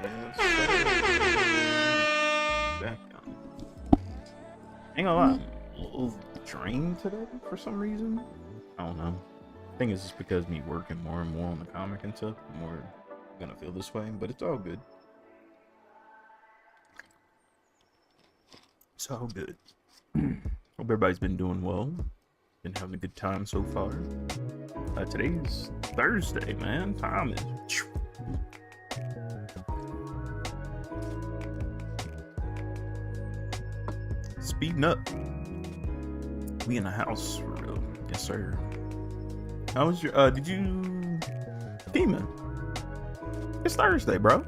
Yes, sir. Back on. Ain't gonna lie, I'm a little drained today for some reason. I don't know. I think it's just because me working more and more on the comic and stuff, the more I'm gonna feel this way, but it's all good. It's all good. Hope everybody's been doing well. Been having a good time so far. Today's Thursday, man. Time is speeding up. We in the house for real. Yes, sir. How was your did you Demon? It's Thursday, bro.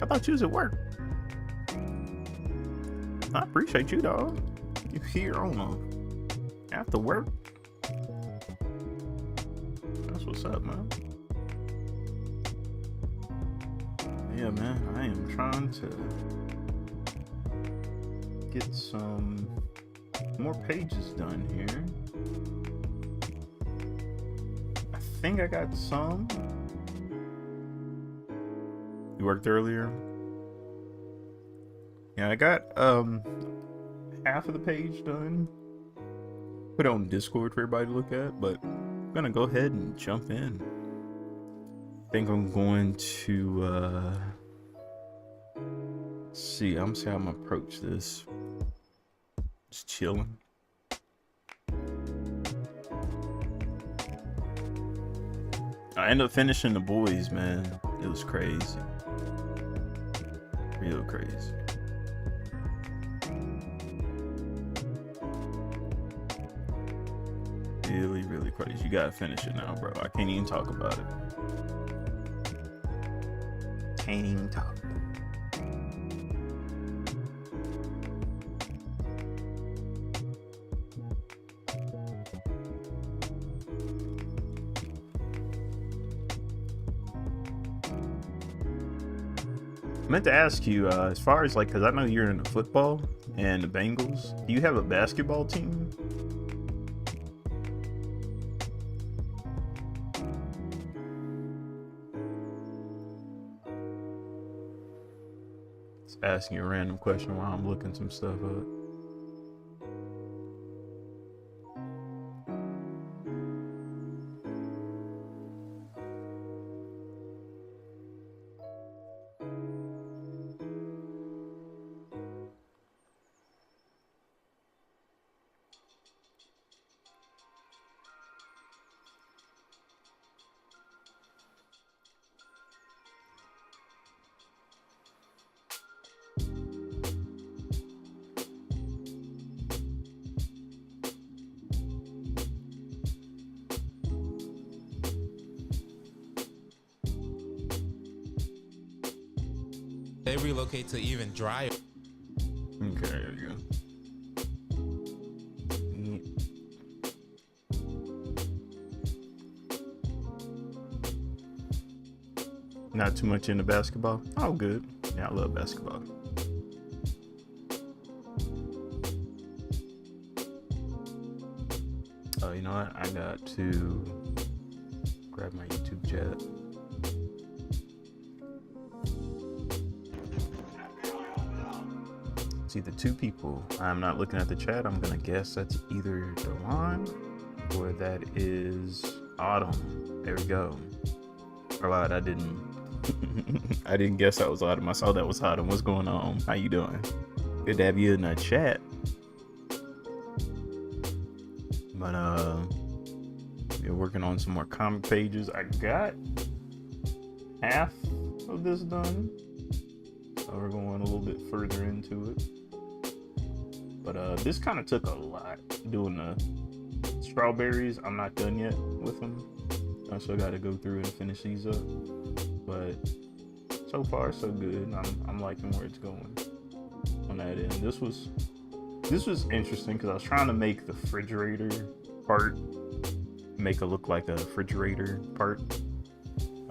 I thought you was at work. I appreciate you, dog. You here on after work. That's what's up, man. Yeah, man, I am trying to get some more pages done here. I think I got some. You worked earlier? Yeah, I got half of the page done. Put it on Discord for everybody to look at, but I'm gonna go ahead and jump in. I think I'm going to see. I'm gonna see how I'm gonna approach this. Just chilling. I ended up finishing The Boys, man. It was crazy. Real crazy. Really, really crazy. You gotta finish it now, bro. I can't even talk about it. Can't even talk. I meant to ask you, as far as like, because I know you're into football and the Bengals, do you have a basketball team? Just asking you a random question while I'm looking some stuff up. They relocate to even drier. Okay, there you go. Not too much into basketball. Oh, good. Yeah, I love basketball. Oh, you know what? I got to grab my YouTube chat. It's either two people. I'm not looking at the chat. I'm gonna guess that's either Delon or that is Autumn. There we go. Alright, I didn't I didn't guess that was Autumn. I saw that was Autumn. What's going on? How you doing? Good to have you in the chat. But we're working on some more comic pages. I got half of this done. So we're going a little bit further into it. But this kind of took a lot doing the strawberries. I'm not done yet with them. I still got to go through and finish these up. But so far so good. I'm liking where it's going on that end. This was interesting because I was trying to make the refrigerator part make it look like a refrigerator part.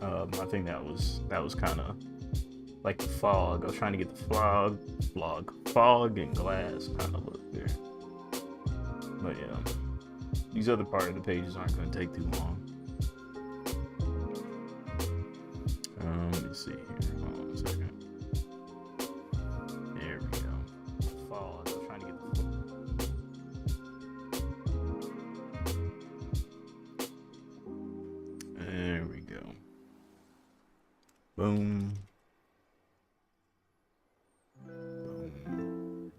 I think that was kind of like the fog. I was trying to get the fog and glass kind of look there. But yeah, these other part of the pages aren't going to take too long. Let me see here. Boom. Boom.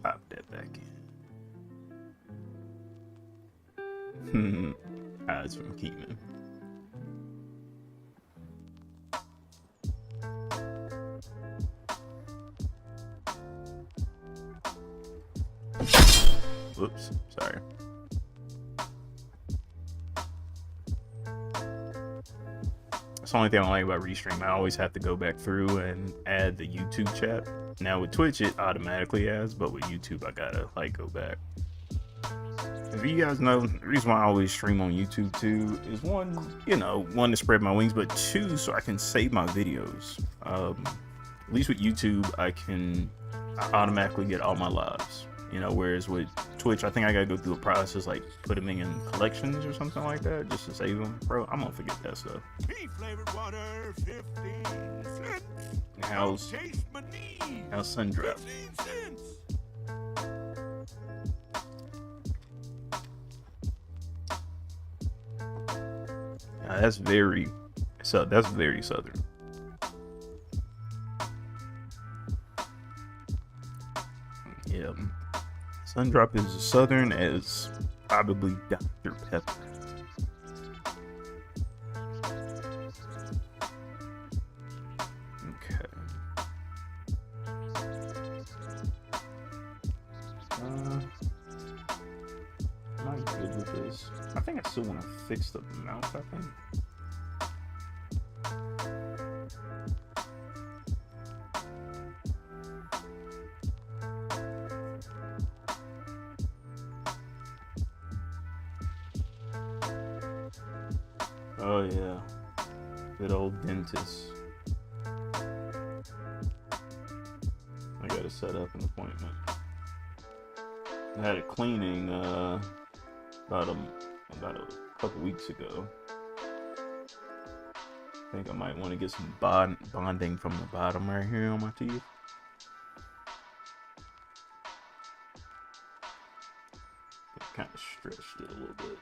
Pop that back in. It's from Keaton. Whoops, sorry. That's the only thing I like about Restream. I always have to go back through and add the YouTube chat. Now with Twitch, it automatically adds, but with YouTube, I gotta like go back. If you guys know, the reason why I always stream on YouTube too is one, you know, one to spread my wings, but two, so I can save my videos. At least with YouTube, I automatically get all my lives. You know, whereas with Twitch, I think I gotta go through a process like put them in collections or something like that just to save them. Bro, I'm gonna forget that stuff. Flavored water, 15 cents. How's Sundrop? 15 cents. That's very southern. Yeah. Sundrop is as southern as probably Dr. Pepper. Okay. Am I good with this? I think I still want to fix the mouth, I think. Oh yeah, good old dentist. I gotta set up an appointment. I had a cleaning about a couple weeks ago. I think I might want to get some bonding from the bottom right here on my teeth. Kind of stretched it a little bit.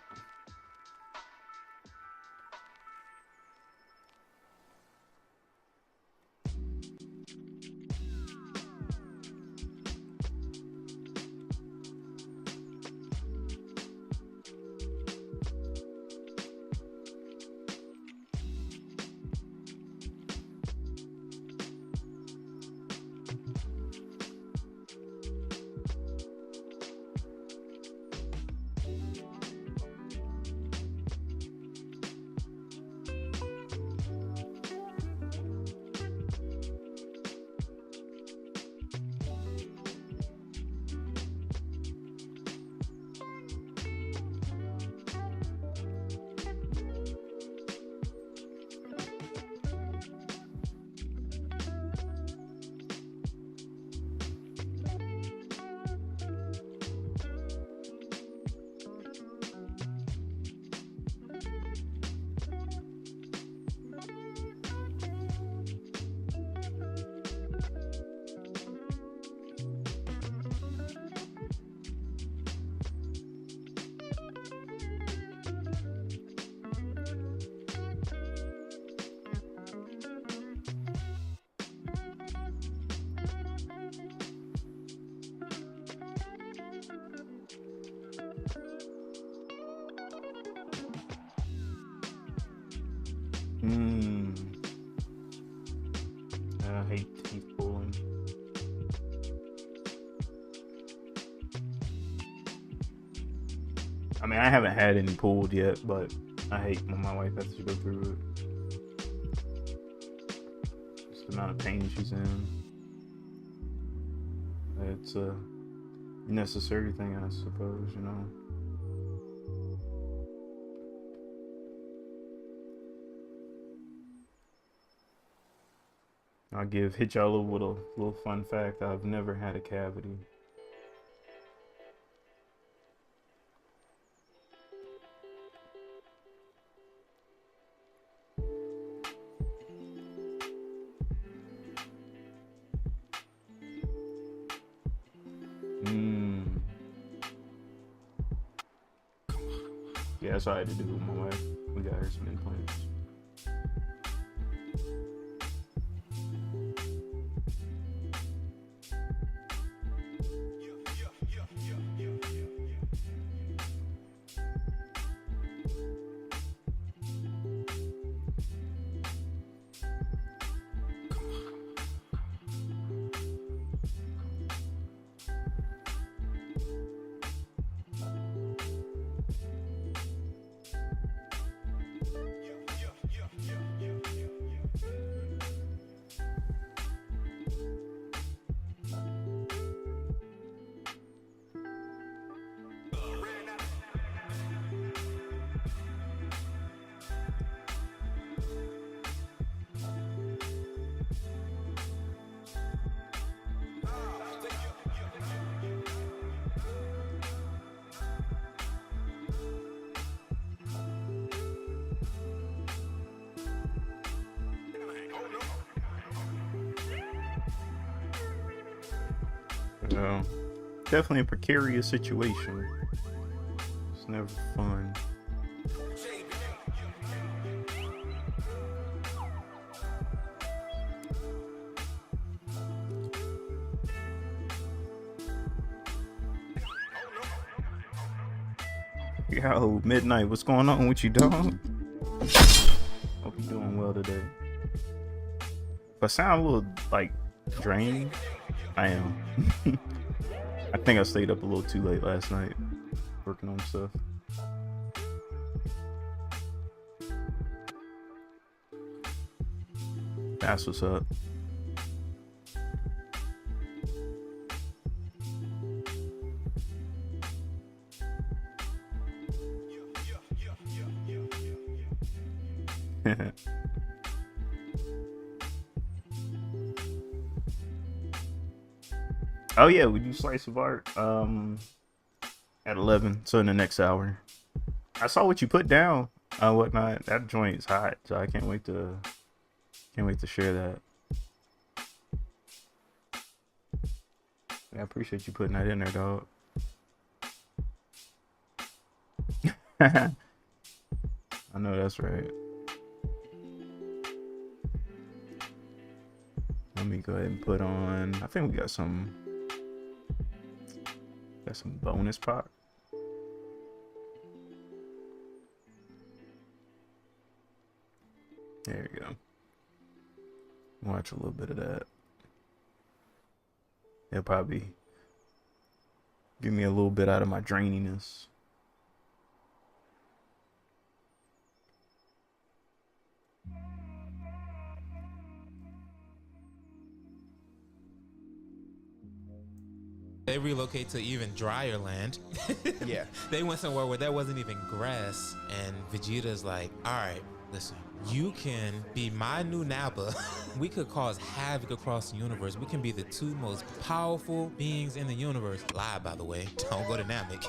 I hate teeth pulling. I mean, I haven't had any pulled yet, but I hate when my wife has to go through it. Just the amount of pain she's in. It's a necessary thing, I suppose, you know. I'll hit y'all with a little fun fact. I've never had a cavity. Yeah, that's what I had to do with my wife. We got her some implants. So, definitely a precarious situation. It's never fun. Yo, Midnight, what's going on with you, dog? Hope you're doing well today. If I sound a little, like, drained, I am. I think I stayed up a little too late last night, working on stuff. That's what's up. Oh yeah, we do Slice of Art at 11, so in the next hour. I saw what you put down, whatnot. That joint is hot, so I can't wait to share that. Yeah, I appreciate you putting that in there, dog. I know that's right. Let me go ahead and put on. I think we got some bonus pop. There you go. Watch a little bit of that. It'll probably give me a little bit out of my draininess. They relocate to even drier land. Yeah. They went somewhere where there wasn't even grass, and Vegeta's like, all right, listen, you can be my new Nappa. We could cause havoc across the universe. We can be the two most powerful beings in the universe. Lie, by the way. Don't go to Namek.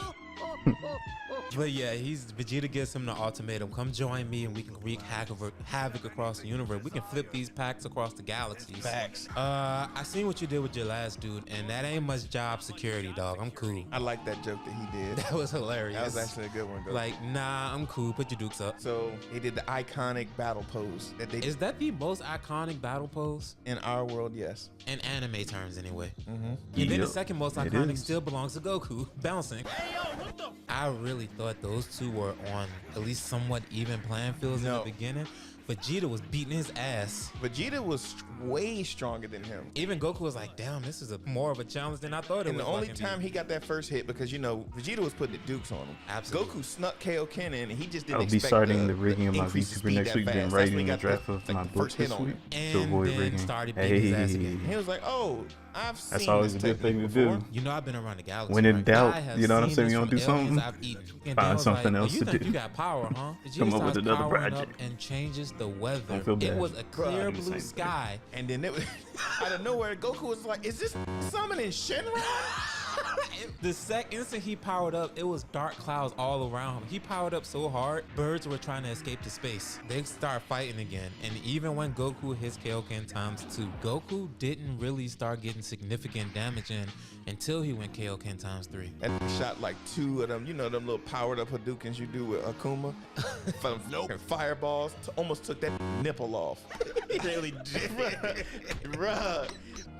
But yeah, Vegeta gives him the ultimatum. Come join me and we can wreak havoc across the universe. We can flip these packs across the galaxies. Facts. I seen what you did with your last dude, and that ain't much job security, dog. I'm cool. I like that joke that he did. That was hilarious. That was actually a good one, though. Like, nah, I'm cool. Put your dukes up. So he did the iconic battle pose that they Is that the most iconic battle pose? in our world? Yes. In anime terms, anyway. Mm-hmm. And then the Yep, second most it iconic is. still belongs to Goku, bouncing. I really thought those two were on at least somewhat even playing fields in No. the beginning. Vegeta was beating his ass. Vegeta was way stronger than him. Even Goku was like, damn, this is more of a challenge than I thought it And was. the only fucking time be. he got that first hit, because you know Vegeta was putting the dukes on him. Absolutely. Goku snuck Kaioken in, and he just didn't I'll be expect starting the rigging of my increase in VTuber speed next that week, then fast. That's writing when he the got draft of my the book first hit this on week him. to And avoid then rigging. started beating his ass again. And he was like, "Oh, I've seen That's always this a good thing technique to do. before." You know, I've been around the galaxy. When in right? doubt, I have you know what I'm seen saying? this You don't from do aliens something, I've eaten. And find Dan was something like, else you to think do. You got power, huh? Vegeta Come up starts with another powering project. up and changes the weather. Don't feel It bad. was a clear do the blue same thing. sky. And then it was, out of nowhere, Goku was like, "Is this summoning Shenron?" The instant he powered up, it was dark clouds all around him. He powered up so hard, birds were trying to escape to space. They start fighting again. And even when Goku hits Kaioken ×2, Goku didn't really start getting significant damage in until he went Kaioken ×3. And he shot like two of them, you know, them little powered up Hadoukens you do with Akuma. From fireballs, almost took that nipple off. He really did. Bruh.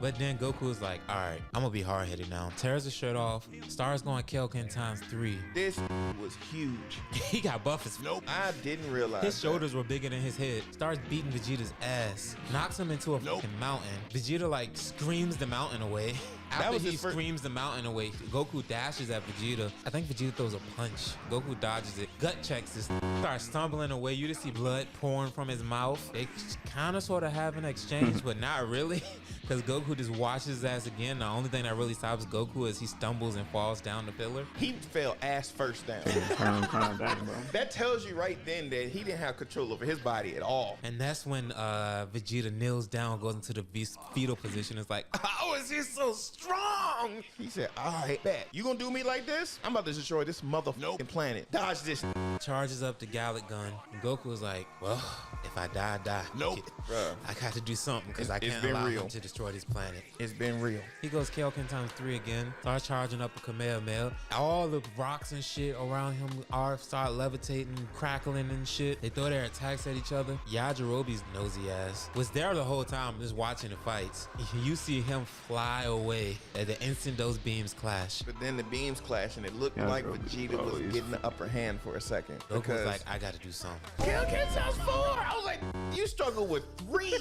But then Goku was like, all right, I'm gonna be hard-headed now. Tears his shirt off, starts going Kaioken ×3. This was huge. He got buff as Nope. I didn't realize His shoulders were bigger than his head. Starts beating Vegeta's ass. Knocks him into a fucking mountain. Vegeta like screams the mountain away. After was he his first- screams the mountain away, Goku dashes at Vegeta. I think Vegeta throws a punch. Goku dodges it. Gut checks this. Starts stumbling away. You just see blood pouring from his mouth. They kind of sort of have an exchange, but not really. Because Goku just washes his ass again. The only thing that really stops Goku is he stumbles and falls down the pillar. He fell ass first down. Turn back, bro. That tells you right then that he didn't have control over his body at all. And that's when Vegeta kneels down, goes into the fetal position. It's like, how is he so strong? strong. He said, all right, bet. You gonna do me like this? I'm about to destroy this motherfucking planet. Dodge this. Charges up the Gallic gun. And Goku was like, well, if I die, I die. Nope. Bruh. I got to do something because I It's can't been allow real. him to destroy this planet. It's been real. He goes Kaioken times 3 again. Starts charging up a Kamehameha. All the rocks and shit around him start levitating, crackling and shit. They throw their attacks at each other. Yajirobe's nosy ass was there the whole time just watching the fights. You see him fly away at the instant those beams clash. But then the beams clash and it looked Yeah, like bro. Vegeta was Always. getting the upper hand for a second. Goku was Because like, I gotta do something. Kaioken times 4. I was like, you struggle with 3.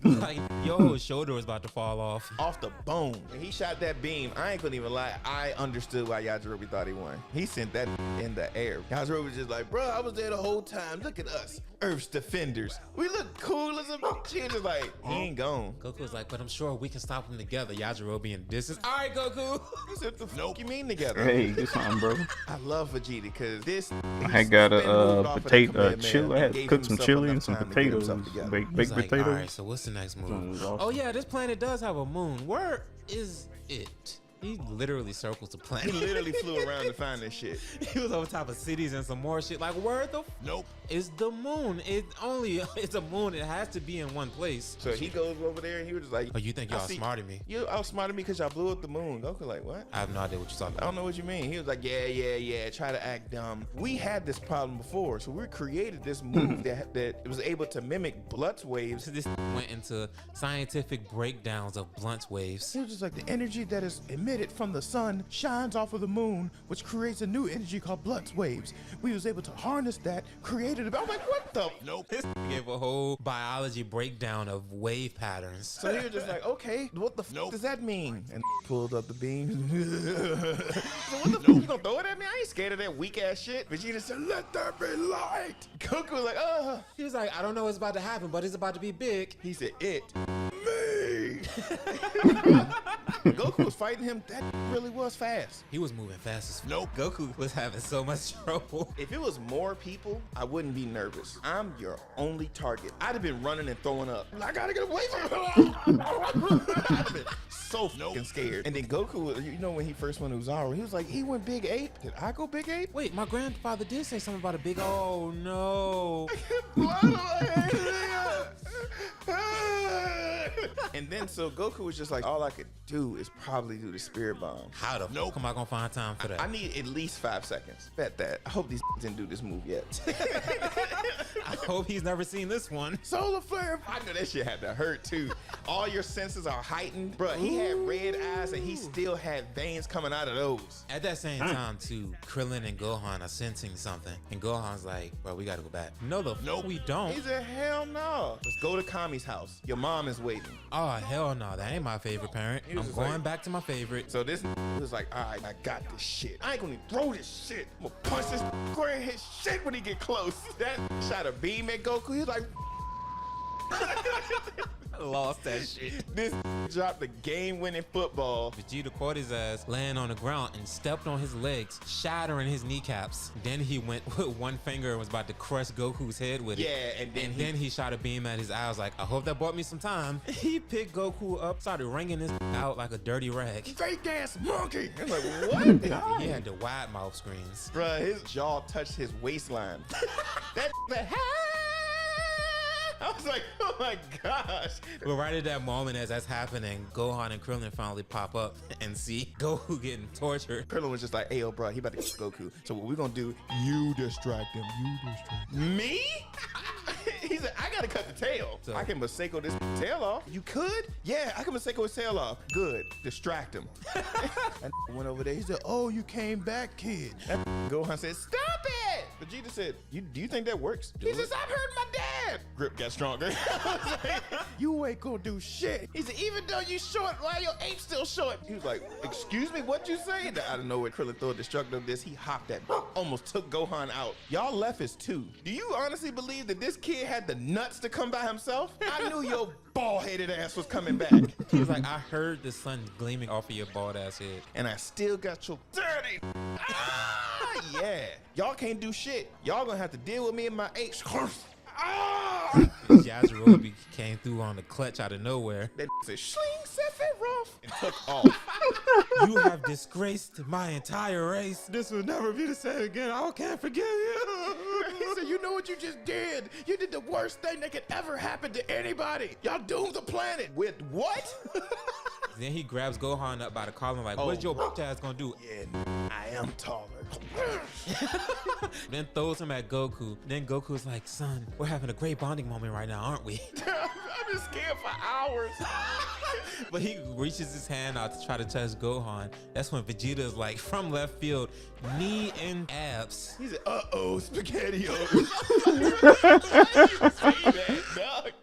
Like, your whole shoulder was about to fall off. Off the bone. When he shot that beam, I ain't gonna even lie. I understood why Yajirobe thought he won. He sent that in the air. Yajirobe was just like, bro, I was there the whole time. Look at us, Earth's defenders. We look cool as a bitch. She was just like, he ain't gone. Goku was like, but I'm sure we can stop him together. Yajirobe in distance. All right, Goku. He said, the fuck you mean together? Hey, get something, bro. I love Vegeta because this. I had got a potato, chili. I had cooked some chili and some potatoes, baked He's like, potatoes. all right, so what's the next move? It was awesome. Oh yeah, this planet does have a moon. Where is it? He literally circles the He planet. literally flew around to find this shit. He was over top of cities and some more shit. Like, where the Nope. is the moon? It's a moon. It has to be in one place. So he goes over there and he was just like, Oh, you think I y'all see- smarted me? You outsmarted me because y'all blew up the moon. Goku like, what? I have no idea what you're talking I don't about. know what you mean. He was like, yeah. Try to act dumb. We had this problem before, so we created this move that was able to mimic Blunt's waves. This went into scientific breakdowns of Blunt's waves. He was just like, the energy that is emitted from the sun shines off of the moon, which creates a new energy called Blunt's waves. We was able to harness that, created it. I'm like, what the? Nope. This gave a whole biology breakdown of wave patterns. So he was just like, okay, what the f does that mean? And pulled up the beam. So what the f you gonna throw it at me? I ain't scared of that weak ass shit. Vegeta said, let there be light. Goku was like, He was like, I don't know what's about to happen, but it's about to be big. He said, it. Me. Goku was fighting him. That really was fast. He was moving fast as fuck. Goku was having so much trouble. If it was more people, I wouldn't be nervous. I'm your only target. I'd have been running and throwing up. I gotta get away from him. I'd have been so fucking scared. And then Goku, you know when he first went to Uzaru, he was like, he went Big Ape. Did I go Big Ape? Wait, my grandfather did say something about a big. Oh no. And then so Goku was just like, all I could do is probably do the spirit bomb. How the fuck am I gonna find time for that? I need at least 5 seconds. Bet that. I hope these didn't do this move yet. I hope he's never seen this one. Solar flare. I know that shit had to hurt too. All your senses are heightened. Bruh, he had red eyes and he still had veins coming out of those. At that same time, too, Krillin and Gohan are sensing something. And Gohan's like, bro, we gotta go back. No, we don't. He said, hell no. Let's go to Kami's house. Your mom is waiting. Oh, hell no. That ain't my favorite parent. He was I'm just going like- back to my favorite. So this was like, all right, I got this shit. I ain't gonna throw this shit. I'm gonna punch this square in his shit when he get close. That shot a beam at Goku. He was like, I lost that shit. this dropped the game-winning football. Vegeta caught his ass laying on the ground and stepped on his legs, shattering his kneecaps. Then he went with one finger and was about to crush Goku's head with it. Yeah, and then then he shot a beam at his eye. I was like, I hope that bought me some time. He picked Goku up, started wringing his out like a dirty rag. fake ass monkey. I'm like, what? He had the wide mouth screens. Bruh, his jaw touched his waistline. that I was like, oh my gosh. But right at that moment, as that's happening, Gohan and Krillin finally pop up and see Goku getting tortured. Krillin was just like, hey, yo, bro, he about to kill Goku. So what we're gonna do, you distract him. Me? He said, I gotta cut the tail. So- I can Maseko this tail off. You could? Yeah, I can Maseko his tail off. Good. Distract him. And went over there. He said, oh, you came back, kid. And Gohan said, stop it. Vegeta said, do you think that works? He said, stop hurting my dad. Grip got stronger. I was like, you ain't gonna do shit. He said, even though you short, why your ape still short? He was like, excuse me, what you say? And out of nowhere, Krillin threw a destructive this. He hopped at, almost took Gohan out. Y'all left his 2. Do you honestly believe that this kid had the nuts to come by himself? I knew your bald-headed ass was coming back. He was like, I heard the sun gleaming off of your bald ass head. And I still got your dirty. Yeah. Y'all can't do shit. Y'all gonna have to deal with me and my apes. Yajirobe came through on the clutch out of nowhere. That said, Schling Sephiroth. Sephiroth and took off. You have disgraced my entire race. This will never be the same again. I can't forgive you. He said, you know what you just did? You did the worst thing that could ever happen to anybody. Y'all doomed the planet. With what? Then he grabs Gohan up by the collar like, what's your bitch ass gonna do? Yeah, I am taller. Then throws him at Goku. Then Goku's like, son, we're having a great bonding moment right now, aren't we? I've been scared for hours. But he reaches his hand out to try to touch Gohan. That's when Vegeta's like, from left field, knee and abs. He said, SpaghettiOs.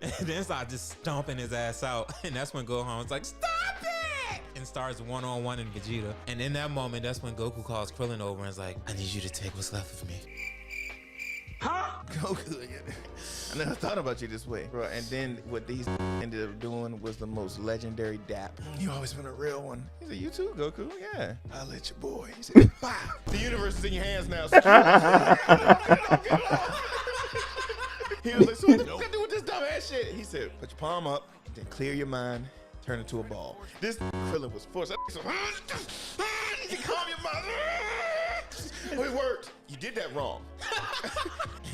And then start just stomping his ass out. And that's when Gohan was like, stop it! And starts one-on-one in Vegeta. And in that moment, that's when Goku calls Krillin over and is like, I need you to take what's left of me. Goku, I never thought about you this way, bro. And then what these ended up doing was the most legendary dap. You always been a real one. He said, you too, Goku. Yeah, I'll let your boy. He said, bye. The universe is in your hands now. So he was like, so what the fuck I do with this dumb ass shit? He said, put your palm up, then clear your mind, turn into a ball. This Krillin was forced. So, you calm your mind. Oh, it worked. You did that wrong.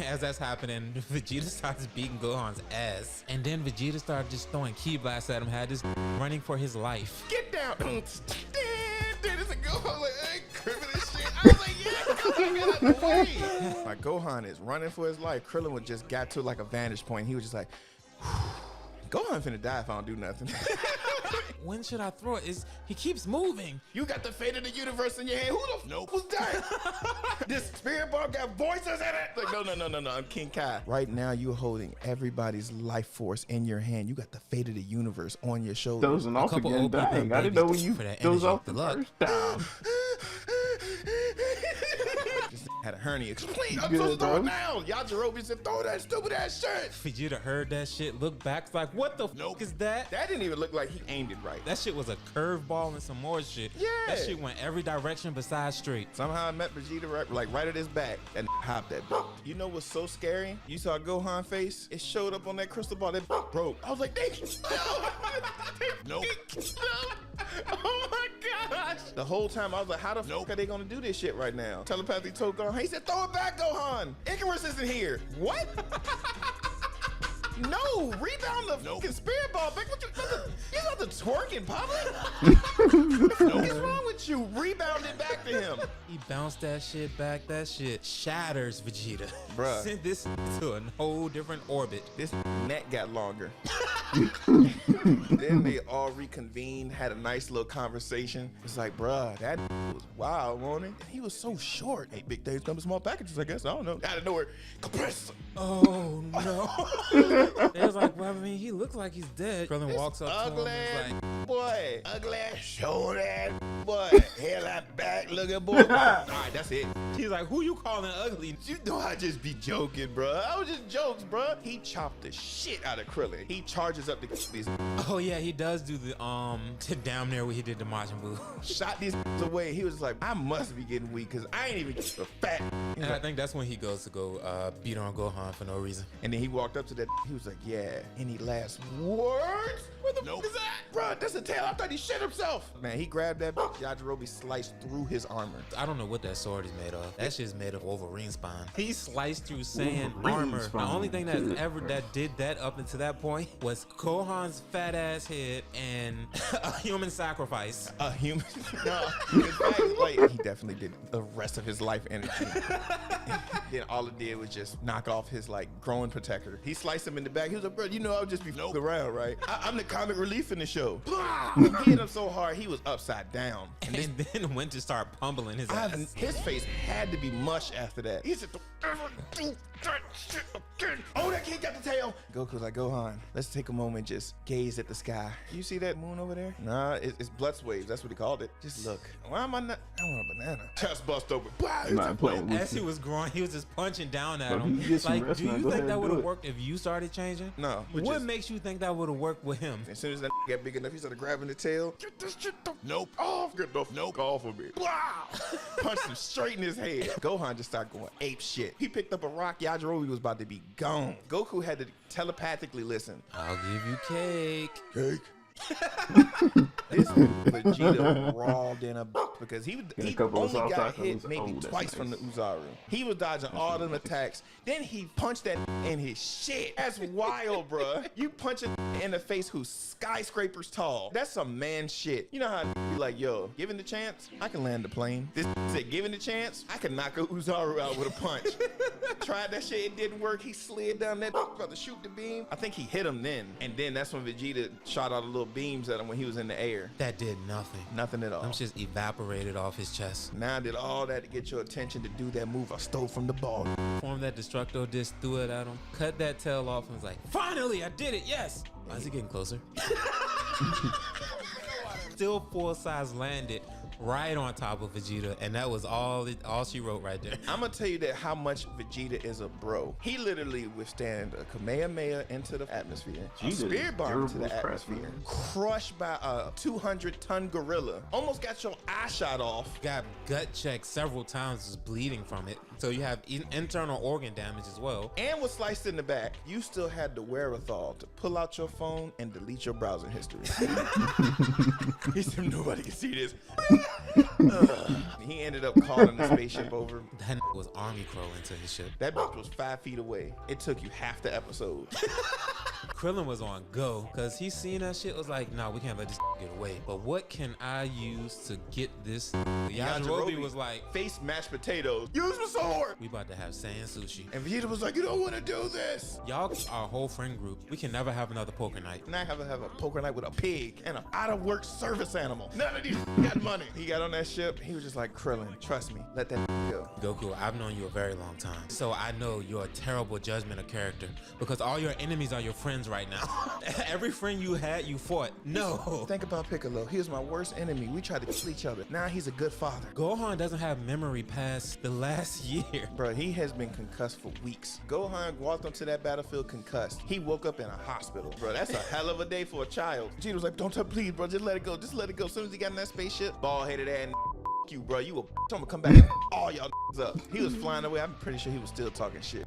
As that's happening, Vegeta starts beating Gohan's ass. And then Vegeta started just throwing ki blasts at him, had this running for his life. Get down. Then it's a Gohan like, hey, cribbing this shit. I was like, yeah, get out the way. Like Gohan is running for his life. Krillin would just got to like a vantage point. He was just like, Gohan finna die if I don't do nothing. When should I throw it? He keeps moving. You got the fate of the universe in your hand. Who the f was that? This spirit ball got voices in it. Like, no. I'm King Kai. Right now, you're holding everybody's life force in your hand. You got the fate of the universe on your shoulder. Dozing off again, dang. I didn't know when you doze off the first time. Just had a hernia. Please, I'm supposed to throw it now. Yajirobe said, throw that stupid ass shirt. Vegeta heard that shit, looked back, like, what the f is that? That didn't even look like he aimed it right. That shit was a curveball and some more shit. Yeah. That shit went every direction besides straight. Somehow I met Vegeta right at his back and hopped that broke. You know what's so scary? You saw Gohan face? It showed up on that crystal ball that broke. I was like, thank you. Nope. Oh my gosh. The whole time I was like, how the fuck are they gonna do this shit right now? Telepathy told Gohan, he said, throw it back, Gohan. Icarus isn't here. What? No, rebound the fucking spirit ball back. What you about to twerk in public? What's wrong with you? Rebound it back to him. He bounced that shit back. That shit shatters Vegeta. Bruh. Sent this to a whole different orbit. This neck got longer. Then they all reconvened, had a nice little conversation. It's like, bruh, that was wild, wasn't it? And he was so short. Hey, big days come in small packages, I guess. I don't know. Out of nowhere, compress. Oh no. They was like, well, I mean, he looks like he's dead. Krillin walks up Ugly to him and is like, boy, ugly shoulder ass boy, hairline back looking boy. All right, that's it. he's like, who you calling ugly? You know I just be joking, bro. I was just jokes, bro. He chopped the shit out of Krillin. He charges up these. Oh yeah, he does do the to down there where he did the Majin Buu. Shot these away. He was like, I must be getting weak because I ain't even a fat. And I think that's when he goes to go beat on Gohan for no reason. And then he walked up to that. He was like, yeah. Any last words? What the fuck is that? Bro, that's a tail. I thought he shit himself. Man, he grabbed that bitch. Yajirobe sliced through his armor. I don't know what that sword is made of. That shit's made of Wolverine spine. He sliced through Saiyan Wolverine armor. spine. The only thing that did that up until that point was Gohan's fat ass head and a human sacrifice. A human? No. In fact, like, he definitely did the rest of his life energy. Then all it did was just knock off his like growing protector. He sliced him in the back. He was like, bro, you know I'll just be f***ing around, right? I'm the comic relief in the show. He hit him so hard he was upside down. And then went to start pummeling his ass. His face had to be mush after that. He said, don't ever do that shit again. Oh, that kid got the tail. Goku's like, Gohan, let's take a moment, just gaze at the sky. You see that moon over there? Nah, it's blood waves. That's what he called it. Just look. Why am I not? I want a banana. Chest bust open. Not playing with As you. he was growing, he was just punching down at Bro, him. you get some Like, rest, do man. you Go think ahead that and would do have it. worked if you started changing? No. What makes you think that would have worked with him? As soon as that got big enough, he started grabbing the tail. Get this shit the nope off. Get the nope off of me. Punched him straight in his head. Gohan just started going ape shit. He picked up a rock. Yajirobe was about to be gone. Goku had to telepathically listen. I'll give you cake. Cake. This Vegeta brawled in a because he couple of only soft got tacos. hit maybe That's twice from the nice. Uzaru. He was dodging all them attacks. Then he punched that in his shit. That's wild, bruh. You punch a in the face who's skyscrapers tall. That's some man shit. You know how be like, yo, given the chance, I can land the plane. This said, given the chance, I can knock a Uzaru out with a punch. Tried that shit, it didn't work. He slid down that about to shoot the beam. I think he hit him then. And then that's when Vegeta shot out the little beams at him when he was in the air. That did nothing. Nothing at all. Them just evaporated off his chest. Now I did all that to get your attention to do that move I stole from the ball. Formed that Destructo disc, threw it at him, cut that tail off, and was like, finally, I did it, yes! Why is he getting closer? Still full size landed right on top of Vegeta, and that was all she wrote right there. I'm gonna tell you that how much Vegeta is a bro. He literally withstand a Kamehameha into the atmosphere, a Vegeta spirit is bomb into durable the as crap, atmosphere, man. crushed by a 200-ton gorilla, almost got your eye shot off. Got gut checked several times, was bleeding from it. So you have internal organ damage as well. And was sliced in the back. You still had the wherewithal to pull out your phone and delete your browser history. He said nobody can see this. He ended up calling the spaceship over. That was army crawling to his ship. That bitch was 5 feet away. It took you half the episode. Krillin was on go because he seen that shit, was like, nah, we can't let this get away. But what can I use to get this? Yajirobe was like, face mashed potatoes. Use my sword. we about to have Saiyan sushi. And Vegeta was like, you don't want to do this. Y'all, our whole friend group, we can never have another poker night. And I have a poker night with a pig and an out-of-work service animal. None of these got money. He got on that ship. He was just like, Krillin, trust me. Let that go. Goku, I've known you a very long time, so I know you're a terrible judgment of character because all your enemies are your friends right now. Every friend you had, you fought. No. Think about Piccolo. He was my worst enemy. We tried to kill each other. Now he's a good father. Gohan doesn't have memory past the last year. Bro, he has been concussed for weeks. Gohan walked onto that battlefield concussed. He woke up in a hospital. Bro, that's a hell of a day for a child. Vegeta was like, don't touch, please, bro. Just let it go. Just let it go. As soon as he got in that spaceship, bald-headed ass you, bro. You a I'm gonna come back and all y'all up. He was flying away. I'm pretty sure he was still talking shit.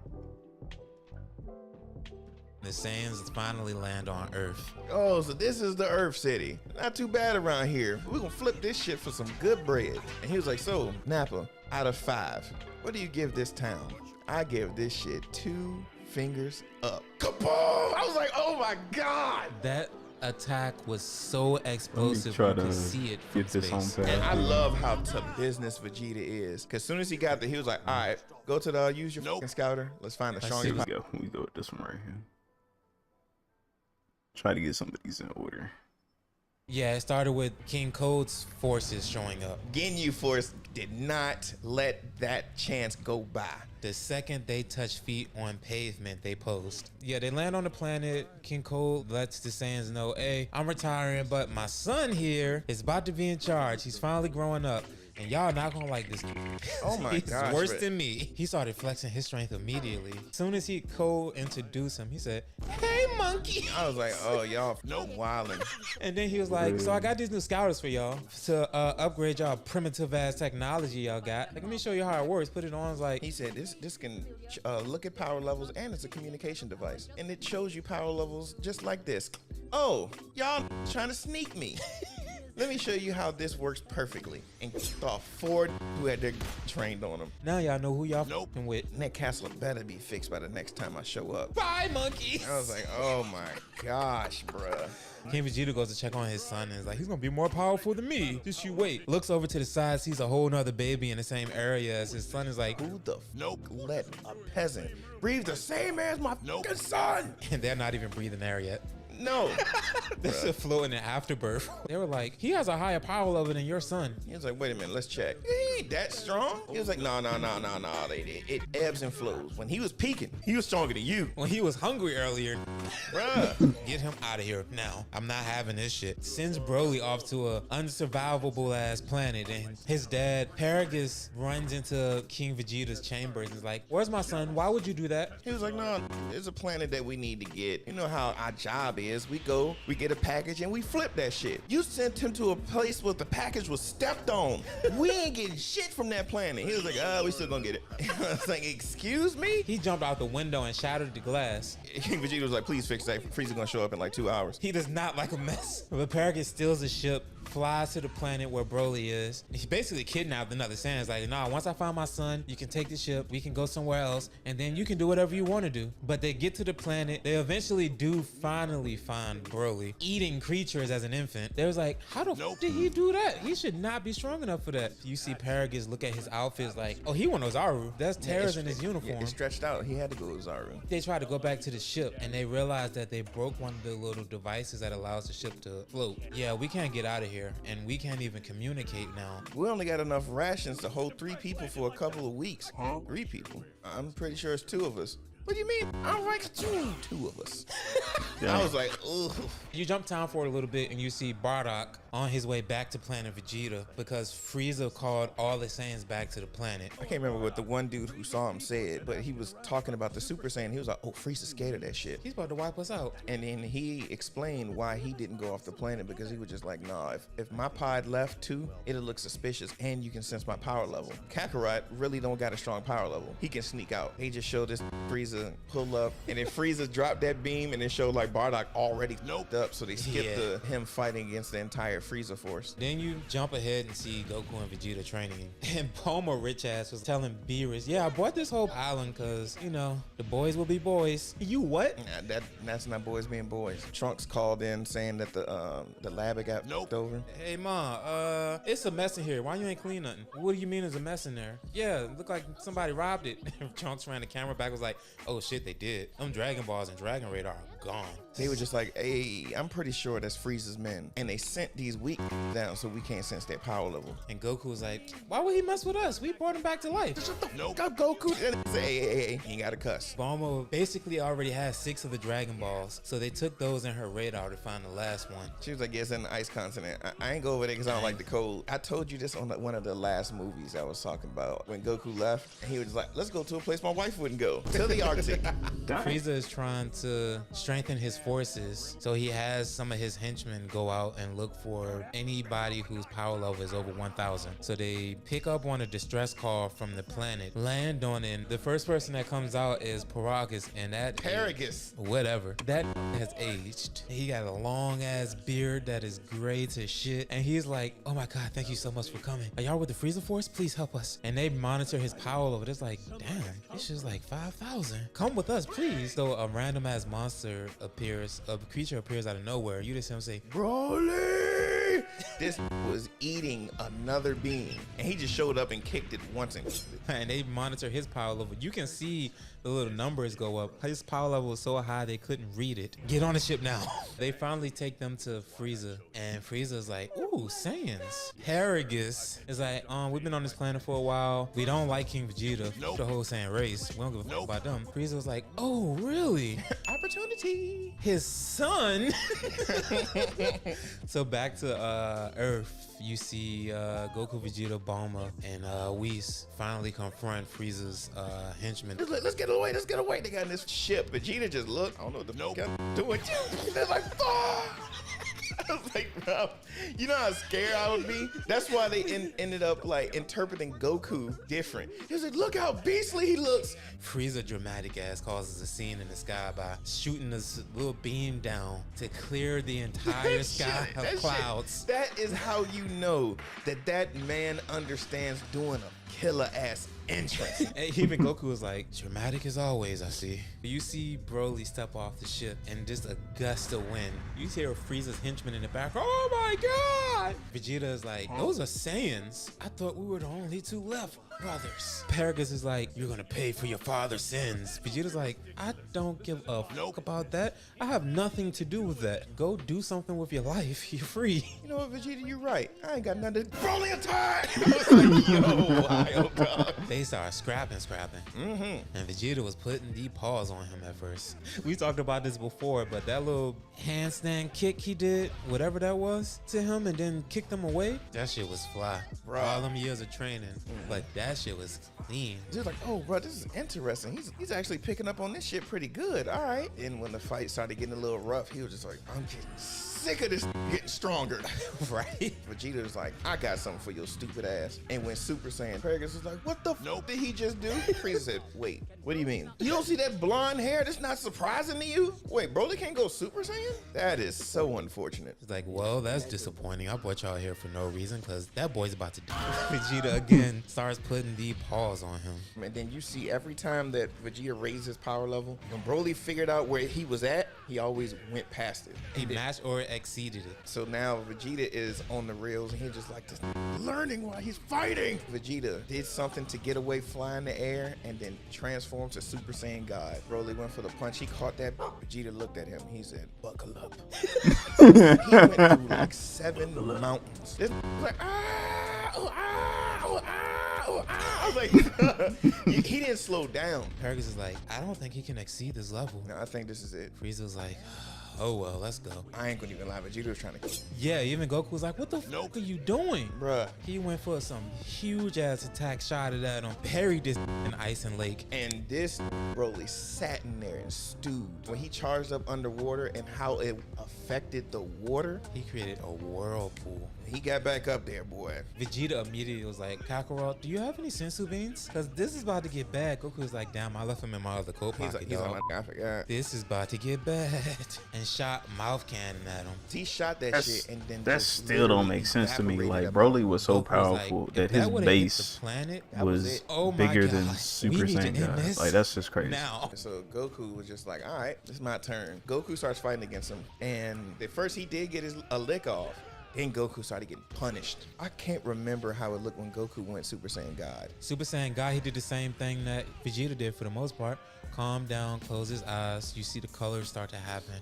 The Saiyans finally land on Earth. Oh, so this is the Earth City. Not too bad around here. We're gonna flip this shit for some good bread. And he was like, so, Nappa, out of 5, what do you give this town? I give this shit 2 fingers up. Kaboom! I was like, oh my God! That attack was so explosive, try you to could see it from get this on space. pad. And I love how to business Vegeta is. Cause soon as he got there, he was like, all right, go to the use your fucking scouter. Let's find the Let's strongest. see. We go with this one right here. Try to get some of these in order. Yeah, it started with King Code's forces showing up. Ginyu Force did not let that chance go by. The second they touch feet on pavement, they post. Yeah, they land on the planet. King Code lets the Saiyans know, hey, I'm retiring, but my son here is about to be in charge. He's finally growing up. And y'all not gonna like this. Oh my He's gosh, worse Rick. than me. He started flexing his strength immediately. As soon as he introduced him, he said, hey, monkey. I was like, oh, y'all wildin'. And then he was like, so I got these new scouters for y'all to upgrade y'all primitive ass technology y'all got. Like, let me show you how it works. Put it on. It's like, He said this can look at power levels and it's a communication device. And it shows you power levels just like this. Oh, y'all trying to sneak me. Let me show you how this works perfectly. And saw 4 who had their trained on them. now y'all know who y'all fucking with. And that castle better be fixed by the next time I show up. Bye, monkey. I was like, oh my gosh, bruh. King Vegeta goes to check on his son and is like, he's gonna be more powerful than me. Just you wait. Looks over to the side, sees a whole nother baby in the same area as his son. Is like, Who the let a peasant breathe the same air as my fucking son? and they're not even breathing air yet. No. They're still floating in afterbirth. They were like, he has a higher power level than your son. He was like, wait a minute, let's check. He ain't that strong. He was like, no. It ebbs and flows. When he was peaking, he was stronger than you. When he was hungry earlier, Bruh. get him out of here now. I'm not having this shit. Sends Broly off to a unsurvivable ass planet, and his dad Paragus runs into King Vegeta's chambers and is like, where's my son? Why would you do that? He was like, no, it's a planet that we need to get. You know how our job is is we go, we get a package, and we flip that shit. You sent him to a place where the package was stepped on. We ain't getting shit from that planet. He was like, we still gonna get it. I was like, excuse me? He jumped out the window and shattered the glass. King Vegeta was like, please fix that. Frieza's gonna show up in like 2 hours. He does not like a mess. The Paragus steals the ship, flies to the planet where Broly is. He basically kidnapped another Saiyan. It's like, nah, once I find my son, you can take the ship, we can go somewhere else, and then you can do whatever you want to do. But they get to the planet. They eventually do finally find Broly eating creatures as an infant. They was like, how the f did he do that? He should not be strong enough for that. You see Paragus look at his outfits like, oh, he went Ozaru. That's tears in his uniform. It stretched out. He had to go to Zaru. They try to go back to the ship and they realize that they broke one of the little devices that allows the ship to float. Yeah, we can't get out of here and we can't even communicate now. We only got enough rations to hold 3 people for a couple of weeks. 3 people? I'm pretty sure it's 2 of us. What do you mean? I'm like 2 of us. I was like, ugh. You jump time forward a little bit and you see Bardock on his way back to planet Vegeta because Frieza called all the Saiyans back to the planet. I can't remember what the one dude who saw him said, but he was talking about the Super Saiyan. He was like, oh, Frieza's scared of that shit. He's about to wipe us out. And then he explained why he didn't go off the planet because he was just like, nah, if my pod left too, it'll look suspicious and you can sense my power level. Kakarot really don't got a strong power level. He can sneak out. He just showed this Frieza pull up and then Frieza dropped that beam and it showed like Bardock already noped up, so they skipped him fighting against the entire Frieza force. Then you jump ahead and see Goku and Vegeta training. And Bulma rich ass was telling Beerus, yeah, I bought this whole island because, you know, the boys will be boys. You what? Nah, that's not boys being boys. Trunks called in saying that the lab had got knocked over. Hey Ma, it's a mess in here. Why you ain't clean nothing? What do you mean there's a mess in there? Yeah, it looked like somebody robbed it. Trunks ran the camera back, was like, oh shit, they did. Them Dragon Balls and Dragon Radar are gone. They were just like, hey, I'm pretty sure that's Frieza's men. And they sent these weak down so we can't sense their power level. And Goku was like, why would he mess with us? We brought him back to life. Shut the fuck up, Goku. And say, hey, you gotta cuss. Bulma basically already has 6 of the Dragon Balls, so they took those in her radar to find the last one. She was like, yeah, it's in the ice continent. I ain't go over there because I don't like the cold. I told you this on one of the last movies I was talking about. When Goku left, he was like, let's go to a place my wife wouldn't go. To the Arctic. Frieza is trying to strengthen his forces, so he has some of his henchmen go out and look for anybody whose power level is over 1,000. So they pick up on a distress call from the planet, land on it. And the first person that comes out is Paragus, and that whatever, that has aged. He got a long ass beard that is gray to shit, and he's like, oh my god, thank you so much for coming. Are y'all with the Frieza Force? Please help us. And they monitor his power level. It's like, damn, this is like 5,000. Come with us, please. So a random ass monster appears, a creature appears out of nowhere. You just hear him say, Broly! This was eating another being, and he just showed up and kicked it once and they monitor his power level. You can see the little numbers go up. His power level was so high they couldn't read it. Get on the ship now. They finally take them to Frieza, and Frieza's like, ooh, Saiyans. Paragus is like, we've been on this planet for a while. We don't like King Vegeta, the whole Saiyan race. We don't give a fuck about them. Frieza was like, oh, really? Opportunity. His son. So back to Earth. You see Goku, Vegeta, Bulma, and Whis finally confront Frieza's henchmen. Let's get away. Let's get away. They got in this ship. Vegeta just looked. I don't know what the fuck I'm doing. They're like, fuck. I was like, bro, you know how scared I would be? That's why they ended up like interpreting Goku different. He was like, look how beastly he looks. Frieza dramatic ass causes a scene in the sky by shooting this little beam down to clear the entire sky of clouds. That is how you know that man understands doing a killer ass entrance. And even Goku was like, dramatic as always, I see. You see Broly step off the ship and just a gust of wind. You hear Frieza's henchman in the back. Oh my god! Vegeta is like, those are Saiyans. I thought we were the only 2 left. Brothers. Paragus is like, you're gonna pay for your father's sins. Vegeta's like, I don't give a fuck about that. I have nothing to do with that. Go do something with your life. You're free. You know what, Vegeta, you're right. I ain't got nothing to Broly attack! I was like, yo, wild dog. They started scrapping. And Vegeta was putting the paws on him at first. We talked about this before, but that little handstand kick he did, whatever whatever that was to him and then kicked him away. That shit was fly. Bruh. All them years of training, but that shit was clean. Dude's like, oh, bro, this is interesting. He's actually picking up on this shit pretty good. All right. And when the fight started getting a little rough, he was just like, I'm getting sick of this getting stronger. Right? Vegeta was like, I got something for your stupid ass. And when Super Saiyan, Paragus was like, what the f did he just do? Frieza said, wait, what do you mean? You don't see that blonde hair? That's not surprising to you? Wait, Broly can't go Super Saiyan? That is so unfortunate. It's like, well, that's disappointing. I brought y'all here for no reason because that boy's about to die. Vegeta again starts putting the paws on him. And then you see every time that Vegeta raised his power level, when Broly figured out where he was at, he always went past it. He matched or exceeded it. So now Vegeta is on the rails and he just like this learning while he's fighting. Vegeta did something to get away, fly in the air, and then transformed to Super Saiyan God. Broly went for the punch. He caught that. Vegeta looked at him. He said, buckle up. He went through like 7 mountains. This was like, I was like, he didn't slow down. Paragus is like, I don't think he can exceed this level. No, I think this is it. Frieza was like, oh well, let's go. I ain't gonna even lie. Vegeta was trying to kill him. Yeah, even Goku was like, what the fuck are you doing? Bruh. He went for some huge ass attack, shot at that on, parried this in Ice and Lake. And this Broly sat in there and stewed. When he charged up underwater and how it affected the water, He created a whirlpool. he got back up there, boy. Vegeta immediately was like, Kakarot, do you have any sensu beans? Because this is about to get bad. Goku was like, damn, I left him in my other coat pocket, He's dog. like, I forgot. This is about to get bad. And shot mouth cannon at him. He shot that That's- shit and then That just still don't literally make sense to me. evaporated Like up. Broly was so Goku was like, powerful if that his would've hit base the planet, That was was it. Oh my bigger than God. Super We need to Saiyan end God. this Like that's just crazy. now. So Goku was just like, all right, it's my turn. Goku starts fighting against him. And at first he did get a lick off. Then Goku started getting punished. I can't remember how it looked when Goku went Super Saiyan God. Super Saiyan God, he did the same thing that Vegeta did for the most part. Calm down, close his eyes. You see the colors start to happen.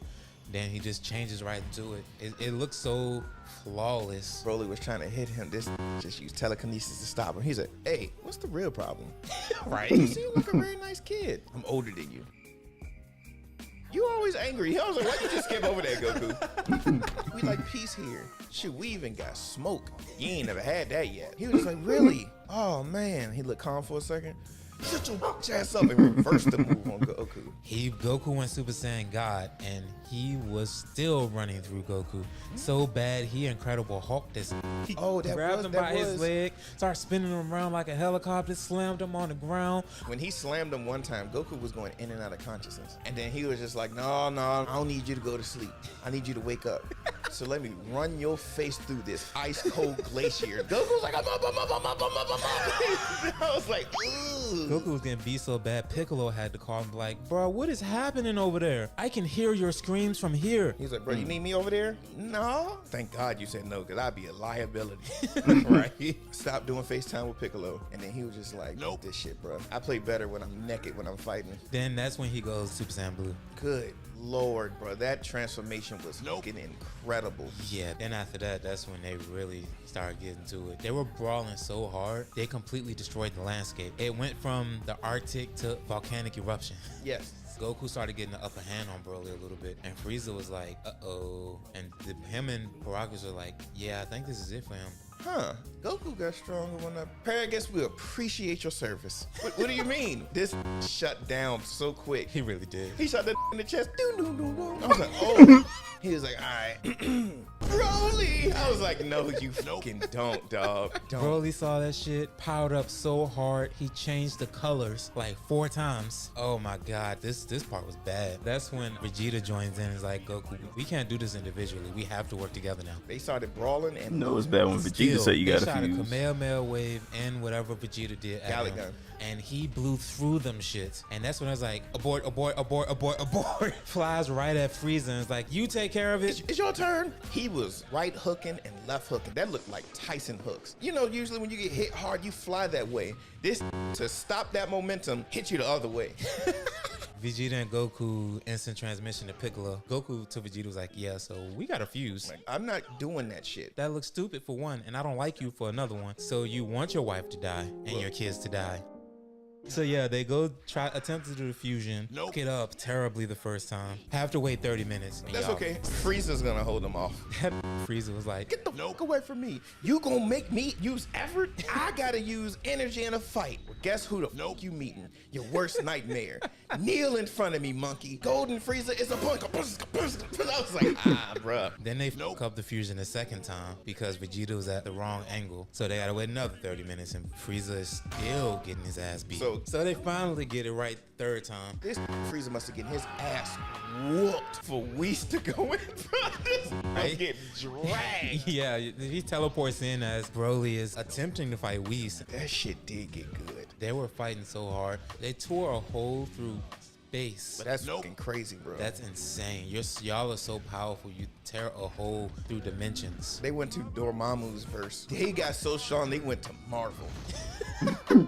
Then he just changes right into it. It looks so flawless. Broly was trying to hit him. This just used telekinesis to stop him. He said, hey, what's the real problem? Right? You seem like a very nice kid. I'm older than you. You always angry. I was like, why you just skip over that, Goku? We like peace here. Shoot, we even got smoke. You ain't never had that yet. He was just like, really? Oh, man. He looked calm for a second. Shut your bitch ass up and reverse the move on Goku. Goku went Super Saiyan God, and he was still running through Goku. So bad, he Incredible Hulk this. He Oh, that grabbed was- him that by his was- leg, started spinning him around like a helicopter, slammed him on the ground. When he slammed him one time, Goku was going in and out of consciousness. And then he was just like, no, I don't need you to go to sleep. I need you to wake up. So let me run your face through this ice cold glacier. Goku's like, I'm up. I was like, ooh. Goku was getting beat so bad, Piccolo had to call him like, bro, what is happening over there? I can hear your screams from here. He's like, bro, you need me over there? No. Thank God you said no, because I'd be a liability. Right? Stop doing FaceTime with Piccolo. And then he was just like, nope, this shit, bro. I play better when I'm naked when I'm fighting. Then that's when he goes Super Saiyan Blue. Good Lord, bro. That transformation was fucking incredible. Yeah, then after that, that's when they really started getting to it. They were brawling so hard, they completely destroyed the landscape. It went from the Arctic to volcanic eruption. Yes. Goku started getting the upper hand on Broly a little bit, and Frieza was like, uh-oh. And him and Paragus were like, yeah, I think this is it for him. Huh. Goku got stronger when Paragus, we appreciate your service. What do you mean? This shut down so quick. He really did. He shot that in the chest. I was like, oh. He was like, all right. Broly. I was like, no, you fucking don't, dog. Don't. Broly saw that shit, powered up so hard, he changed the colors like 4 times. Oh my God, this part was bad. That's when Vegeta joins in and is like, Goku, we can't do this individually. We have to work together now. They started brawling and No, it's bad when Vegeta said you They gotta shot a fuse. Kamehameha wave and whatever Vegeta did at Galley him. gun. And he blew through them shits. And that's when I was like, abort, abort, abort, abort, abort. Flies right at Frieza and is like, you take care of it. It's your turn. He was right hooking and left hooking. That looked like Tyson hooks. You know, usually when you get hit hard, you fly that way. This, to stop that momentum, hit you the other way. Vegeta and Goku instant transmission to Piccolo. Goku to Vegeta was like, yeah, so we got to fuse. Like, I'm not doing that shit. That looks stupid for one, and I don't like you for another one. So you want your wife to die and your kids to die. So yeah, they go attempt to do the fusion. Nope. Get up terribly the first time. Have to wait 30 minutes. And That's y'all- okay. Frieza's gonna hold them off. Frieza was like, Get the fuck away from me. You gonna make me use effort? I gotta use energy in a fight. Well, guess who the fuck you meeting? Your worst nightmare. Kneel in front of me, monkey. Golden Frieza is a punk. I was like, bruh. Then they fuck up the fusion a second time because Vegeta was at the wrong angle. So they gotta wait another 30 minutes and Frieza is still getting his ass beat. So they finally get it right third time. This Frieza must have getting his ass whooped for weeks to go in front of this. Right? Getting dragged. Yeah, he teleports in as Broly is attempting to fight Whis. That shit did get good. They were fighting so hard. They tore a hole through space. But that's fucking crazy, bro. That's insane. Y'all are so powerful. You tear a hole through dimensions. They went to Dormammu's verse. He got so strong, they went to Marvel.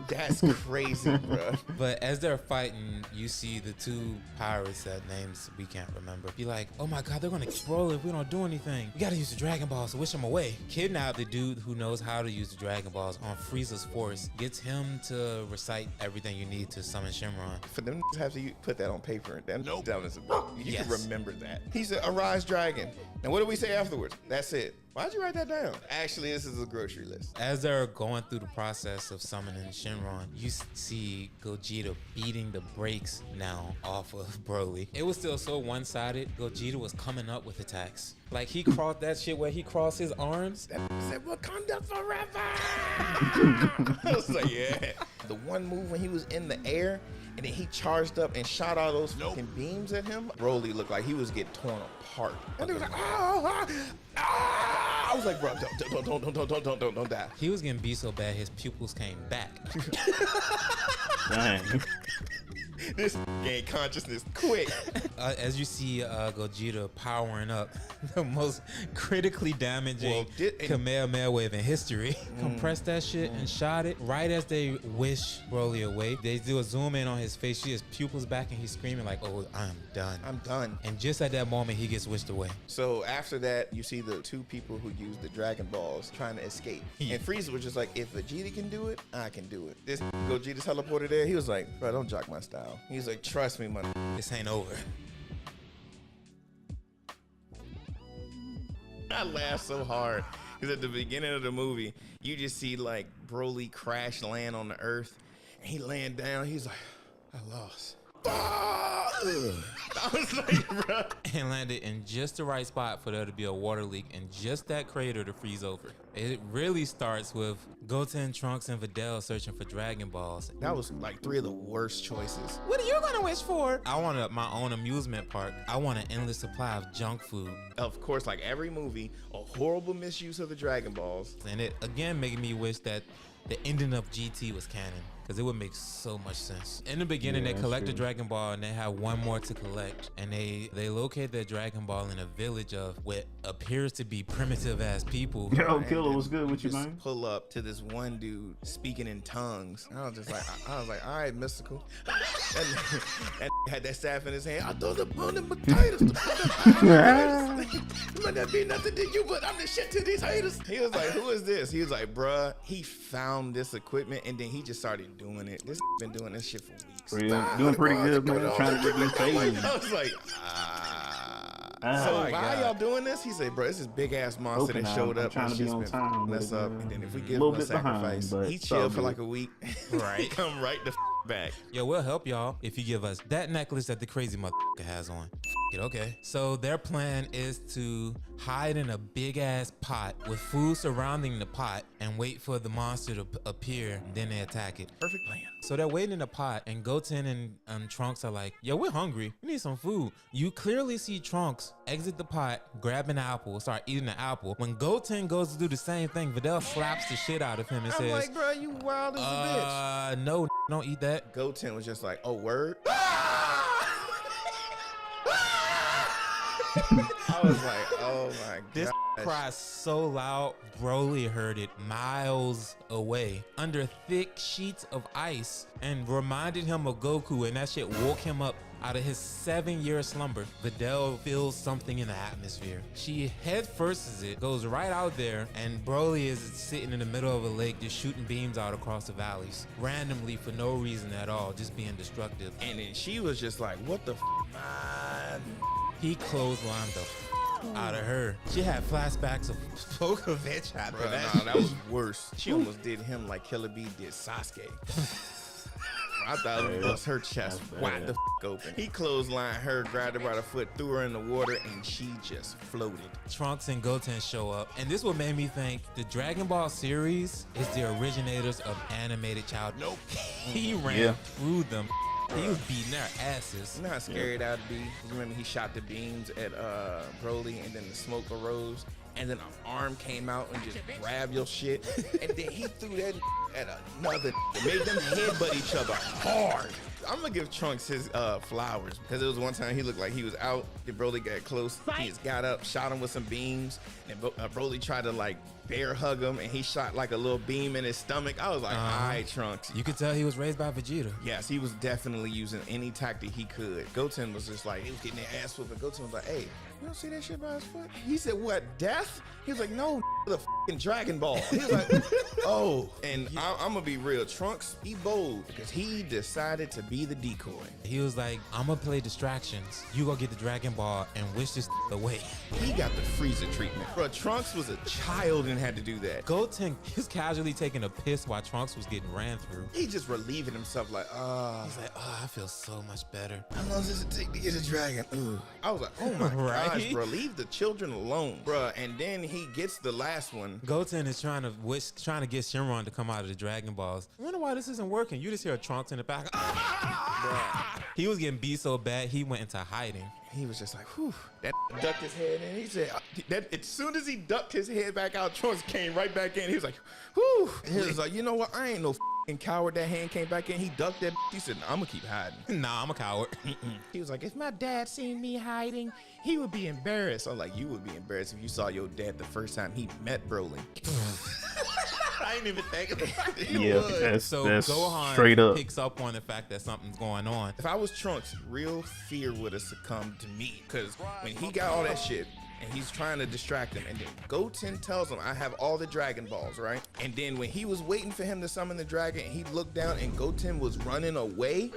That's crazy, bro. But as they're fighting, you see the two pirates that names we can't remember. Be like, oh my god, they're gonna kill Broly if we don't do anything. We gotta use the Dragon Balls to wish them away. Kidnap the dude who knows how to use the Dragon Balls on Frieza's force. Gets him to recite everything you need to summon Shenron. For them to have to put that on paper, that down is you Yes. can remember that. He said, "Arise, dragon." And what do we say afterwards? That's it. Why'd you write that down? Actually, this is a grocery list. As they're going through the process of summoning Shenron, you see Gogeta beating the brakes now off of Broly. It was still so one-sided. Gogeta was coming up with attacks. Like he crossed that shit where he crossed his arms. That said, "Wakanda forever." I was like, yeah. The one move when he was in the air and then he charged up and shot all those fucking beams at him. Broly looked like he was getting torn apart. And he was like, I was like, bro, don't die. He was getting beat so bad his pupils came back. Dang. This gained consciousness quick. As you see Gogeta powering up the most critically damaging Kamehameha wave in history. Compressed that shit and shot it right as they wish Broly away. They do a zoom in on his face. See his pupils back and he's screaming like, oh, I'm done. I'm done. And just at that moment, he gets wished away. So after that, you see the two people who use the Dragon Balls trying to escape. And Frieza was just like, if Vegeta can do it, I can do it. This Gogeta teleported there. He was like, bro, don't jock my style. He's like, trust me, man. This ain't over. I laughed so hard because at the beginning of the movie, you just see like Broly crash land on the earth, and he laying down. He's like, I lost. I was like, bro. And landed in just the right spot for there to be a water leak and just that crater to freeze over. It really starts with Goten, Trunks, and Videl searching for Dragon Balls. That was like 3 of the worst choices. What are you gonna wish for? I want my own amusement park. I want an endless supply of junk food. Of course, like every movie, a horrible misuse of the Dragon Balls. And it again making me wish that the ending of GT was canon, because it would make so much sense. In the beginning, Yeah, they collect the that's true. Dragon Ball and they have one more to collect, and they locate their Dragon Ball in a village of what appears to be primitive ass people. Yo, Killer, what's good with you, Just man? pull up to this one dude speaking in tongues. I was just like, I was like, all right, mystical. And had that staff in his hand. I throw the bone and potatoes. It might not be nothing to you, but I'm the shit to these haters. He was like, who is this? He was like, bruh, he found this equipment and then he just started doing it. This been doing this shit for weeks. Doing pretty good, man. Trying to get these pages. I was like, So my why God. y'all doing this? He said, bro, this is big ass monster Okay, that now, showed I'm up trying and to be shit's on been time, mess but, up. And then if we a give little him a bit behind, sacrifice, but he it's all chill for good. like a week. Right. Come right the back. Yo, we'll help y'all if you give us that necklace that the crazy motherfucker has on. It, okay. So their plan is to hide in a big ass pot with food surrounding the pot and wait for the monster to appear. Then they attack it. Perfect plan. So they're waiting in the pot, and Goten and Trunks are like, yo, we're hungry. We need some food. You clearly see Trunks exit the pot, grab an apple, start eating the apple. When Goten goes to do the same thing, Videl slaps the shit out of him and I'm says, like, bro, you wild as a bitch. no, don't eat that. Goten was just like, oh, word? I was like, oh my god. This cried so loud, Broly heard it miles away under thick sheets of ice and reminded him of Goku, and that shit woke him up Out of his 7-year slumber, Videl feels something in the atmosphere. She head firsts it, goes right out there, and Broly is sitting in the middle of a lake just shooting beams out across the valleys. Randomly, for no reason at all, just being destructive. And then she was just like, what the man? He clotheslined the out of her. She had flashbacks of Pokovich after Bro, that. no, that was worse. She almost did him like Killer Bee did Sasuke. I thought it was her chest wide the open. He clotheslined her, grabbed her by the foot, threw her in the water, and she just floated. Trunks and Goten show up, and this what made me think the Dragon Ball series is the originators of animated child. Nope. He ran through them. He was beating their asses. You know how scary that would be? Remember he shot the beams at Broly, and then the smoke arose, and then an arm came out and just grabbed your shit, and then he threw that at another, made them headbutt each other hard. I'm gonna give Trunks his flowers, because it was one time he looked like he was out, then Broly got close, he just got up, shot him with some beams, and Broly tried to like bear hug him, and he shot like a little beam in his stomach. I was like, all right, Trunks. You could tell he was raised by Vegeta. Yes, he was definitely using any tactic he could. Goten was just like, he was getting their ass whooped, but Goten was like, hey, you don't see that shit by his foot? He said, what, death? He was like, no, the fucking Dragon Ball. He was like, oh. And I'm gonna be real, Trunks, he bold, because he decided to be the decoy. He was like, I'm gonna play distractions. You go get the Dragon Ball and wish this away. He got the Frieza treatment. Bro, Trunks was a child and had to do that. Goten was casually taking a piss while Trunks was getting ran through. He just relieving himself like, He's like, oh, I feel so much better. how long does it take to get a dragon? Ugh. I was like, oh my Right? gosh, bro, leave the children alone. Bro, and then he gets the last one. Goten is trying to get Shenron to come out of the Dragon Balls. I wonder why this isn't working. You just hear Trunks in the back. Bruh. He was getting beat so bad, he went into hiding. He was just like, whew. That ducked his head in. He said, that as soon as he ducked his head back out, Trunks came right back in. He was like, whew. And he was like, you know what? I ain't no coward. That hand came back in. He ducked that. He said, I'm gonna keep hiding. Nah, I'm a coward. He was like, if my dad seen me hiding, he would be embarrassed. I'm like, you would be embarrassed if you saw your dad the first time he met Broly. I ain't even think about it. Yeah, that's Gohan straight up. picks up on the fact that something's going on. If I was Trunks, real fear would have succumbed to me. Because when he got all that shit, and he's trying to distract him, and then Goten tells him, I have all the Dragon Balls, right? And then when he was waiting for him to summon the dragon, and he looked down and Goten was running away.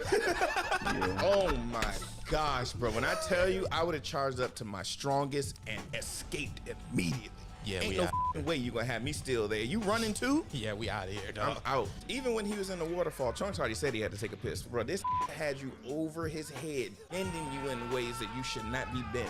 Oh my gosh, bro. When I tell you, I would have charged up to my strongest and escaped immediately. Yeah, Ain't we no out. way you gonna have me still there. You running too? Yeah, we out of here, I'm dog. out. Even when he was in the waterfall, Trunks already said he had to take a piss. Bro, this had you over his head, bending you in ways that you should not be bent.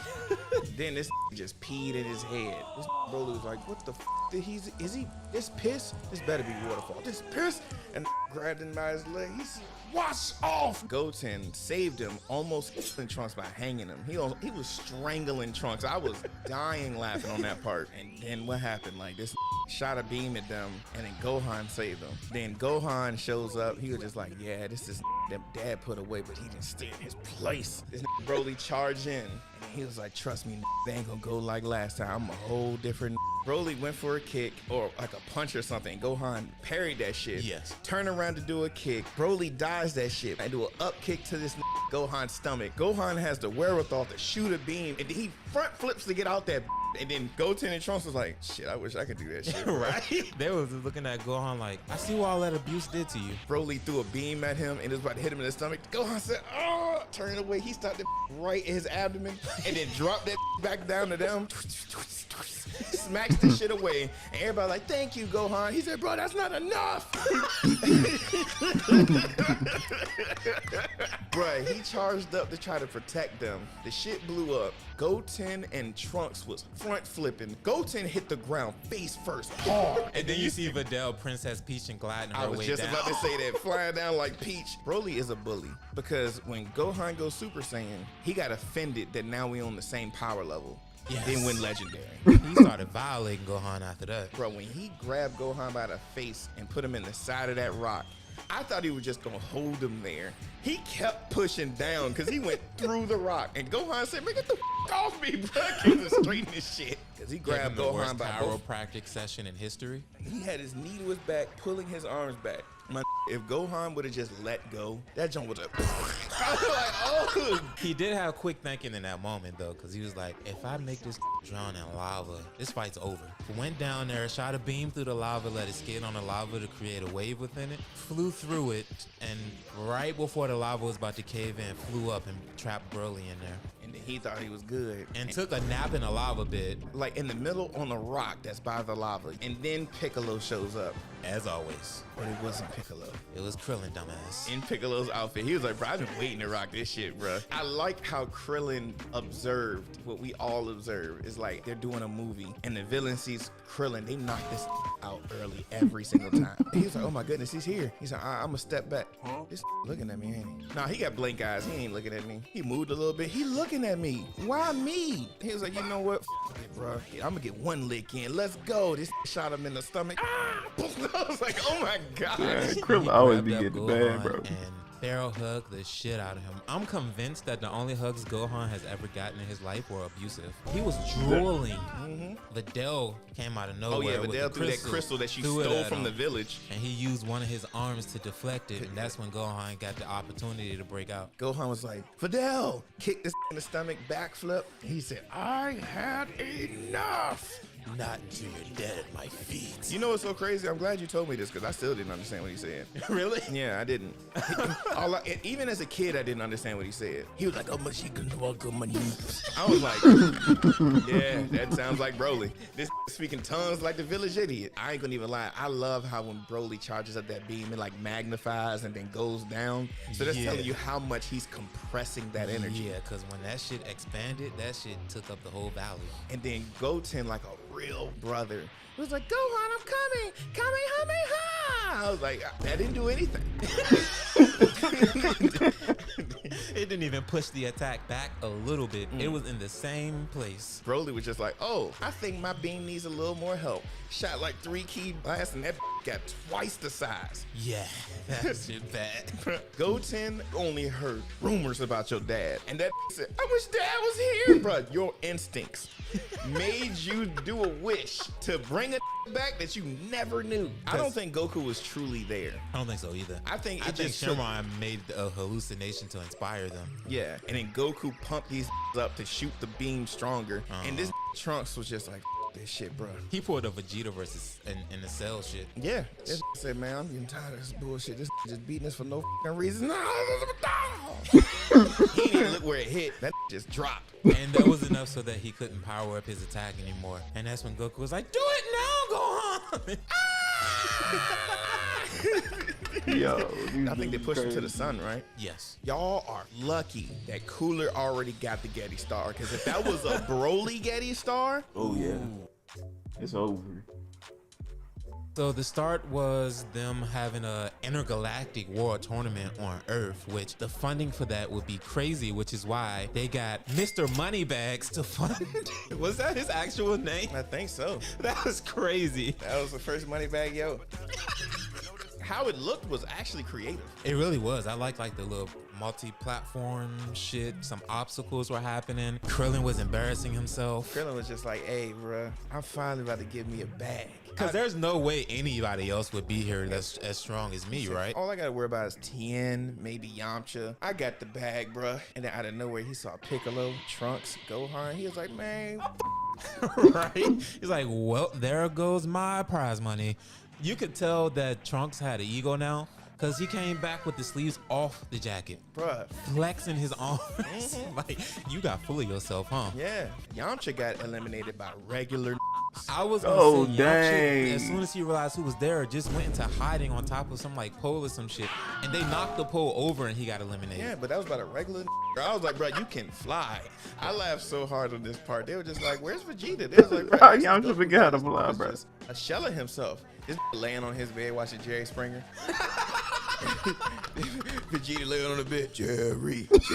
Then this just peed in his head. This Broly was like, what the did is he this piss? This better be waterfall. This piss? And grabbed him by his leg. He said, wash off. Goten saved him, almost killing Trunks by hanging him. He was strangling Trunks. I was dying laughing on that part. And then what happened? Like this shot a beam at them, and then Gohan saved them. Then Gohan shows up. He was just like, yeah, this is that dad put away, but he didn't stay in his place. This Broly charged in, and he was like, trust me, they ain't gonna go like last time. I'm a whole different. Broly went for a kick or like a punch or something. Gohan parried that shit. Yes. Turn around to do a kick. Broly dodged that shit and do an up kick to this Gohan's stomach. Gohan has the wherewithal to shoot a beam, and he front flips to get out that. And then Goten and Trunks was like, shit, I wish I could do that shit. Right? They was looking at Gohan like, I see what all that abuse did to you. Broly threw a beam at him and it was about to hit him in the stomach. Gohan said, oh, turn away. He stopped right in his abdomen and then dropped that back down to them. Smacks the shit away. And everybody like, thank you, Gohan. He said, bro, that's not enough. Bruh, he charged up to try to protect them. The shit blew up. Goten and Trunks was front flipping. Goten hit the ground face first hard. And then you see Videl, Princess Peach, and gliding her I was way just down. about to say that, flying down like Peach. Broly is a bully because when Gohan goes Super Saiyan, he got offended that now we on the same power level. Yes. Then went legendary. He started violating Gohan after that. Bro, when he grabbed Gohan by the face and put him in the side of that rock, I thought he was just gonna hold him there. He kept pushing down because he went through the rock. And Gohan said, man, get the off me, bro. Can't even straighten this shit. Because he grabbed Gave him the worst Gohan by both. chiropractic session in history. He had his knee to his back, pulling his arms back. If Gohan would have just let go, that jump would have. I was like, oh. He did have quick thinking in that moment though, because he was like, if I make this drown in lava, this fight's over. Went down there, shot a beam through the lava, let it skid on the lava to create a wave within it, flew through it, and right before the lava was about to cave in, flew up and trapped Broly in there. And then he thought he was good. And took a nap in the lava bed. Like in the middle on the rock that's by the lava. And then Piccolo shows up. As always. But it wasn't Piccolo. It was Krillin, dumbass. In Piccolo's outfit. He was like, bro, I've been waiting to rock this shit, bro. I like how Krillin observed what we all observe. It's like they're doing a movie and the villain sees Krillin. They knock this out early every single time. And he's like, oh my goodness, he's here. He's like, I'm gonna step back. This looking at me, ain't he? Nah, he got blank eyes. He ain't looking at me. He moved a little bit. He looking at me. Why me? He was like, you know what? It, bro. I'm gonna get one lick in. Let's go. This shot him in the stomach. Ah! I was like, oh my god. Yeah, Krillin always be getting bad, bro. And Pharaoh hugged the shit out of him. I'm convinced that the only hugs Gohan has ever gotten in his life were abusive. He was drooling. Videl came out of nowhere. Oh yeah, with Videl threw that crystal that she stole from the village. And he used one of his arms to deflect it. And that's when Gohan got the opportunity to break out. Gohan was like, Videl, kicked this in the stomach, backflip. He said, I had enough. Not until you're dead at my feet. You know what's so crazy? I'm glad you told me this because I still didn't understand what he said. Really? Yeah, I didn't. Even as a kid, I didn't understand what he said. He was like, oh, my she can walk on my knees. I was like, yeah, that sounds like Broly. This speaking tongues like the village idiot. I ain't gonna even lie. I love how when Broly charges up that beam, it like magnifies and then goes down. So that's telling you how much he's compressing that energy. Yeah, because when that shit expanded, that shit took up the whole valley. And then Goten, like a real brother, was like, Gohan, I'm coming, Kamehameha. I was like, that didn't do anything. It didn't even push the attack back a little bit. It was in the same place. Broly was just like, oh, I think my beam needs a little more help. Shot like 3 key blasts and that got twice the size. Yeah, that shit bad. Goten only heard rumors about your dad. And that said, I wish dad was here. Bro, your instincts made you do a wish to bring a back that you never knew. I don't think Goku was truly there. I don't think so either. I think just Shenron made a hallucination to inspire them. Yeah, and then Goku pumped these up to shoot the beam stronger. And this Trunks was just like, this shit, bro. He pulled a Vegeta versus in the Cell shit. Yeah, this said, man, I'm getting tired of this bullshit. This just beating us for no reason. He didn't even look where it hit. That just dropped. And that was enough so that he couldn't power up his attack anymore. And that's when Goku was like, do it now, Gohan! Yo, I think they pushed him to the sun, right? Yes. Y'all are lucky that Cooler already got the Getty Star. Because if that was a Broly Getty Star, oh yeah, it's over. So the start was them having a intergalactic war tournament on Earth, which the funding for that would be crazy, which is why they got Mr. Moneybags to fund. Was that his actual name? I think so. That was crazy. That was the first money bag, yo. How it looked was actually creative. It really was. I like the little multi-platform shit. Some obstacles were happening. Krillin was embarrassing himself. Krillin was just like, hey, bruh, I'm finally about to give me a bag. Because there's no way anybody else would be here that's as strong as me, right? All I gotta worry about is Tien, maybe Yamcha. I got the bag, bruh. And then out of nowhere, he saw Piccolo, Trunks, Gohan. He was like, man. Right? He's like, well, there goes my prize money. You could tell that Trunks had an ego now, because he came back with the sleeves off the jacket. Bruh. Flexing his arms. Like, you got full of yourself, huh? Yeah. Yamcha got eliminated by regular I was gonna say, dang. Yamcha, as soon as he realized who was there, just went into hiding on top of some like pole or some shit. And they knocked the pole over and he got eliminated. Yeah, but that was about a regular I was like, bro, you can fly. I laughed so hard on this part. They were just like, where's Vegeta? They was like, bro, Yamcha forgot how to fly, bro. A shell of himself. This laying on his bed watching Jerry Springer. Vegeta laying on the bed. Jerry. I was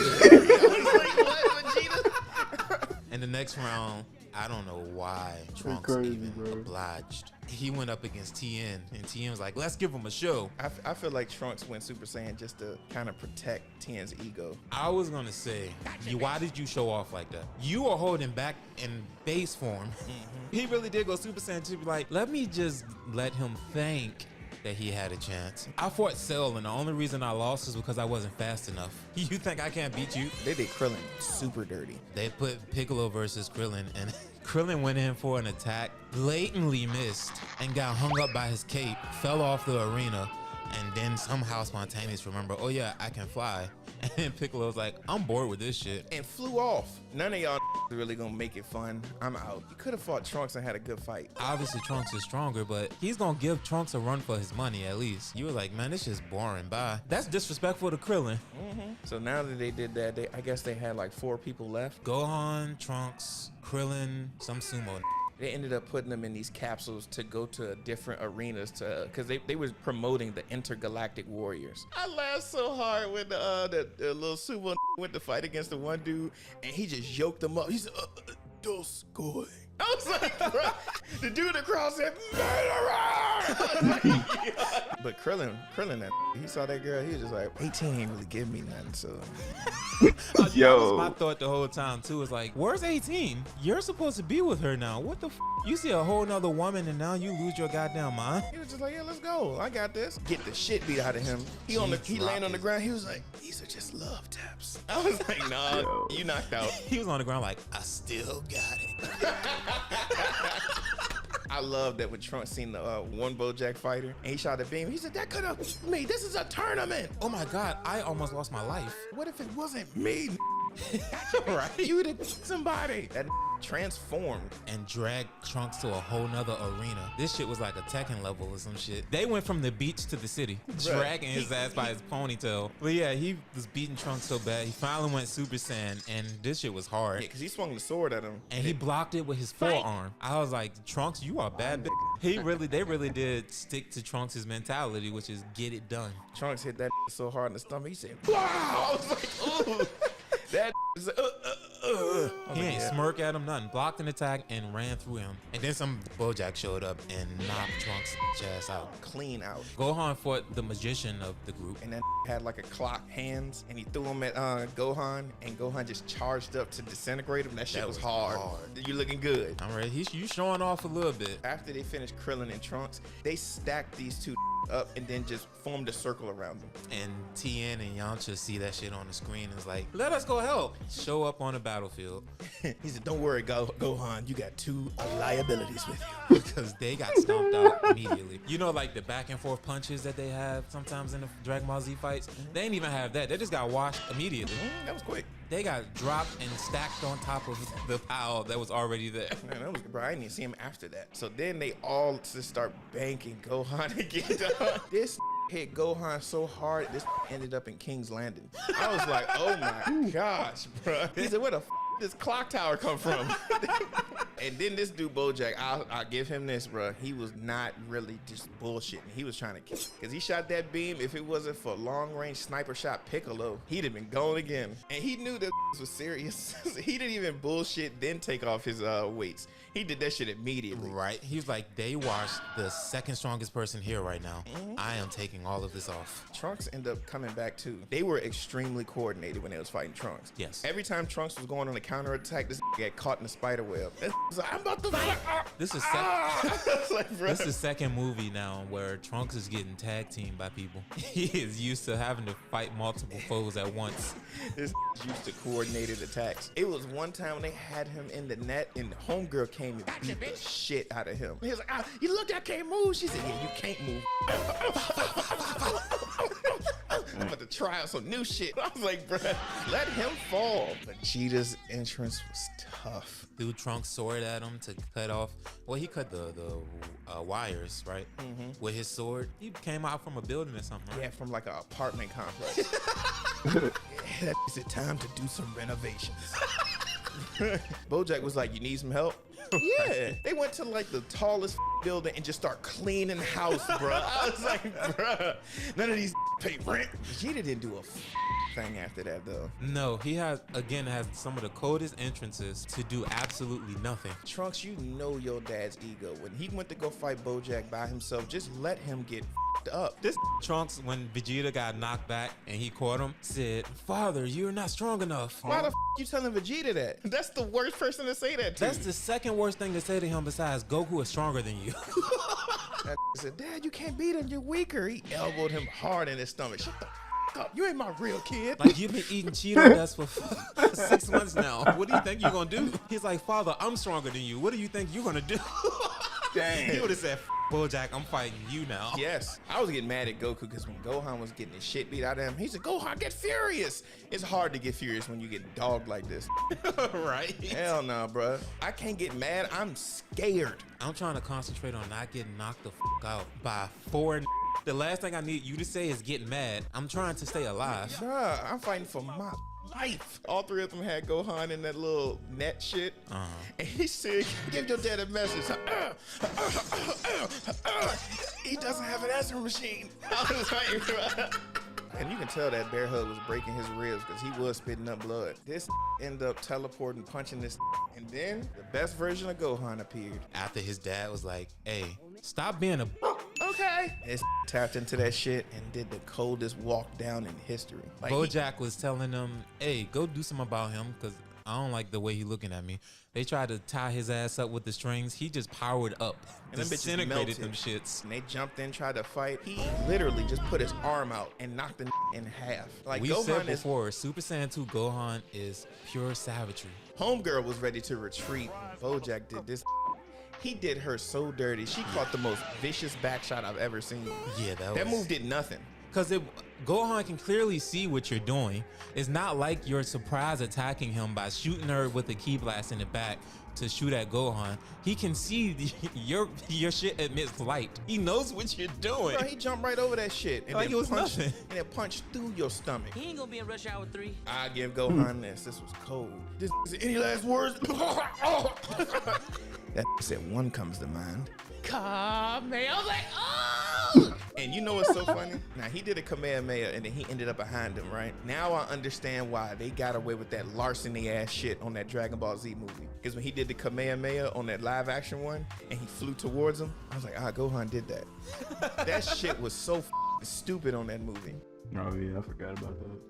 like, what, Vegeta? And the next round, I don't know why Trunks even obliged. He went up against Tien, and Tien was like, let's give him a show. I feel like Trunks went Super Saiyan just to kind of protect Tien's ego. I was going to say, why did you show off like that? You were holding back in base form. He really did go Super Saiyan to be like, let me just let him think that he had a chance. I fought Cell, and the only reason I lost is because I wasn't fast enough. You think I can't beat you? They did Krillin super dirty. They put Piccolo versus Krillin, and Krillin went in for an attack, blatantly missed, and got hung up by his cape, fell off the arena, and then somehow spontaneous remember, oh yeah, I can fly. And then Piccolo's like, I'm bored with this shit. And flew off. None of y'all really gonna make it fun. I'm out. You could have fought Trunks and had a good fight. Obviously Trunks is stronger, but he's gonna give Trunks a run for his money at least. You were like, man, this shit's boring, bye. That's disrespectful to Krillin. So now that they did that, I guess they had like 4 people left. Gohan, Trunks, Krillin, some sumo. They ended up putting them in these capsules to go to different arenas because they was promoting the intergalactic warriors. I laughed so hard when the little sumo went to fight against the one dude and he just yoked them up. He said, "Dos goy." I was like, bro, the dude across said, "Murderer!" But Krillin, he saw that girl. He was just like, 18 ain't really give me nothing. So, That was my thought the whole time too. Is like, where's 18? You're supposed to be with her now. What the? You see a whole nother woman and now you lose your goddamn mind. he was just like, yeah, let's go. I got this. Get the shit beat out of him. He landed on the ground. He was like, these are just love taps. I was like, nah, you knocked out. He was on the ground like, I still got it. I love that when Trunks seen the one BoJack fighter and he shot a beam, he said, that could have me. This is a tournament. Oh my God, I almost lost my life. What if it wasn't me? Right? You'd have somebody. That transformed. And dragged Trunks to a whole nother arena. This shit was like a Tekken level or some shit. They went from the beach to the city, dragging his ass by his ponytail. But yeah, he was beating Trunks so bad, he finally went Super Saiyan, and this shit was hard. Yeah, because he swung the sword at him. And he blocked it with his forearm. I was like, Trunks, you are bad. They really did stick to Trunks' mentality, which is get it done. Trunks hit that so hard in the stomach, he said, wow! I was like, ooh. That is He ain't smirk at him, nothing. Blocked an attack and ran through him. And then some BoJack showed up and knocked Trunks' ass out. Clean out. Gohan fought the magician of the group. And that had like a clock hands, and he threw him at Gohan, and Gohan just charged up to disintegrate him. That shit was hard. You looking good. I'm ready. You showing off a little bit. After they finished Krillin and Trunks, they stacked these two up and then just formed a circle around them. And Tien and Yamcha see that shit on the screen and is like, let us go help. Show up on the battlefield. He said, don't worry, Gohan, you got 2 liabilities with you. Because they got stomped out immediately. You know, like the back and forth punches that they have sometimes in the Dragon Ball Z fights? They ain't even have that. They just got washed immediately. That was quick. They got dropped and stacked on top of the pile that was already there. Man, that was, bro, I didn't even see him after that. So then they all just start banking Gohan again. This hit Gohan so hard, this ended up in King's Landing. I was like, oh my gosh, bro. He said, where the this clock tower come from? And then this dude BoJack, I'll give him this, bro. He was not really just bullshitting. He was trying to kill, because he shot that beam. If it wasn't for long range sniper shot Piccolo, he'd have been going again. And he knew that was serious. He didn't even bullshit then take off his weights. He did that shit immediately. Right. He was like, they watched the second strongest person here right now. I am taking all of this off. Trunks ended up coming back too. They were extremely coordinated when they was fighting Trunks. Yes. Every time Trunks was going on a counterattack, this got caught in the spider web. Like, I'm about to This is this is second movie now where Trunks is getting tag teamed by people. He is used to having to fight multiple foes at once. This used to coordinated attacks. It was one time when they had him in the net and the homegirl came and beat the shit out of him. He was like, you look, I can't move. She said, yeah, you can't move. I'm about to try out some new shit. I was like, bruh, let him fall. Vegeta's entrance was tough. Threw Trunks' sword at him to cut off. Well, he cut the wires, right? With his sword. He came out from a building or something. Right? Yeah, from like an apartment complex. Yeah, is it time to do some renovations? BoJack was like, you need some help? Yeah. They went to like the tallest building and just start cleaning the house, bro. I was like, bruh, none of these pay rent. Vegeta didn't do a thing after that though. No, he has some of the coldest entrances to do absolutely nothing. Trunks, you know your dad's ego. When he went to go fight BoJack by himself, just let him get up. This Trunks, when Vegeta got knocked back and he caught him, said, "Father, you're not strong enough." Why the you telling Vegeta that? That's the worst person to say that to. That's the second worst thing to say to him besides Goku is stronger than you. That said, Dad, you can't beat him. You're weaker. He elbowed him hard in his stomach. Shut the up. You ain't my real kid. Like, you've been eating Cheeto dust for 6 months now. What do you think you're gonna do? He's like, Father, I'm stronger than you. What do you think you're gonna do? Dang. He would have said, Bojack, I'm fighting you now. Yes. I was getting mad at Goku because when Gohan was getting his shit beat out of him, he said, Gohan, get furious. It's hard to get furious when you get dogged like this. Right? Hell no, bruh. I can't get mad. I'm scared. I'm trying to concentrate on not getting knocked the out by 4. The last thing I need you to say is get mad. I'm trying to stay alive. Bruh, I'm fighting for my life. All 3 of them had Gohan in that little net shit. And he said, give your dad a message. He doesn't have an answering machine. I was like, bruh. And you can tell that Bear Hug was breaking his ribs because he was spitting up blood. This ended up teleporting, punching this. And then the best version of Gohan appeared. After his dad was like, hey, stop being a Okay. This tapped into that shit and did the coldest walk down in history. Like Bojack was telling them, hey, go do something about him because I don't like the way he looking at me. They tried to tie his ass up with the strings. He just powered up. And them bitches disintegrated melted. them shits. And they jumped in, tried to fight. He literally just put his arm out and knocked the in half. Like We Gohan said is before, Super Saiyan 2 Gohan is pure savagery. Homegirl was ready to retreat. Bojack did this. He did her so dirty. She caught the most vicious back shot I've ever seen. Yeah, That move did nothing. Because Gohan can clearly see what you're doing. It's not like you're surprise attacking him by shooting her with a ki blast in the back to shoot at Gohan. He can see your shit emits light. He knows what you're doing. Bro, he jumped right over that shit and Like then it was punched, nothing. and then punched through your stomach. He ain't gonna be in Rush Hour 3. I give Gohan this. This was cold. This any last words? That said one comes to mind. Kamehameha. I was like, oh! And you know what's so funny? Now he did a Kamehameha and then he ended up behind him, right? Now I understand why they got away with that larceny ass shit on that Dragon Ball Z movie. Because when he did the Kamehameha on that live action one and he flew towards him, I was like, Gohan did that. That shit was so stupid on that movie. Oh yeah, I forgot about that.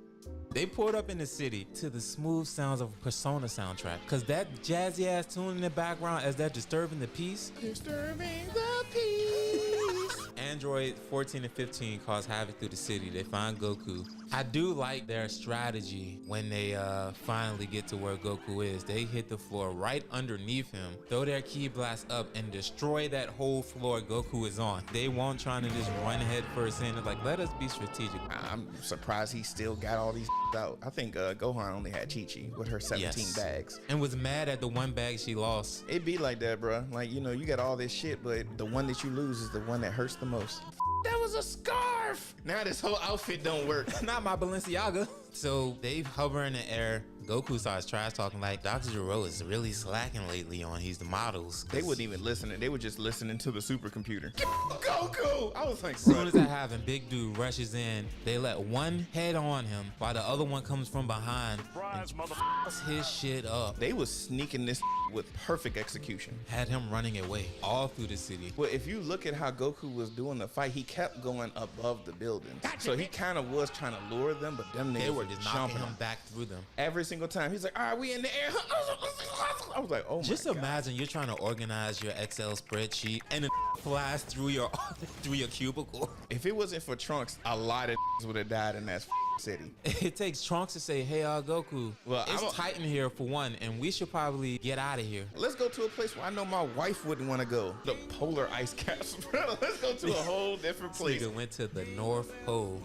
They pulled up in the city to the smooth sounds of Persona soundtrack. Cause that jazzy ass tune in the background as they're disturbing the peace. Disturbing the peace. Android 14 and 15 cause havoc through the city. They find Goku. I do like their strategy when they finally get to where Goku is. They hit the floor right underneath him, throw their ki blast up, and destroy that whole floor Goku is on. They won't trying to just run head first in. They're like, let us be strategic. I'm surprised he still got all these out. I think Gohan only had Chi-Chi with her 17 bags. And was mad at the one bag she lost. It be like that, bro. Like, you know, you got all this shit, but the one that you lose is the one that hurts the most. That was a scarf. Now this whole outfit don't work. Not my Balenciaga. So they hover in the air. Goku starts trash talking like Dr. Gero is really slacking lately on his models. They wouldn't even listen. They were just listening to the supercomputer. Goku! I was like, as soon as that happens, big dude rushes in. They let one head on him while the other one comes from behind and fucks his shit up. They was sneaking this with perfect execution. Had him running away all through the city. Well, if you look at how Goku was doing the fight, he kept going above the buildings. So he kind of was trying to lure them, but them niggas They were just knocking jumping him back through them. every single time. He's like, all right, we in the air. I was like, oh my Just God. imagine you're trying to organize your Excel spreadsheet and it flies through your cubicle. If it wasn't for Trunks, a lot of would have died in that city. It takes Trunks to say, hey, Goku, Well, it's tight in here for one, and we should probably get out of here. Let's go to a place where I know my wife wouldn't want to go. The polar ice caps. Let's go to a whole different place. Nigga went to the North Pole.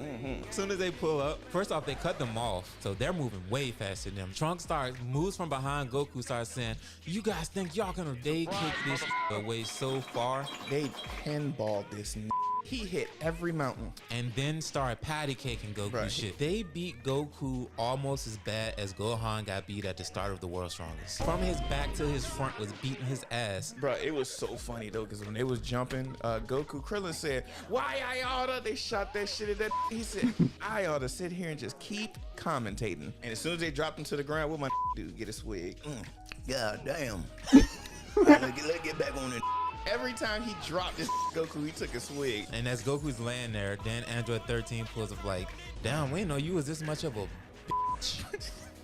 As soon as they pull up, first off, they cut them off. So they're moving way faster than them. Trunks moves from behind Goku, starts saying, you guys think y'all gonna kick this away so far? They pinballed this He hit every mountain. And then started patty caking Goku Right. shit. They beat Goku almost as bad as Gohan got beat at the start of the World's Strongest. From his back to his front was beating his ass. Bro, it was so funny though, because when they was jumping, Goku Krillin said, why I oughta? They shot that shit at that. He said, I oughta sit here and just keep commentating. And as soon as they dropped him to the ground, what my dude get a swig? God damn. Let's get back on it. Every time he dropped this Goku, he took a swig. And as Goku's laying there, then Android 13 pulls up like, damn, we didn't know you was this much of a bitch.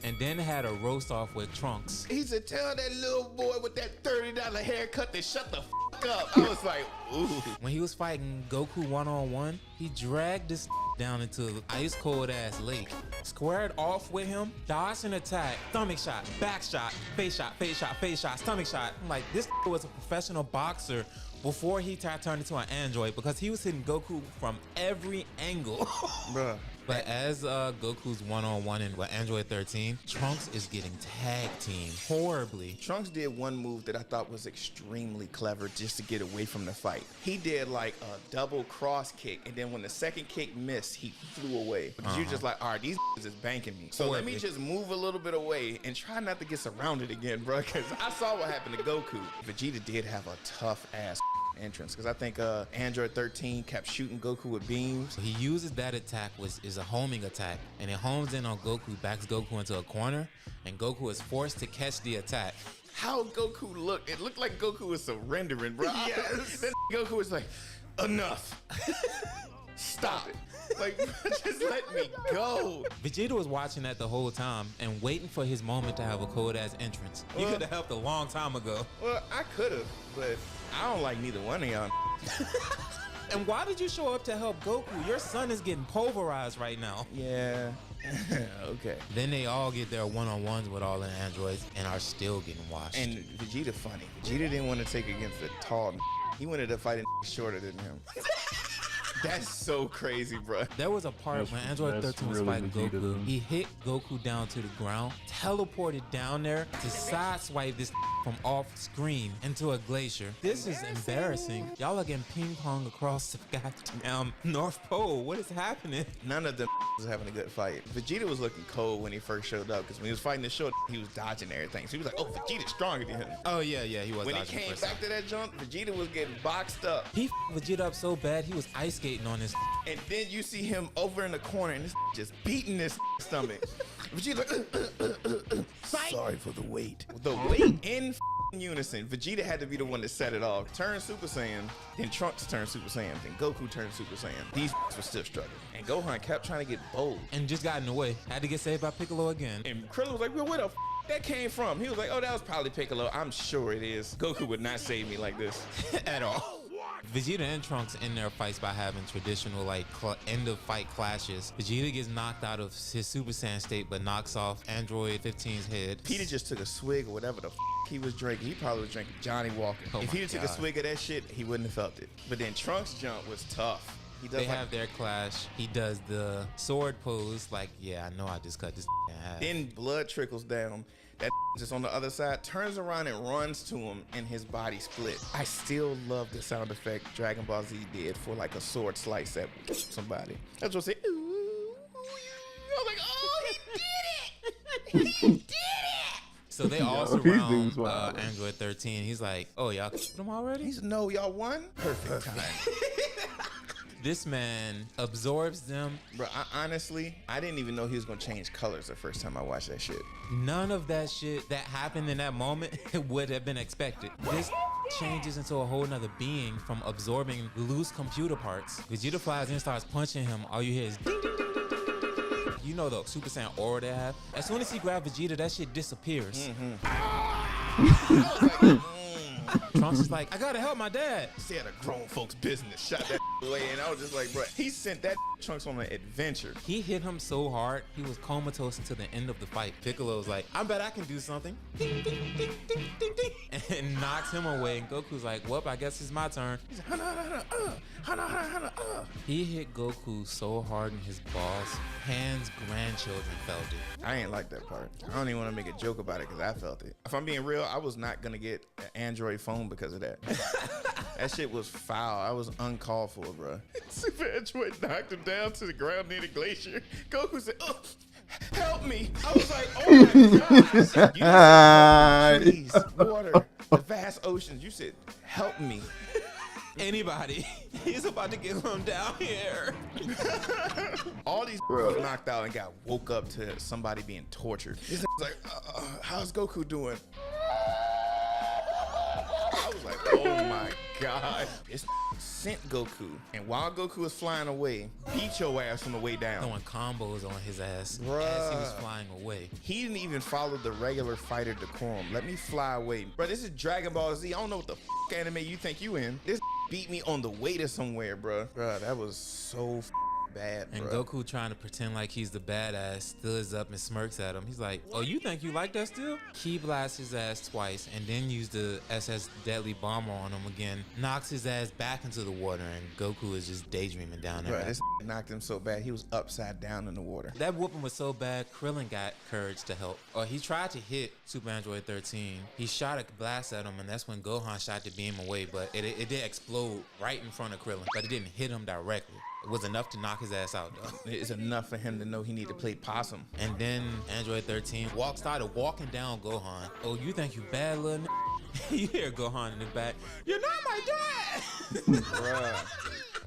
And then had a roast off with Trunks. He said, tell that little boy with that $30 haircut to shut the up. I was like, ooh. When he was fighting Goku one-on-one, he dragged this down into the ice cold ass lake, squared off with him, dodged an attack, stomach shot, back shot, face shot, face shot, face shot, stomach shot. I'm like, this was a professional boxer before he turned into an android, because he was hitting Goku from every angle. Bruh. But as Goku's one-on-one in Android 13, Trunks is getting tag teamed horribly. Trunks did one move that I thought was extremely clever just to get away from the fight. He did like a double cross kick, and then when the second kick missed, he flew away. Because you're just like, all right, these is banking me. So let me just move a little bit away and try not to get surrounded again, bro. Because I saw what happened to Goku. Vegeta did have a tough ass entrance, because I think Android 13 kept shooting Goku with beams. So he uses that attack, which is a homing attack, and it homes in on Goku, backs Goku into a corner, and Goku is forced to catch the attack. How Goku looked, it looked like Goku was surrendering, bro. Yes. Then Goku was like, enough. Stop it. Like, just let me go. Vegeta was watching that the whole time and waiting for his moment to have a cold ass entrance. You could have helped a long time ago. Well, I could have, but I don't like neither one of y'all. And why did you show up to help Goku? Your son is getting pulverized right now. Yeah. Okay. Then they all get their one-on-ones with all the androids and are still getting washed. And Vegeta funny. Vegeta didn't want to take against the tall. He wanted to fight a shorter than him. That's so crazy, bro. There was a part when Android 13 was really fighting Vegeta, Goku. though. He hit Goku down to the ground, teleported down there to sideswipe this from off screen into a glacier. This is embarrassing. Y'all are getting ping pong across the goddamn North Pole. What is happening? None of them was having a good fight. Vegeta was looking cold when he first showed up, because when he was fighting the short, he was dodging everything. So he was like, oh, Vegeta's stronger than him. Oh yeah, he was. When he dodging came first. back to that jump, Vegeta was getting boxed up. He Vegeta up so bad he was ice skating on his. And then you see him over in the corner and this just beating this stomach. Vegeta like, sorry for the wait. The weight in unison. Vegeta had to be the one to set it off. Turn Super Saiyan, then Trunks turned Super Saiyan, then Goku turned Super Saiyan. These were still struggling. And Gohan kept trying to get bold. And just got in the way. Had to get saved by Piccolo again. And Krillin was like, well, where the that came from? He was like, oh, that was probably Piccolo. I'm sure it is. Goku would not save me like this at all. Vegeta and Trunks end their fights by having traditional like end of fight clashes. Vegeta gets knocked out of his Super Saiyan state but knocks off Android 15's head. Peter just took a swig or whatever the he was drinking. He probably was drinking Johnny Walker. Oh if my he took a God. swig of that shit, he wouldn't have felt it. But then Trunks' jump was tough. He does They like, have their clash. He does the sword pose like, yeah, I know I just cut this in half. then blood trickles down. That just on the other side turns around and runs to him, and his body split. I still love the sound effect Dragon Ball Z did for like a sword slice at somebody. I just say, ooh. I was like, oh, he did it! He did it! So they all Yo, surround these dudes wild. Android 13. He's like, oh, y'all killed him already? He said, no, y'all won. Perfect time. This man absorbs them. Bro, honestly, I didn't even know he was gonna change colors the first time I watched that shit. None of that shit that happened in that moment would have been expected. This changes into a whole nother being from absorbing loose computer parts. Vegeta flies in and starts punching him. All you hear is ding, ding, ding, ding, ding, ding, ding. You know the Super Saiyan aura they have. As soon as he grabs Vegeta, that shit disappears. Trunks is like, I gotta help my dad. Stay out of grown folks' business. Shot that away, and I was just like, bro, he sent that Trunks on an adventure. He hit him so hard, he was comatose until the end of the fight. Piccolo's like, I bet I can do something. Ding, ding, ding, ding, ding, ding. And knocks him away. And Goku's like, well, I guess it's my turn. He's like, hana. He hit Goku so hard in his balls, Pan's grandchildren felt it. I ain't like that part. I don't even want to make a joke about it because I felt it. If I'm being real, I was not gonna get an Android phone because of that. That shit was foul. I was uncalled for, bro. Super Android knocked him down to the ground near the glacier. Goku said, oh, help me. I was like, oh my gosh. You said, trees, water, the vast oceans. You said, help me. Anybody, he's about to get him down here. All these were knocked out and got woke up to somebody being tortured. This was like, how's Goku doing? I was like, oh my god. It's sent Goku. And while Goku was flying away, beat your ass on the way down. Throwing combos on his ass Bruh. as he was flying away. He didn't even follow the regular fighter decorum. Let me fly away. Bro, this is Dragon Ball Z. I don't know what the anime you think you in. This beat me on the way to somewhere, bro. Bro, that was so bad, And bro. Goku trying to pretend like he's the badass, stands up and smirks at him. He's like, oh, you think you like that still? Key blasts his ass twice and then use the SS Deadly Bomber on him again. Knocks his ass back into the water and Goku is just daydreaming down there. Bro, this knocked him so bad, he was upside down in the water. That whooping was so bad, Krillin got courage to help. Or he tried to hit Super Android 13. He shot a blast at him, and that's when Gohan shot the beam away, but it did explode right in front of Krillin, but it didn't hit him directly. It was enough to knock his ass out, though. It's enough for him to know he need to play possum. And then Android 13 started walking down Gohan. Oh, you think you bad, little n-? You hear Gohan in the back. You're not my dad! Bruh.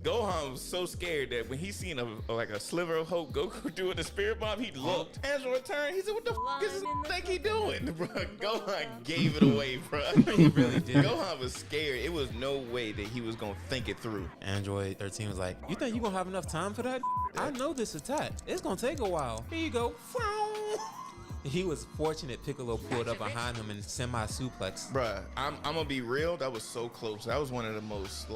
Gohan was so scared that when he seen a sliver of hope Goku doing the spirit bomb, he looked. Android turned. He said, "What the f is this think he doing?" Bro, Gohan gave it away, bro. He really did. Gohan was scared. It was no way that he was gonna think it through. Android 13 was like, you think you gonna have enough time for that? I know this attack. It's gonna take a while. Here you go. He was fortunate Piccolo pulled up behind him and semi-suplex. Bruh, I'm gonna be real. That was so close. That was one of the most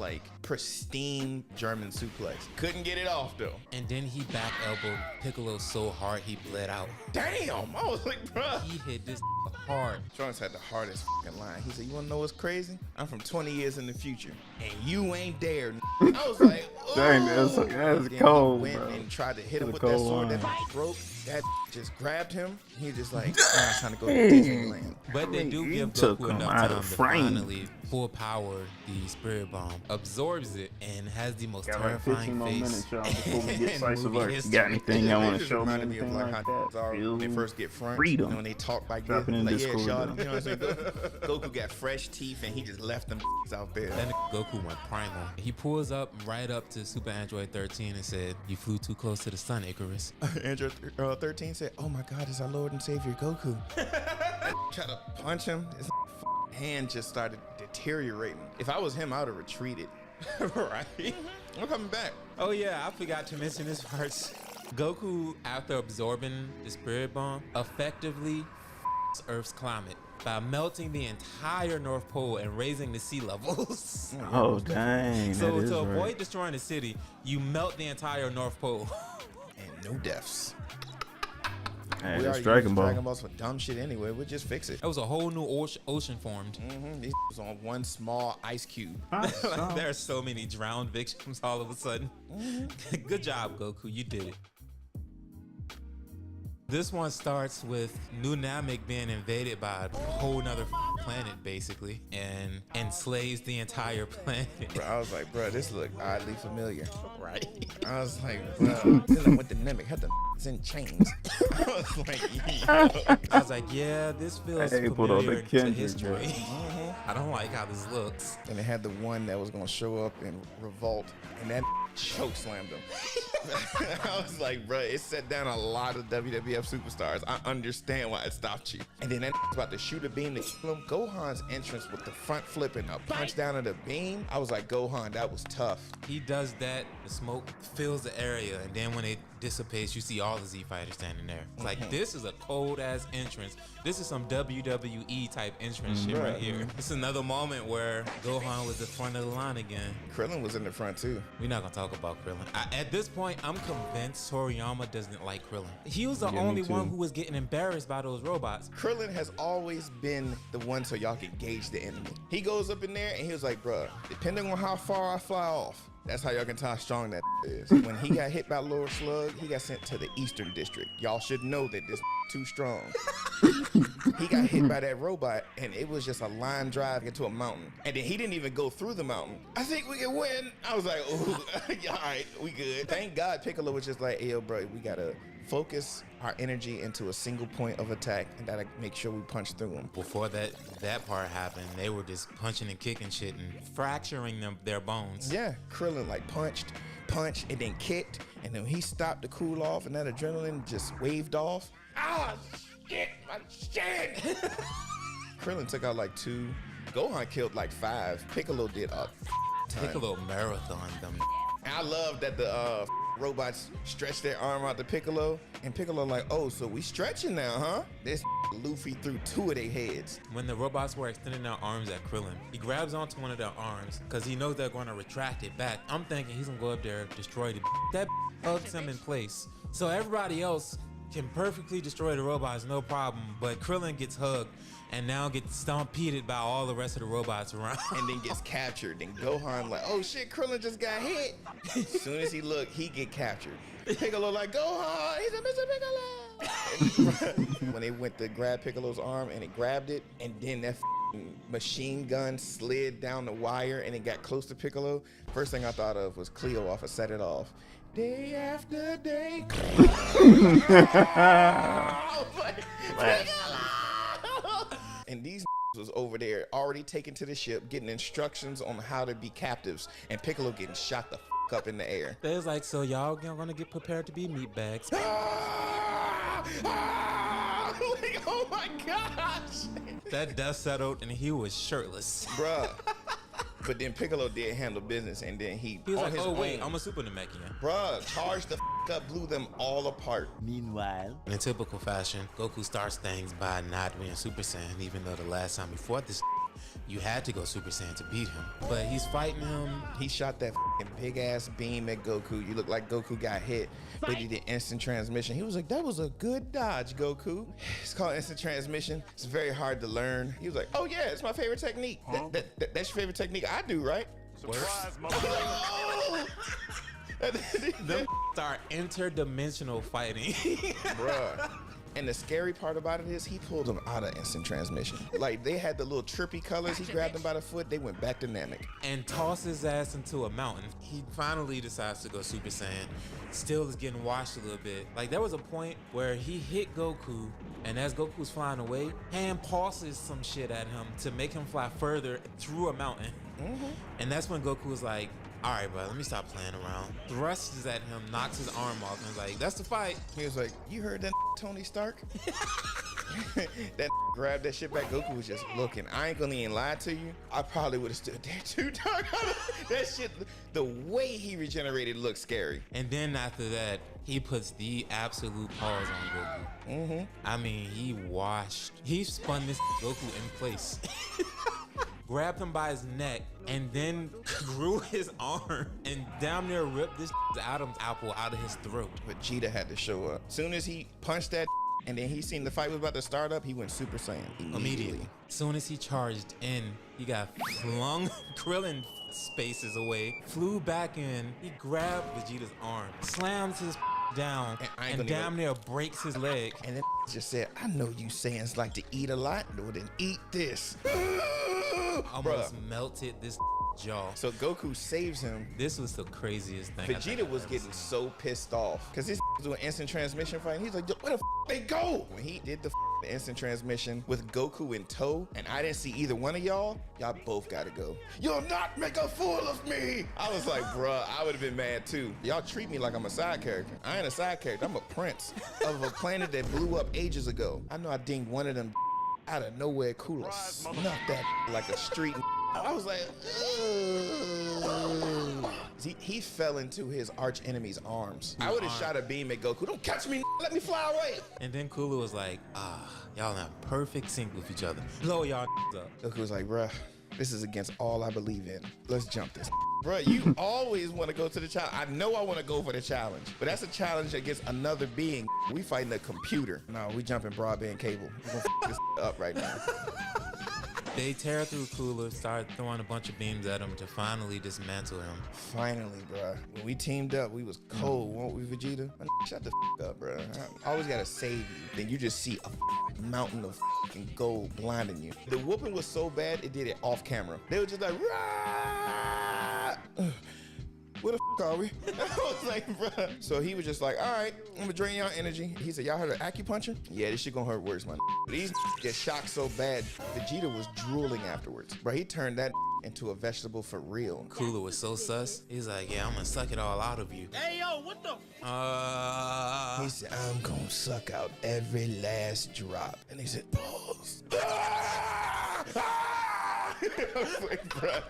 pristine German suplex. Couldn't get it off though. And then he back elbowed Piccolo so hard he bled out. Damn! I was like, bruh. He hit this hard. Trunks had the hardest fucking line. He said, "You wanna know what's crazy? I'm from 20 years in the future, and you ain't there." I was like, "Oh." Dang, that's Then cold, he went bro. and tried to hit him That's with a that cold sword line. that broke. That just grabbed him. He just like, "Nah, it's time to go to Disneyland." But they do He give took Goku him enough out time of to frame. finally full power the Spirit Bomb, absorbs it, and has the most Got like terrifying 15 more face. minutes, y'all, before we get in Slice of movie Earth. history. Got anything y'all want It to just show me? reminded me of Anything like like how that? when they first get front, Freedom. you know, when they talk like Drop this, it in like, Discord, yeah, though. Sean, you know what I'm saying? Goku got fresh teeth and he just left them out there. Then Goku went primal. He pulls up right up to Super Android 13 and said, "You flew too close to the sun, Icarus." Android 13 said, "Oh my God, it's our Lord and Savior Goku." Tried to punch him. His hand just started deteriorating. If I was him, I would have retreated. Right? I'm coming back. Oh yeah, I forgot to mention this part. Goku, after absorbing the Spirit Bomb, effectively Earth's climate by melting the entire North Pole and raising the sea levels. Oh, dang. So that is to right. avoid destroying the city, you melt the entire North Pole. And no deaths. Hey, We that's already Dragon used Ball. Dragon Balls for dumb shit anyway. We'll just fix it. That was a whole new ocean formed. These was on one small ice cube. Like, there are so many drowned victims all of a sudden. Good job, Goku. You did it. This one starts with New Namek being invaded by a whole nother planet, basically, and enslaves the entire planet. Bro, I was like, bro, this look oddly familiar. Right? I was like, bro, this is what the Namek had the in chains. I was like, yo. I was like, yeah, this feels Hey, put on the familiar to Kendrick, history. bro. I don't like how this looks. And it had the one that was gonna show up and revolt, and that choke slammed him. I was like, bro, it set down a lot of WWF superstars. I understand why it stopped you. And then that was about to shoot a beam to kill him. Gohan's entrance with the front flip and a punch down of the beam. I was like, Gohan, that was tough. He does that, the smoke fills the area, and then when it dissipates, you see all the Z fighters standing there. It's like, this is a cold ass entrance. This is some WWE type entrance shit right here. It's another moment where Gohan was the front of the line again. Krillin was in the front too. We're not gonna talk about Krillin. At this point, I'm convinced Toriyama doesn't like Krillin. He was the Yeah, me only too. one who was getting embarrassed by those robots. Krillin has always been the one so y'all can gauge the enemy. He goes up in there and he was like, bruh, depending on how far I fly off, that's how y'all can tell how strong that is. When he got hit by Lord Slug, he got sent to the Eastern District. Y'all should know that this too strong. He got hit by that robot and it was just a line drive into a mountain. And then he didn't even go through the mountain. I think we can win. I was like, ooh, all right, we good. Thank God Piccolo was just like, hey, yo, bro, we gotta focus our energy into a single point of attack and gotta make sure we punch through him. Before that part happened, they were just punching and kicking shit and fracturing their bones. Yeah, Krillin like punched, and then kicked, and then he stopped to cool off, and that adrenaline just waved off. Ah, shit, my shit. Krillin took out like 2 Gohan killed like 5. Piccolo did a ton. Piccolo marathon them. And I love that the robots stretch their arm out to Piccolo, and Piccolo like, oh, so we stretching now, huh? This Luffy threw 2 of their heads. When the robots were extending their arms at Krillin, he grabs onto one of their arms because he knows they're going to retract it back. I'm thinking he's gonna go up there, destroy the that hugs him in place. So everybody else can perfectly destroy the robots, no problem. But Krillin gets hugged and now gets stampeded by all the rest of the robots around. And then gets captured. Then Gohan like, oh shit, Krillin just got hit. As soon as he look, he get captured. Piccolo like, Gohan, he's a Mr. Piccolo. When they went to grab Piccolo's arm and it grabbed it, and then that machine gun slid down the wire and it got close to Piccolo, first thing I thought of was Cleo off of Set It Off. Day after day. And these was over there already taken to the ship, getting instructions on how to be captives, and Piccolo getting shot the up in the air. They was like, so y'all gonna get prepared to be meatbags. Like, oh my gosh. That dust settled and he was shirtless. Bruh. But then Piccolo did handle business, and then he He was on like, his oh wait, own, I'm a Super Namekian. bruh, charged the up, blew them all apart. Meanwhile, In typical fashion, Goku starts things by not being Super Saiyan, even though the last time he fought this, you had to go Super Saiyan to beat him. But he's fighting him. He shot that big ass beam at Goku. You look like Goku got hit, but he did instant transmission. He was like, that was a good dodge, Goku. It's called instant transmission. It's very hard to learn. He was like, oh yeah, it's my favorite technique. That's your favorite technique? I do, right? Surprise, motherfucker. Them start interdimensional fighting. Bruh. And the scary part about it is he pulled them out of instant transmission. Like they had the little trippy colors. He grabbed them by the foot. They went back to Namek. And tosses his ass into a mountain. He finally decides to go Super Saiyan. Still is getting washed a little bit. Like there was a point where he hit Goku, and as Goku was flying away, hand passes some shit at him to make him fly further through a mountain. And that's when Goku was like, all right, bro, let me stop playing around. Thrusts at him, knocks his arm off, and is like, that's the fight. He was like, you heard that Tony Stark? That grabbed that shit back. Goku was just looking. I ain't gonna even lie to you. I probably would have stood there too, dog. That shit, the way he regenerated looked scary. And then after that, he puts the absolute pause on Goku. I mean, he spun this Goku in place. Grabbed him by his neck and then grew his arm and damn near ripped this Adam's apple out of his throat. Vegeta had to show up. Soon as he punched that and then he seen the fight was about to start up, he went Super Saiyan immediately. Soon as he charged in, he got flung Krillin spaces away, flew back in, he grabbed Vegeta's arm, slams his down, and damn near breaks his leg. And then just said, I know you Saiyans like to eat a lot. Well, then eat this. Almost melted this jaw. So Goku saves him. This was the craziest thing. Vegeta was getting so pissed off because this was doing instant transmission fight. He's like, where the they go? When he did the instant transmission with Goku in tow, and I didn't see either one of y'all both gotta go. You'll not make a fool of me. I was like, bruh, I would have been mad too. Y'all treat me like I'm a side character. I ain't a side character. I'm a prince of a planet that blew up ages ago. I know I dinged one of them out of nowhere cooler. Snuck that like a street. I was like, ugh. He fell into his arch enemy's arms. I would have shot a beam at Goku. Don't catch me, let me fly away. And then Kula was like, y'all have perfect sync with each other. Blow y'all up. Goku was like, bruh, this is against all I believe in. Let's jump this. Bruh, you always want to go to the challenge. I know I want to go for the challenge, but that's a challenge against another being. We fighting a computer. No, we jumping broadband cable. We're gonna this up right now. They tear through Cooler, start throwing a bunch of beams at him to finally dismantle him. Finally, bruh. When we teamed up, we was cold, weren't we, Vegeta? Shut the up, bruh. I always gotta save you. Then you just see a mountain of gold blinding you. The whooping was so bad, it did it off camera. They were just like, rah! Where the are we? I was like, bruh. So he was just like, all right, I'm gonna drain y'all energy. He said, y'all heard of acupuncture? Yeah, this shit gonna hurt worse, man. These get shocked so bad, Vegeta was drooling afterwards. Bro, he turned that into a vegetable for real. Cooler was so sus. He's like, yeah, I'm gonna suck it all out of you. Hey, yo, what the? He said, I'm gonna suck out every last drop. And he said, pause. I was like, bruh.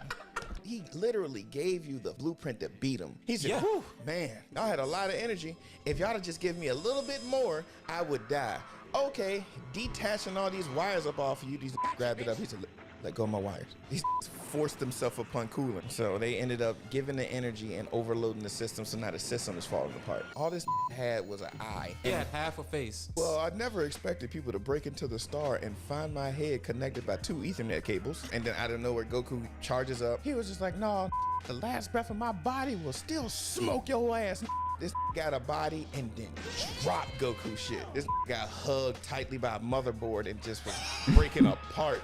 He literally gave you the blueprint to beat him. He said, Yeah. whew, man, y'all had a lot of energy. If y'all had just given me a little bit more, I would die. Okay, detaching all these wires up off of you, these grabbed it up. He said, let go of my wires. These forced themselves upon cooling. So they ended up giving the energy and overloading the system, so now the system is falling apart. All this had was an eye. He had half a face. Well, I never expected people to break into the star and find my head connected by 2 Ethernet cables. And then out of nowhere, Goku charges up. He was just like, no, the last breath of my body will still smoke your ass. This got a body and then dropped Goku shit. This got hugged tightly by a motherboard and just was breaking apart.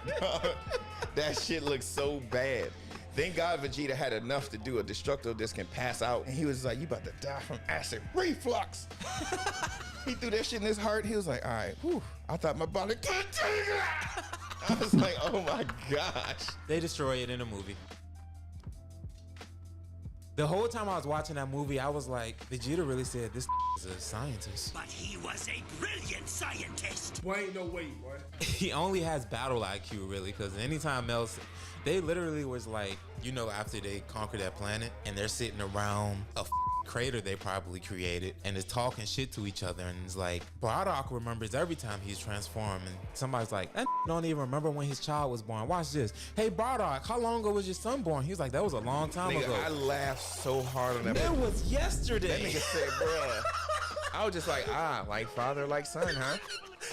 That shit looks so bad. Thank God Vegeta had enough to do a destructo disc and pass out. And he was like, you about to die from acid reflux. He threw that shit in his heart. He was like, all right, whew, I thought my body couldn't take it. I was like, oh my gosh. They destroy it in a movie. The whole time I was watching that movie, I was like, Vegeta really said this is a scientist. But he was a brilliant scientist. Boy, ain't no way, boy. He only has battle IQ, really, because anytime else, they literally was like, you know, after they conquer that planet and they're sitting around a crater they probably created and is talking shit to each other, and it's like, Bardock remembers every time he's transformed, and somebody's like, that don't even remember when his child was born. Watch this. Hey Bardock, how long ago was your son born? He was like, that was a long time Nigga, ago. I laughed so hard on that That movie. was yesterday. That nigga said, bruh. I was just like, like father, like son, huh?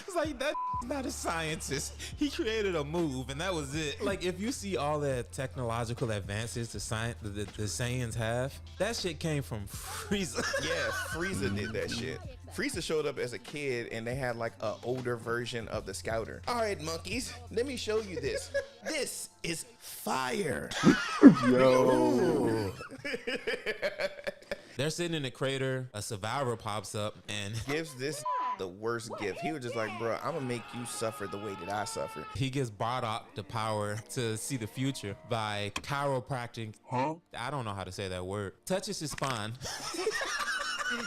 It's like, that's not a scientist. He created a move, and that was it. Like, if you see all the technological advances the Saiyans have, that shit came from Frieza. Yeah, Frieza did that shit. Frieza showed up as a kid, and they had like an older version of the Scouter. All right, monkeys, let me show you this. This is fire. Yo. They're sitting in a crater. A survivor pops up and Gives this the worst gift. He was just like, bro, I'm gonna make you suffer the way that I suffer. he gives Bardock the power to see the future by chiropractic. I don't know how to say that word. Touches his spine.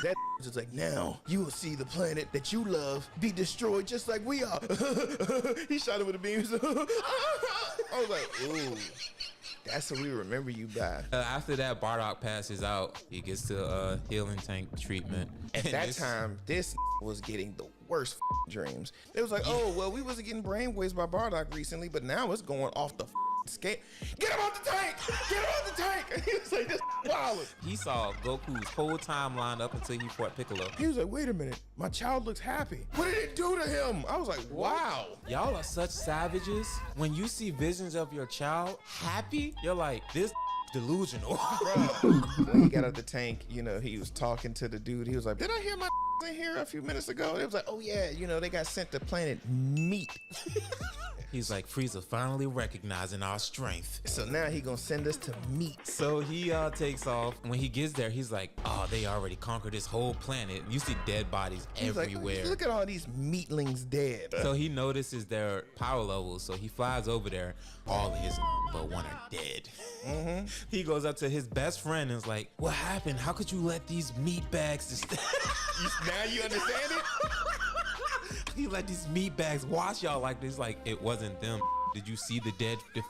That was just like, now you will see the planet that you love be destroyed just like we are. He shot him with a beam. I was like, ooh, that's what we remember you by. After that, Bardock passes out. He gets the healing tank treatment. At And that this- time, this was getting the worst dreams. It was like, oh, well, we wasn't getting brainwaves by Bardock recently, but now it's going off the scale. Get him off the tank! Get him off the tank! He was like, this wild. he saw Goku's whole timeline up until he fought Piccolo. He was like, wait a minute, my child looks happy. What did it do to him? I was like, wow. Y'all are such savages. When you see visions of your child happy, you're like, this delusional. When he got out the tank, you know, he was talking to the dude. He was like, did I hear my in here a few minutes ago? It was like, oh yeah, you know, they got sent to planet Meat. He's like, Frieza finally recognizing our strength. So now he gonna send us to Meat. So he takes off. When he gets there, he's like, oh, they already conquered this whole planet. You see dead bodies He's like, everywhere. look at all these meatlings dead. So he notices their power levels. So he flies over there. All of his but one are dead. He goes up to his best friend and is like, what happened? How could you let these meat bags just... Now you understand it? He let these meat bags watch y'all like this. Like, it wasn't them. Did you see the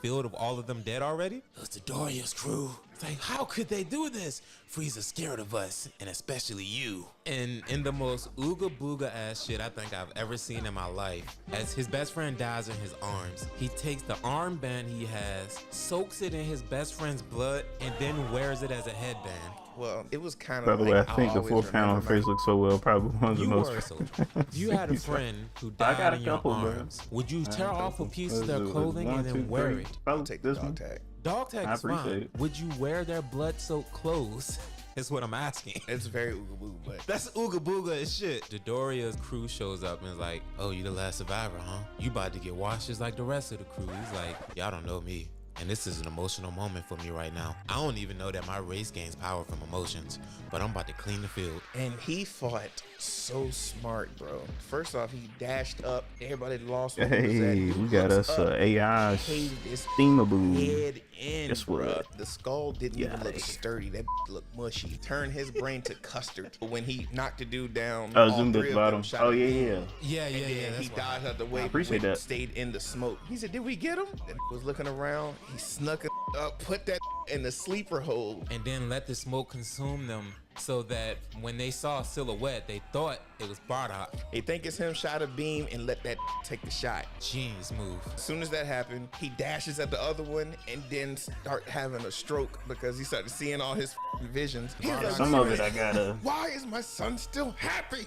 field of all of them dead already? It was the Doria's crew. It's like, how could they do this? Frieza's scared of us, and especially you. And in the most ooga booga ass shit I think I've ever seen in my life, as his best friend dies in his arms, he takes the armband he has, soaks it in his best friend's blood, and then wears it as a headband. Well, it was kind By of the like, way, I think the always fourth panel remember my- face looks so well. Probably one of the You most. were a soldier. If you had a friend who I got died a in your couple, bro. arms, would you I tear got a off a couple. piece of What their is it? clothing One, and then two, wear three. it? Probably Take the this dog one. tag. Dog tag I is fine. appreciate it. Would you wear their blood-soaked clothes? Is what I'm asking. It's very ooga boo, but That's ooga booga as shit. Dodoria's crew shows up and is like, oh, you the last survivor, huh? You about to get washed just like the rest of the crew. He's like, y'all don't know me. And this is an emotional moment for me right now. I don't even know that my race gains power from emotions, but I'm about to clean the field. and he fought so smart, bro. First off, he dashed up. Everybody lost. Where he was at. Hey, He we got looks us up, AI caved his steamaboo. head in, Guess bro. what? The skull didn't even look Yikes. sturdy. That looked mushy. Turned his brain to custard. When he knocked the dude down, Oh, all zoomed at three the of them bottom. shot Oh him. yeah. Yeah, And then he dodged out the way. I appreciate went, that. Stayed in the smoke. He said, "Did we get him?" And was looking around. He snuck it up, put that in the sleeper hole. And then let the smoke consume them so that when they saw a silhouette, they thought it was Bardock. They think it's him, shot a beam, and let that take the shot. Genius move. As soon as that happened, he dashes at the other one and then start having a stroke because he started seeing all his visions. He was like, Some of it I gotta. why is my son still happy?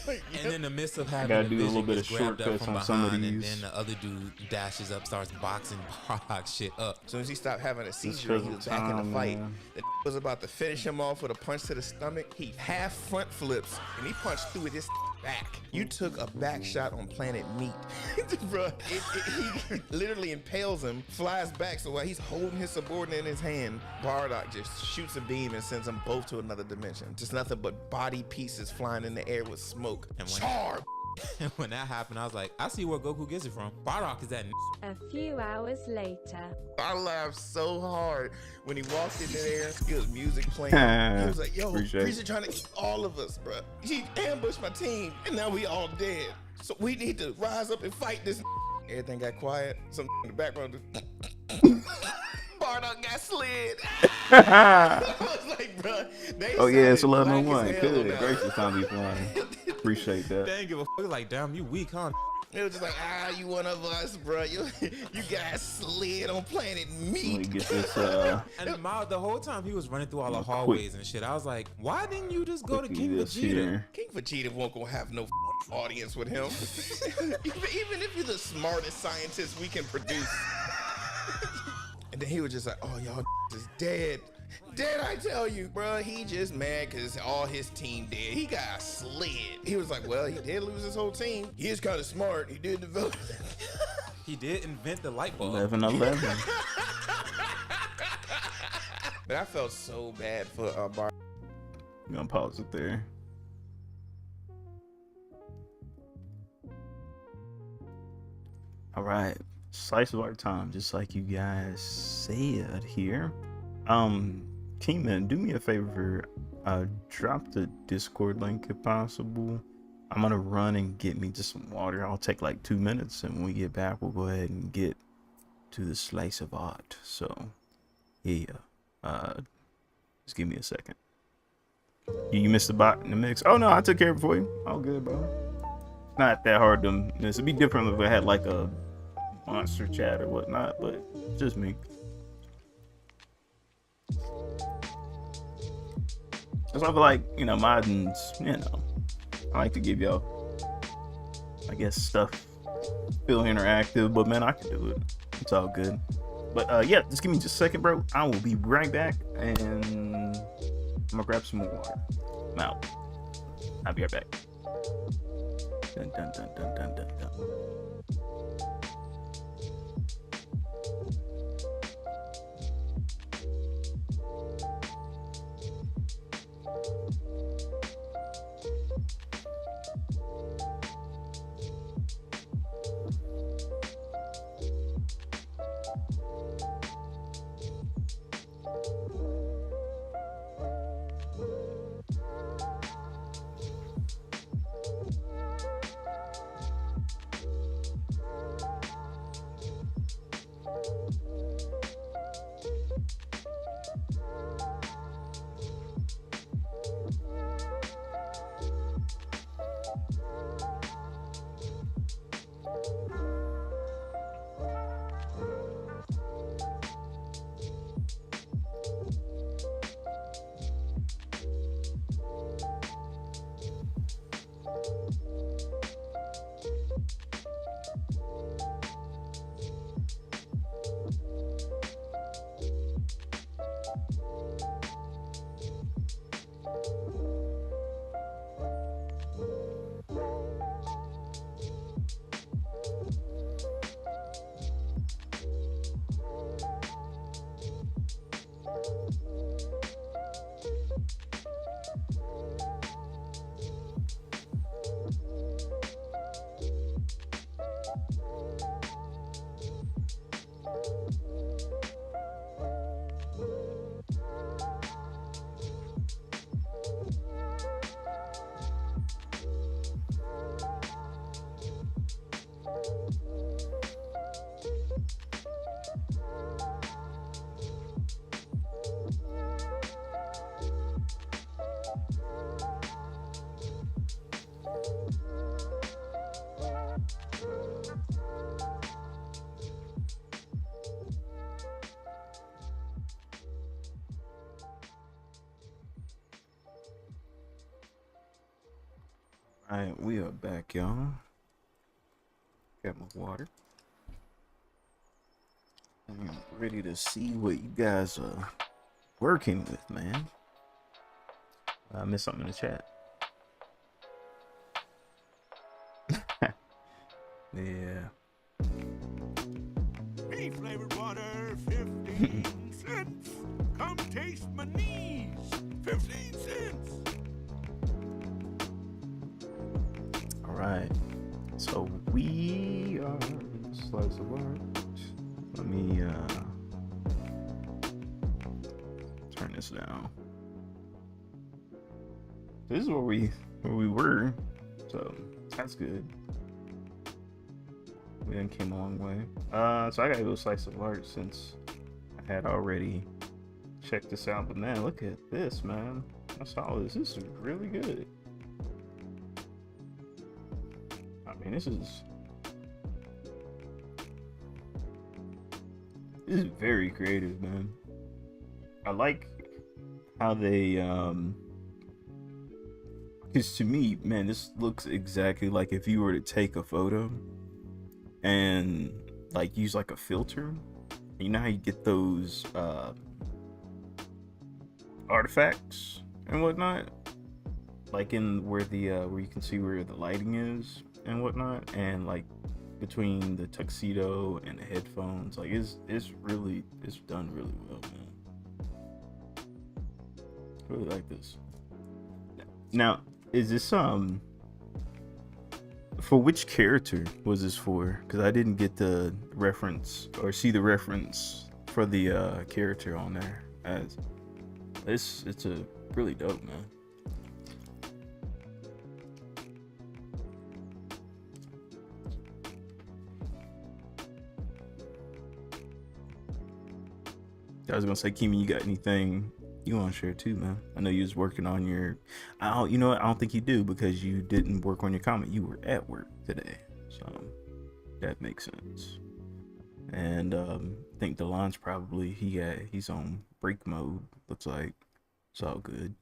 Like, And in the midst of having gotta the do a vision, little bit gets of grabbed up shortcuts from on some of behind, and these. then the other dude dashes up, starts boxing Bardock shit up. As soon as he stopped having a seizure, because he of was back in the time, fight. man. The was about to finish him off with a punch to the stomach. He half front flips and he punched through his back. You took a back shot on Planet Meat. Bruh, he literally impales him, flies back. So while he's holding his subordinate in his hand, Bardock just shoots a beam and sends them both to another dimension. Just nothing but body pieces flying in the air with smoke. And when- Char! And when that happened, I was like, I see where Goku gets it from. Bardock is that A few hours later. I laughed so hard when he walked in there. It was music playing. He was like, yo, Appreciate Frieza trying to eat all of us, bro. He ambushed my team, and now we all dead. So we need to rise up and fight this. Everything got quiet. Some in the background. Bardock got slid. I was like, bro. Oh yeah, it's sounded 11:01. black as hell Good now. gracious, time be flying. Appreciate that. They didn't give a fuck. Like, damn, you weak, huh? It was just like, you one of us, bro. You guys slid on Planet Let me Meat. get this. And the whole time he was running through all the hallways and shit, I was like, why didn't you just go to Quickly King this Vegeta? here. King Vegeta won't gonna have no audience with him. even if you're the smartest scientist we can produce. And then he was just like, oh, y'all is dead. Dead, I tell you, bro. He just mad because all his team dead. He got slid. He was like, well, he did lose his whole team. He is kind of smart. He did develop. He did invent the light bulb. 11:11. But I felt so bad for Bar. I'm gonna pause it there. All right, slice of our time, just like you guys said here. Kingman, do me a favor. Drop the Discord link if possible. I'm gonna run and get me just some water. I'll take like 2 minutes, and when we get back, we'll go ahead and get to the slice of art. So, yeah. Just give me a second. You missed the bot in the mix. Oh no, I took care of it for you. All good, bro. It's not that hard to miss. It'd be different if I had like a monster chat or whatnot, but just me. Cause I feel like, modding's, I like to give y'all, I guess, stuff feel interactive, but man, I can do it. It's all good. But yeah, just give me just a second, bro. I will be right back, and I'm gonna grab some more water. I'm out. I'll be right back. Dun, dun, dun, dun, dun, dun, dun. Alright, we are back, y'all. Got my water. I'm ready to see what you guys are working with, man. I missed something in the chat. Yeah. Hey, flavored water, 15 cents. Come taste my knees, 15 cents. All right. So we are slice of art. Let me turn this down. This is where we were. So that's good. We done came a long way. So I gotta go slice of art since I had already checked this out. But man, look at this, man. I saw this. This is really good. I mean, this is very creative, man. I like how they because to me, man, this looks exactly like if you were to take a photo and like use like a filter. You know how you get those artifacts and whatnot, like in where the where you can see where the lighting is and whatnot, and like between the tuxedo and the headphones, like it's done really well, man. Really like this. Now, is this for which character was this for? Because I didn't get the reference or see the reference for the character on there. As it's a really dope, man. I was gonna say, Kimi, you got anything you want to share too, man? I know you was working on your. You know what? I don't think you do because you didn't work on your comic. You were at work today, so that makes sense. And I think Delon's probably he's on break mode. Looks like it's all good.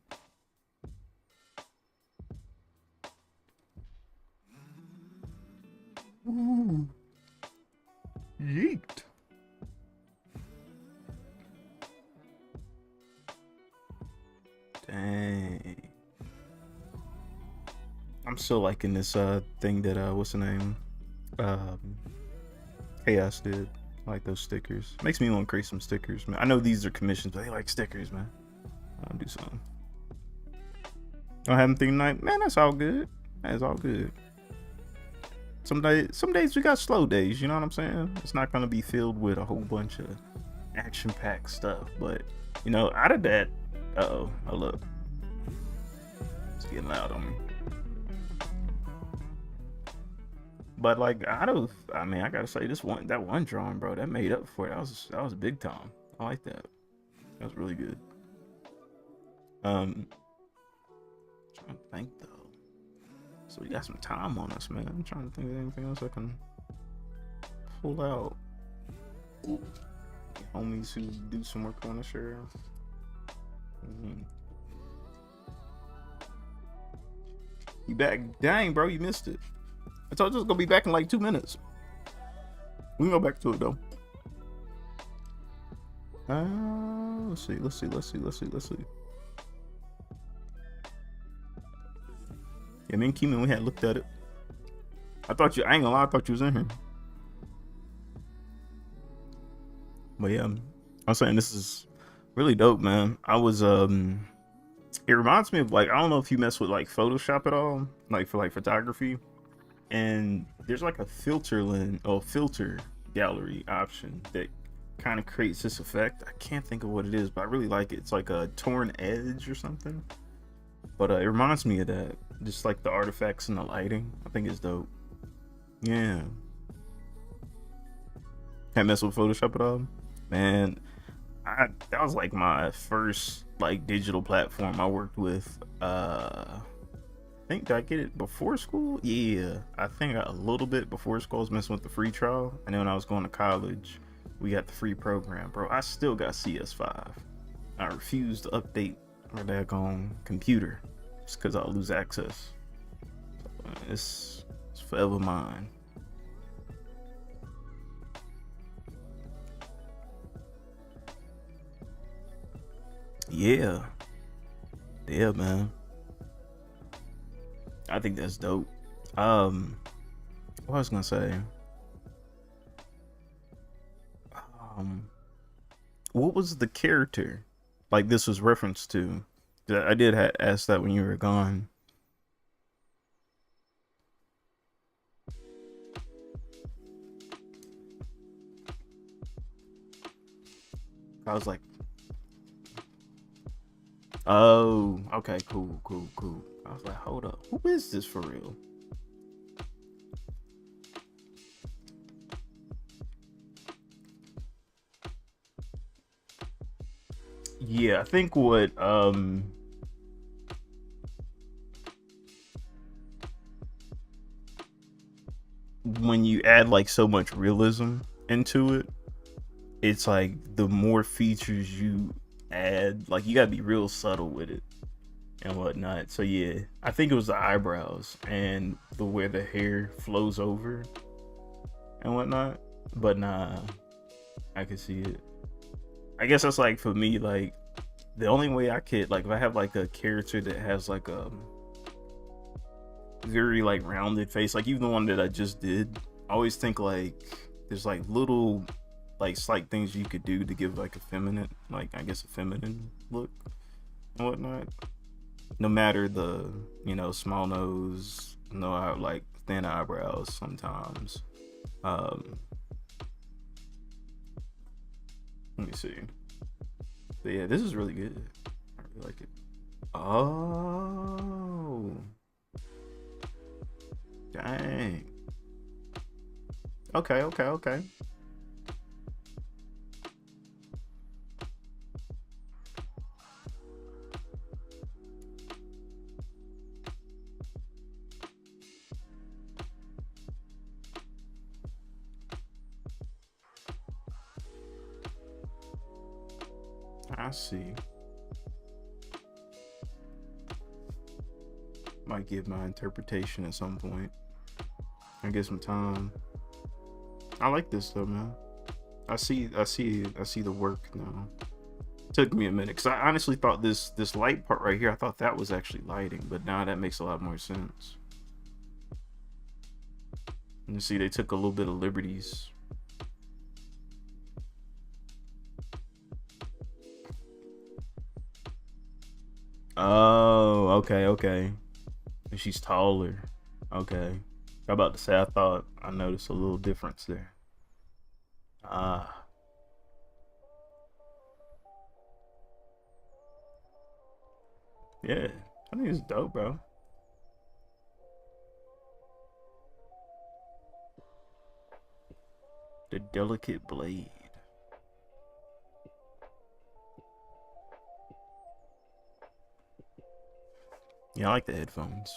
Ooh. Yeet. Dang. I'm still liking this thing that what's the name? Chaos did. I like those stickers. Makes me want to create some stickers, man. I know these are commissions, but they like stickers, man. I'll do something. Don't have anything tonight, man. That's all good. That's all good. Some days we got slow days. You know what I'm saying? It's not gonna be filled with a whole bunch of action-packed stuff, but you know, out of that. Oh, look. It's getting loud on me. But like I gotta say that one drawing, bro, that made up for it. That was big time. I like that. That was really good. Trying to think though. So we got some time on us, man. I'm trying to think of anything else I can pull out. Homies who do some work on the share. You back? Dang, bro, you missed it. I told you it was gonna be back in like 2 minutes. We can go back to it though. Let's see. Yeah, me and Keeman, we had looked at it. I ain't gonna lie, I thought you was in here. But yeah, I'm saying this is really dope, man. I was it reminds me of like, I don't know if you mess with like Photoshop at all, like for like photography, and there's like a filter gallery option that kind of creates this effect. I can't think of what it is, but I really like it. It's like a torn edge or something, but it reminds me of that, just like the artifacts and the lighting. I think it's dope. Yeah, can't mess with Photoshop at all, man. That was like my first like digital platform I worked with. I think, did I get it before school? Yeah, I think a little bit before school. I was messing with the free trial, and then when I was going to college, we got the free program, bro. I still got CS5. I refuse to update my daggone computer just because I'll lose access. So, It's forever mine. Yeah. Yeah, man. I think that's dope. What I was gonna say. Um, what was the character like this was referenced to? I did ask that when you were gone. I was like, oh, okay, cool. I was like, hold up, who is this for real? Yeah, I think what when you add like so much realism into it, it's like the more features you add, like you gotta be real subtle with it and whatnot. So yeah, I think it was the eyebrows and the where the hair flows over and whatnot. But nah, I can see it. I guess that's like for me, like the only way I could like if I have like a character that has like a very like rounded face, like even the one that I just did, I always think like there's like little like slight things you could do to give like a feminine, like I guess a feminine look and whatnot. No matter the, you know, small nose, no, I like thin eyebrows sometimes. Let me see. But yeah, this is really good. I really like it. Oh, dang. Okay. I see. Might give my interpretation at some point. I get some time. I like this though, man. I see the work now. Took me a minute because I honestly thought this light part right here, I thought that was actually lighting, but now that makes a lot more sense. And you see they took a little bit of liberties. Oh, okay. She's taller. Okay. I'm about to say I thought I noticed a little difference there. Ah. Yeah. I think it's dope, bro. The delicate blade. Yeah, I like the headphones.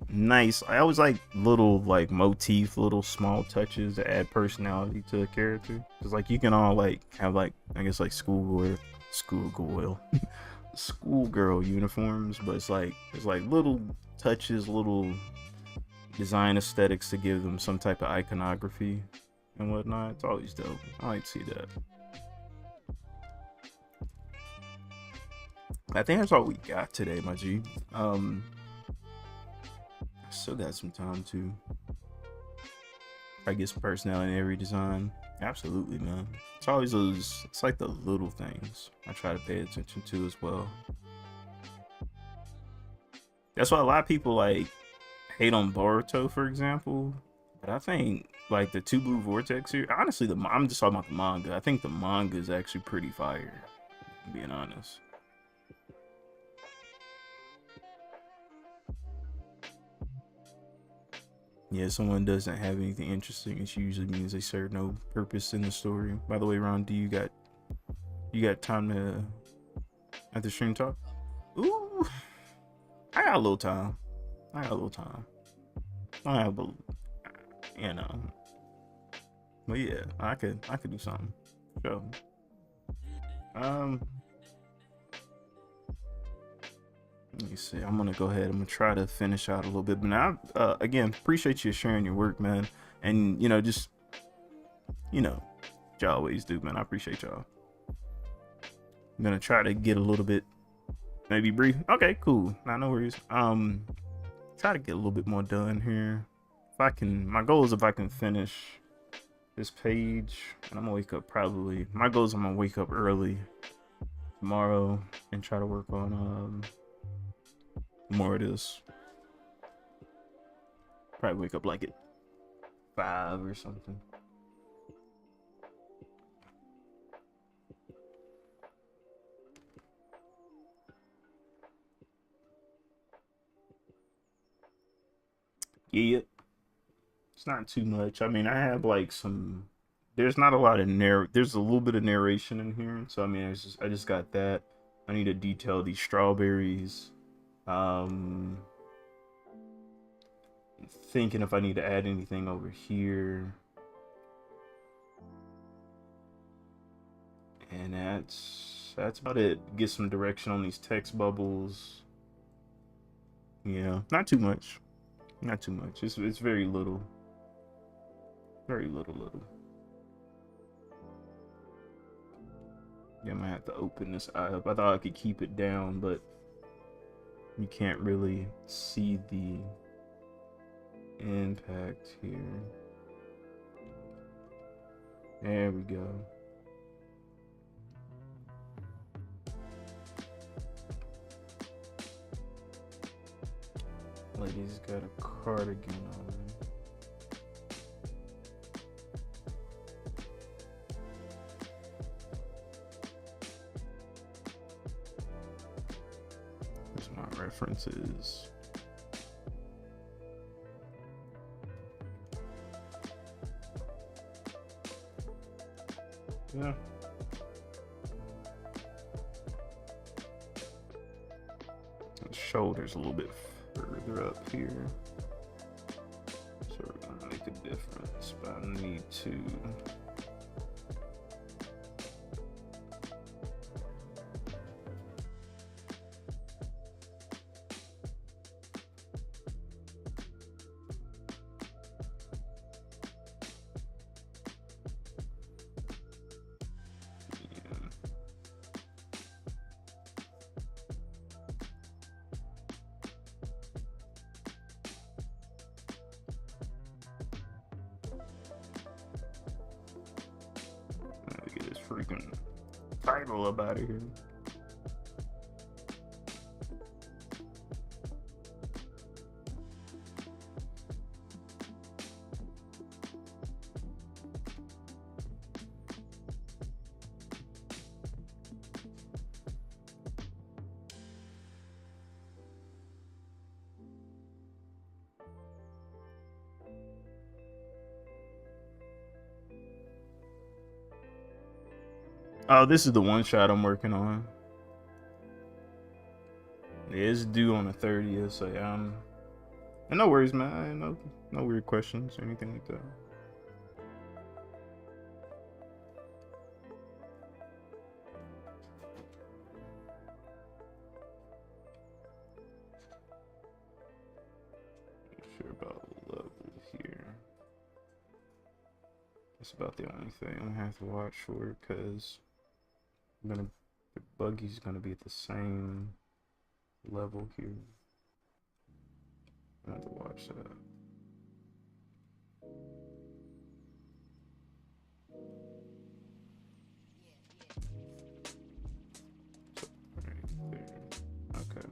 Nice. I always like little like motif, little small touches that add personality to a character. Cause like you can all like have like I guess like schoolgirl uniforms, but it's like little touches, little design aesthetics to give them some type of iconography and whatnot. It's always dope. I like to see that. I think that's all we got today, my G. Still got some time to, I guess, personality in every design. Absolutely, man. It's always those, it's like the little things I try to pay attention to as well. That's why a lot of people like hate on Boruto, for example. But I think like the Two Blue Vortex here, honestly, I'm just talking about the manga. I think the manga is actually pretty fire, being honest. Yeah, someone doesn't have anything interesting, it usually means they serve no purpose in the story. By the way, Ron, do you got time to at the stream talk? Ooh, I got a little time. I have a, you know, but yeah, I could do something. So, Let me see. I'm gonna go ahead. I'm gonna try to finish out a little bit. But now, again, appreciate you sharing your work, man. And just y'all always do, man. I appreciate y'all. I'm gonna try to get a little bit, maybe brief. Okay, cool. No worries. Try to get a little bit more done here. If I can, my goal is if I can finish this page, and I'm gonna wake up probably. My goal is I'm gonna wake up early tomorrow and try to work on more of this. Probably wake up like at 5 or something. Yeah, it's not too much. I mean, I have like some. There's not a lot of There's a little bit of narration in here, so I mean, I just got that. I need to detail these strawberries. Thinking if I need to add anything over here. And that's about it. Get some direction on these text bubbles. Yeah, not too much. Not too much. It's very little. Very little. Yeah, I might have to open this eye up. I thought I could keep it down, but you can't really see the impact here. There we go. Lady's got a cardigan on. There's my references. Yeah. The shoulders a little bit further up here. So we're gonna make a difference, but I need to. Get this freaking title up out of here. Oh, this is the one shot I'm working on. Yeah, it's due on the 30th, so yeah, and no worries, man. No weird questions or anything like that. Not sure about level here. It's about the only thing I have to watch for, because the buggy's gonna be at the same level here. I have to watch that. Right there. Okay.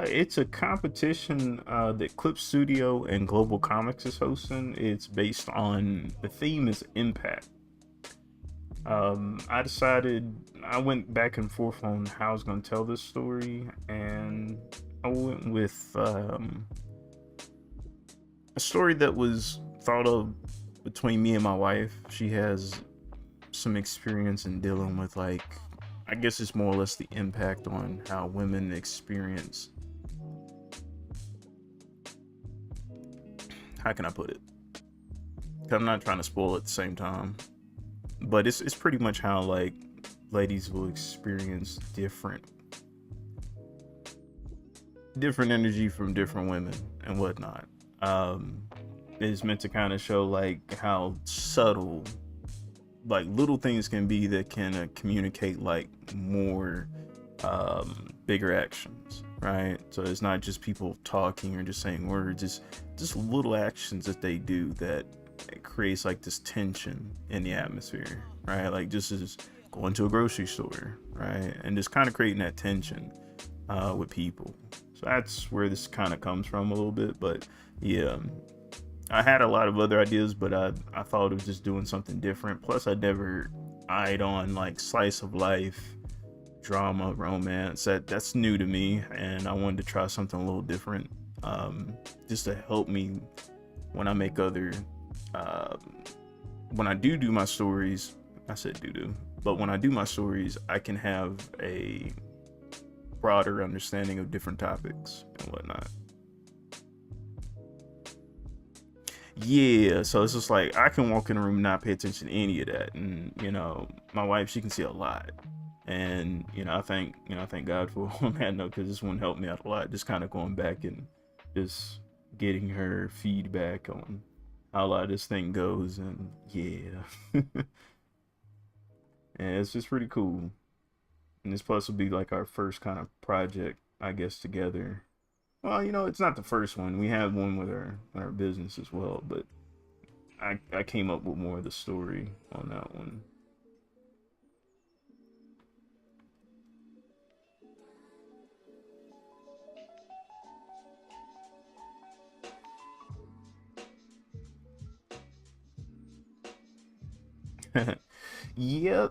It's a competition that Clip Studio and Global Comics is hosting. It's based on, the theme is impact. I went back and forth on how I was going to tell this story, and I went with a story that was thought of between me and my wife. She has some experience in dealing with, like, I guess it's more or less the impact on how women experience how can I put it? I'm not trying to spoil it at the same time, but it's pretty much how like ladies will experience different energy from different women and whatnot. It's meant to kind of show like how subtle like little things can be that can communicate like more bigger actions, right? So it's not just people talking or just saying words, it's just little actions that they do that it creates like this tension in the atmosphere, right? Like just as going to a grocery store, right? And just kind of creating that tension with people. So that's where this kind of comes from a little bit. But yeah, I had a lot of other ideas, but I thought of just doing something different. Plus, I never eyed on like slice of life, drama, romance. That's new to me, and I wanted to try something a little different, just to help me when I make other, when I do my stories. I said do, but when I do my stories, I can have a broader understanding of different topics and whatnot. Yeah, so it's just like I can walk in a room and not pay attention to any of that, and you know, my wife, she can see a lot, and you know, I thank God for on that note, because this one helped me out a lot, just kind of going back and just getting her feedback on how a lot of this thing goes, and yeah, and it's just pretty cool. And this plus will be like our first kind of project, I guess, together. Well, you know, it's not the first one. We have one with our business as well, but I came up with more of the story on that one. Yeah,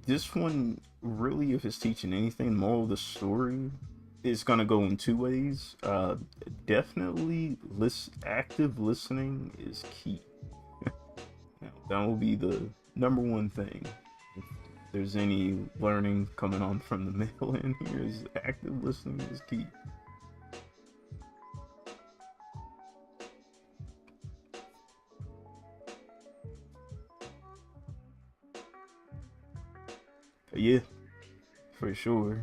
this one really, if it's teaching anything, the moral of the story is gonna go in two ways. Definitely, active listening is key. Now, that will be the number one thing. If there's any learning coming on from the mail in here, is active listening is key. Yeah, for sure.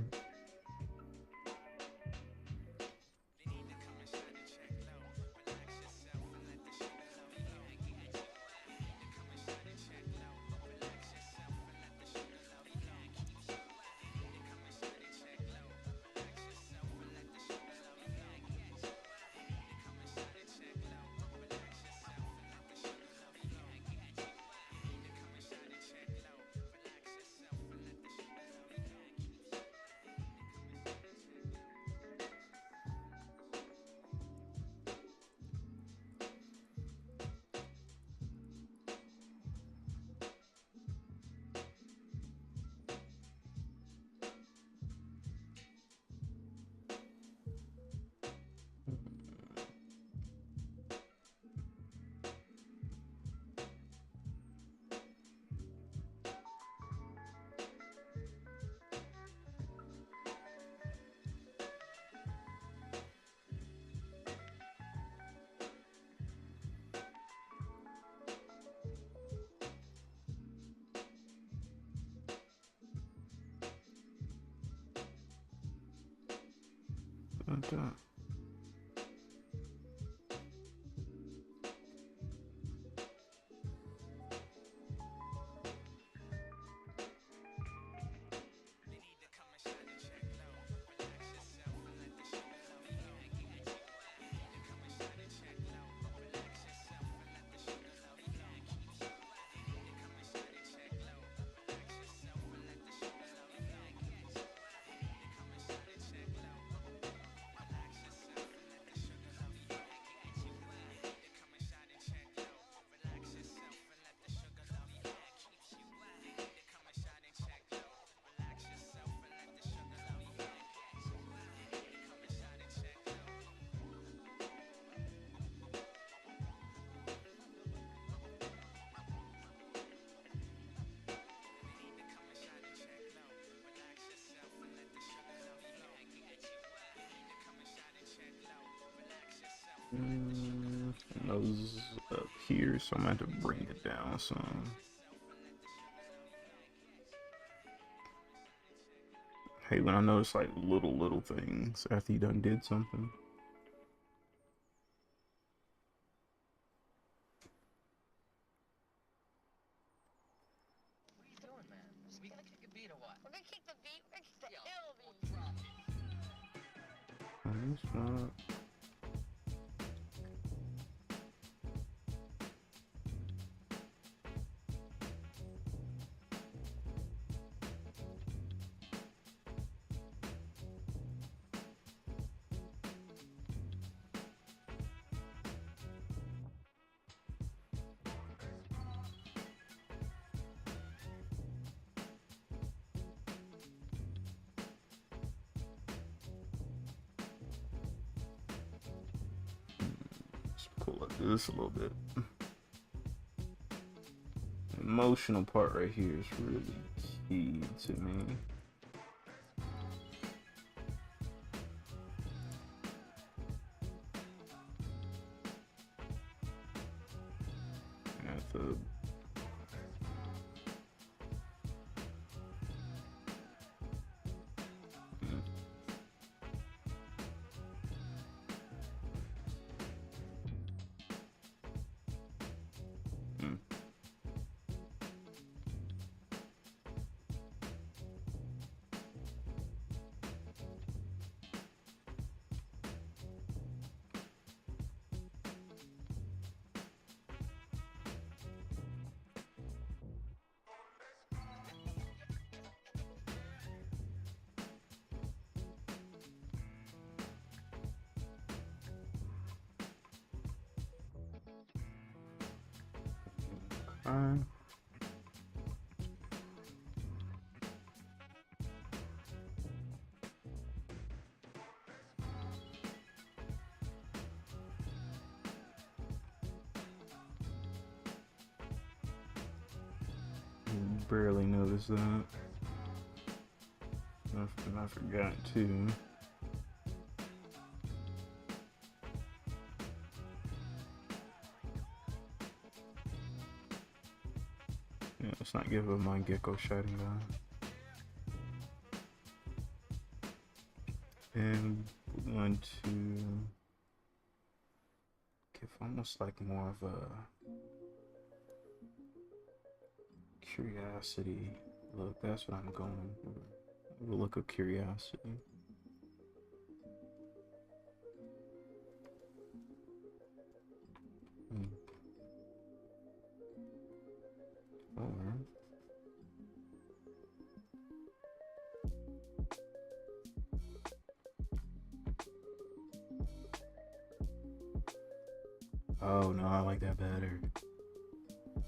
Okay. I was up here, so I'm gonna have to bring it down some. Hey, when I notice like little things after you done did something. What are you doing, man? We gonna kick a beat or what? We're gonna kick the beat? We're gonna kick the ill beat. It's not. Let's pull up this a little bit. The emotional part right here is really key to me. I have to. Fine. Barely noticed that. I forgot too. Yeah, let's not give up my gecko shutting down. And we want to give almost like more of a curiosity look. That's what I'm going for. A look of curiosity. Or oh no, I like that better.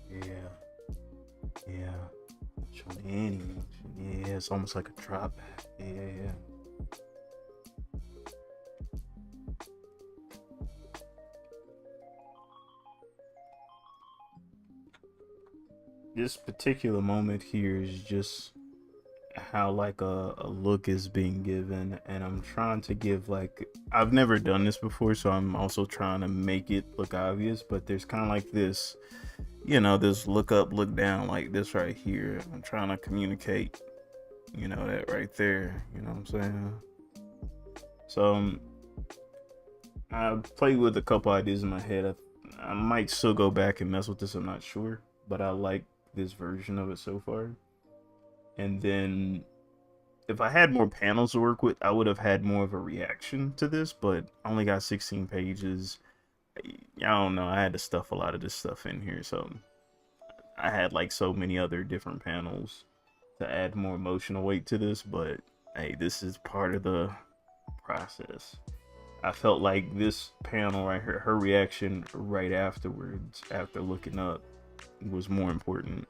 Yeah. Showing any motion. Yeah, it's almost like a drop back. Yeah. This particular moment here is just how like a look is being given, and I'm trying to give like, I've never done this before, so I'm also trying to make it look obvious, but there's kind of like this, you know, this look up, look down, like this right here. I'm trying to communicate, you know, that right there, you know what I'm saying? So I played with a couple ideas in my head. I might still go back and mess with this, I'm not sure, but I like this version of it so far. And then if I had more panels to work with, I would have had more of a reaction to this, but I only got 16 pages. I don't know, I had to stuff a lot of this stuff in here, so I had like so many other different panels to add more emotional weight to this, but hey, this is part of the process. I felt like this panel right here, her reaction right afterwards, after looking up, was more important.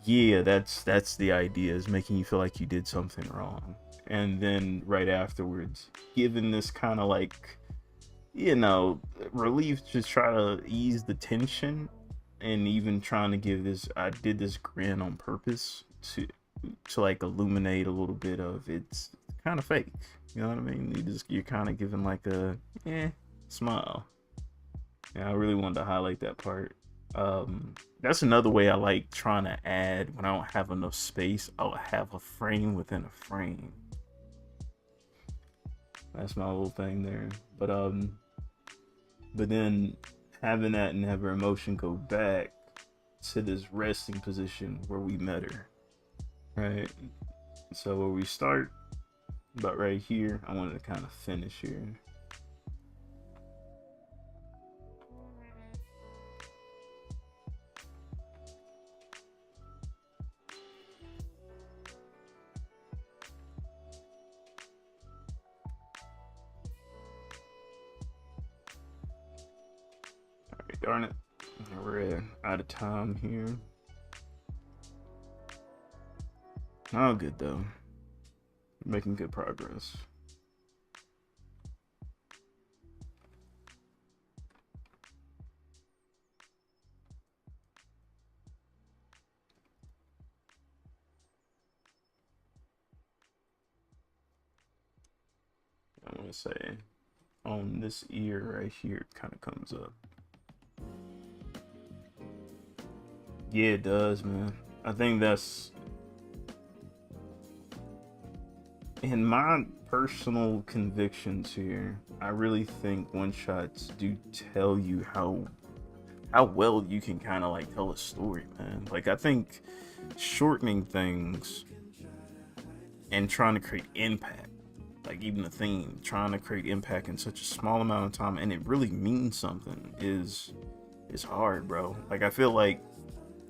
Yeah, that's the idea, is making you feel like you did something wrong. And then right afterwards, giving this kind of like, you know, relief to try to ease the tension, and even trying to give this, I did this grin on purpose to like illuminate a little bit of it's kind of fake. You know what I mean? You're kind of giving like a smile. Yeah, I really wanted to highlight that part. That's another way I like trying to add when I don't have enough space. I'll have a frame within a frame. That's my little thing there. But then having that never emotion go back to this resting position where we met her, right? So where we start, but right here, I wanted to kind of finish here. Alright, darn it. We're out of time here. Oh, good though. Making good progress. I want to say on this ear right here, it kind of comes up. Yeah, it does, man. I think that's, in my personal convictions here, I really think one shots do tell you how well you can kind of like tell a story, man. Like I think shortening things and trying to create impact, like even the theme, trying to create impact in such a small amount of time, and it really means something, is hard, bro. Like I feel like,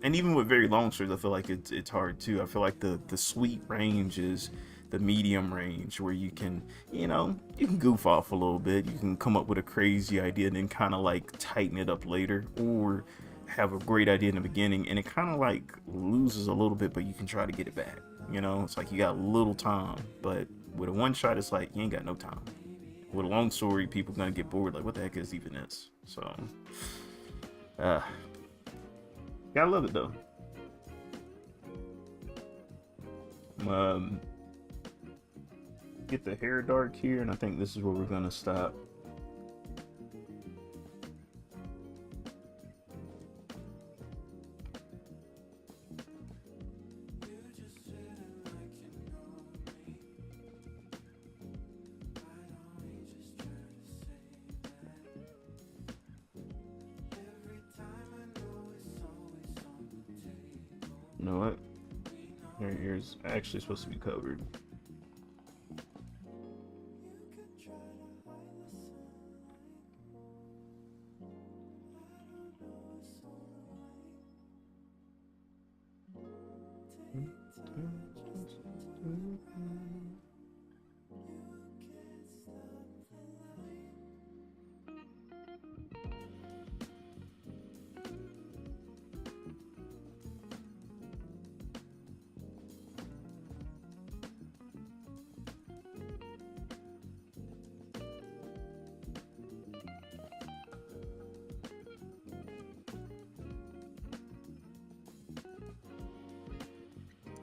and even with very long stories, I feel like it's hard too. I feel like the sweet range is the medium range, where you can, you can goof off a little bit, you can come up with a crazy idea and then kind of like tighten it up later, or have a great idea in the beginning and it kind of like loses a little bit, but you can try to get it back. It's like you got little time, but with a one shot, it's like you ain't got no time. With a long story, people gonna get bored, like what the heck is even this? So gotta love it though. Get the hair dark here, and I think this is where we're gonna stop. You know what? Your ear's actually supposed to be covered.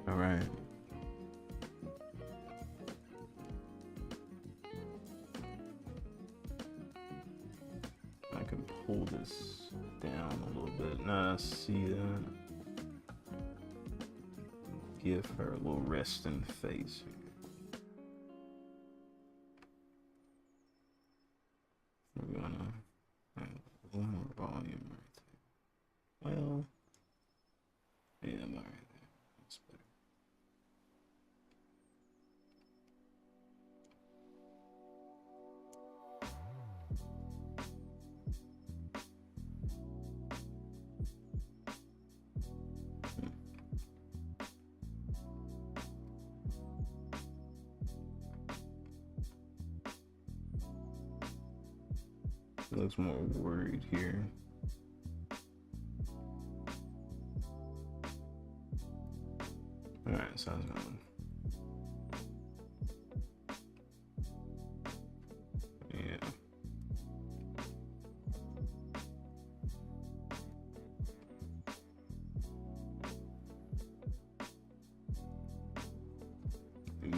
All right. I can pull this down a little bit. Now, see that. Give her a little resting face here. We're gonna have a little more volume right there. Well, yeah, I'm all right there. That's better. Looks more worried here. Alright, so how's it going? Yeah.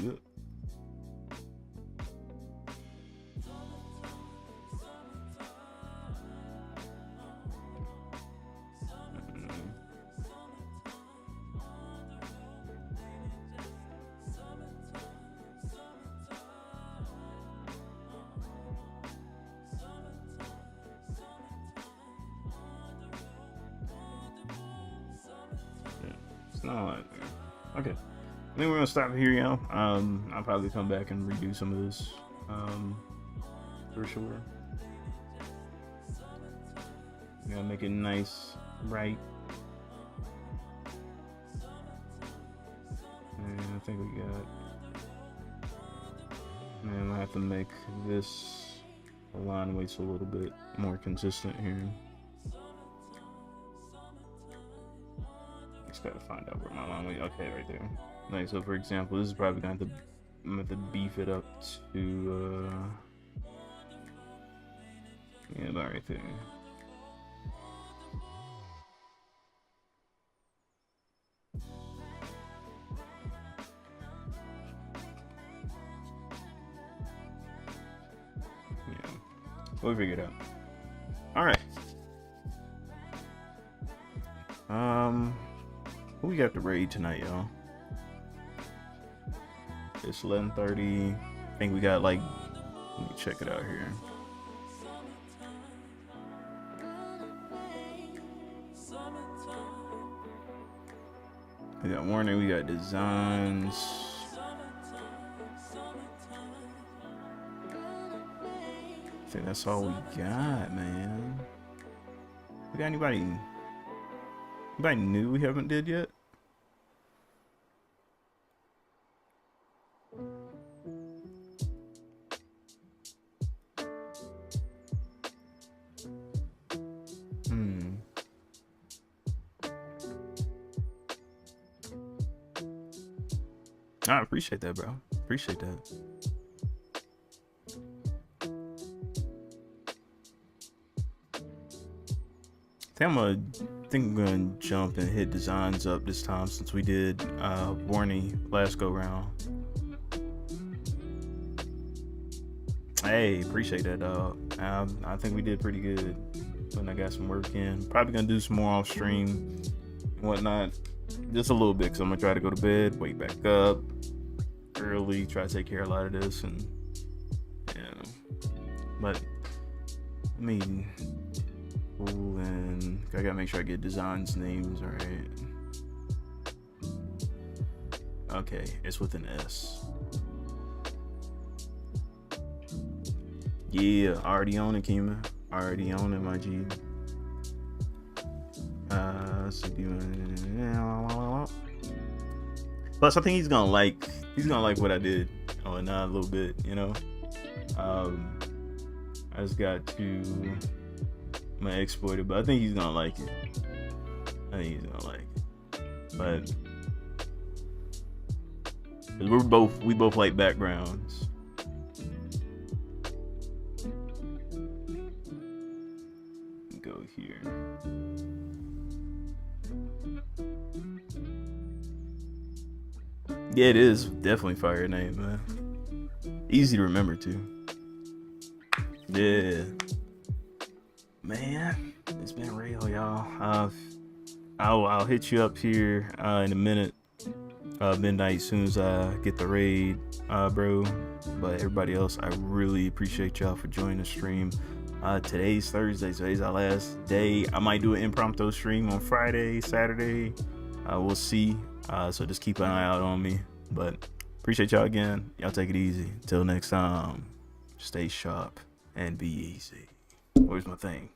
Yep. No, okay. I think we're gonna stop here, y'all. I'll probably come back and redo some of this, for sure. Gotta make it nice, right? And I think we got. And I have to make this line weights a little bit more consistent here. Just gotta find out where my line weight. Okay, right there. Like, so for example, this is probably going to I'm going to beef it up to yeah, about right there. Yeah, we'll figure it out. All right. Who we got to raid tonight, y'all? It's 11:30. I think we got like. Let me check it out here. We got warning. We got designs. I think that's all we got, man. We got anybody new we haven't did yet? I appreciate that, bro. Appreciate that. I think I'm gonna jump and hit designs up this time since we did Warney last go round. Hey, appreciate that, dog. I think we did pretty good when I got some work in. Probably gonna do some more off stream and whatnot. Just a little bit, because I'm gonna try to go to bed, wake back up early, try to take care of a lot of this, and yeah. But I mean, and I gotta make sure I get designs names right. Okay, it's with an S. Yeah, already on it, Kima. Already on it, my G. Plus, I think he's gonna like what I did on a little bit, you know. I just got to my exploit it, but I think he's gonna like it. But we both like backgrounds. Go here. Yeah, it is definitely fire name, man. Easy to remember too. Yeah, man, it's been real, y'all. I'll hit you up here in a minute, midnight, as soon as I get the raid, bro. But everybody else, I really appreciate y'all for joining the stream. Today's Thursday, so today's our last day. I might do an impromptu stream on Friday, Saturday. We'll see. So just keep an eye out on me. But appreciate y'all again. Y'all take it easy. Till next time, stay sharp and be easy. Where's my thing?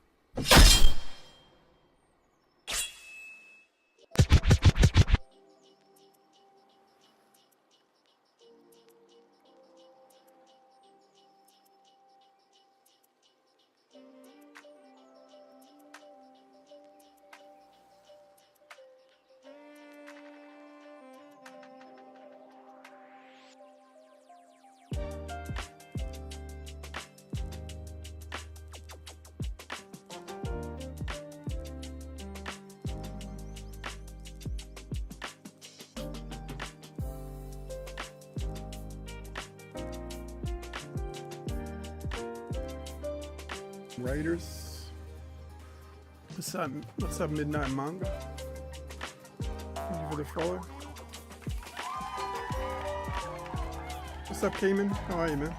Raiders. What's up, Midnight Manga? Thank you for the follow. What's up, Cayman? How are you, man?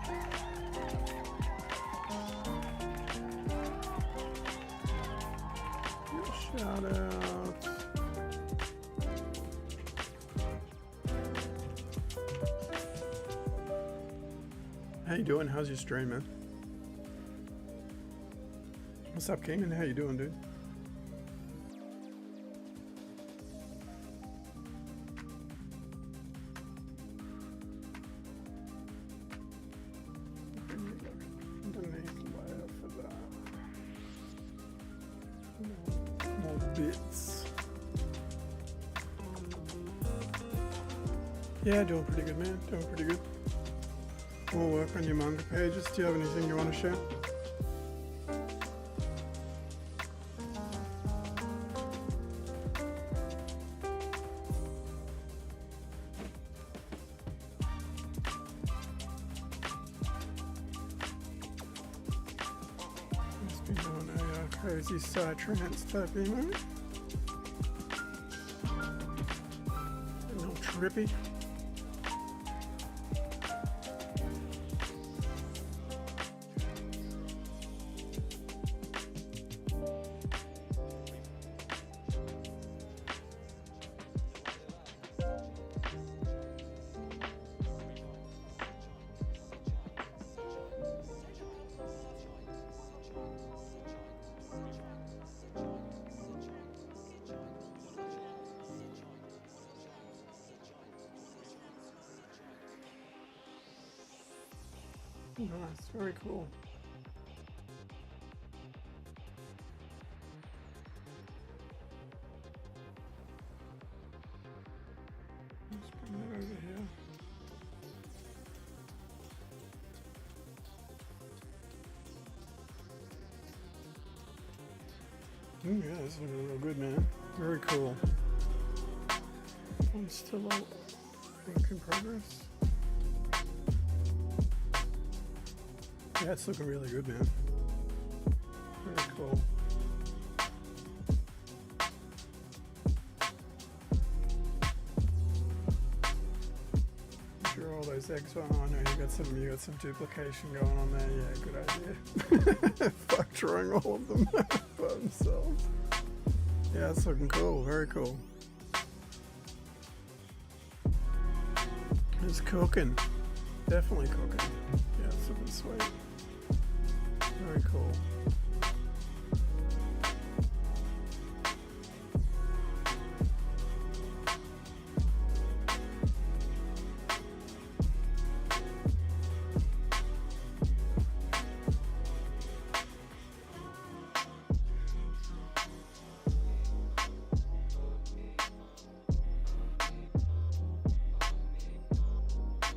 Shout out. How you doing? How's your stream, man? What's up, King? And how you doing, dude? More bits. Yeah, doing pretty good, man. Doing pretty good. We'll work on your manga pages. Do you have anything you want to share? Must be doing a crazy psytrance type emote. No trippy. Nice, very cool. Let's bring that over here. Yeah, this is looking real good, man. Very cool. I'm still out. Work in progress. Yeah, it's looking really good, man. Very cool. Sure, all those eggs. Oh no, you got some duplication going on there. Yeah, good idea. Fuck, drawing all of them by themselves. Yeah, it's looking cool. Very cool. It's cooking. Definitely cooking. Yeah, it's looking sweet. Very cool.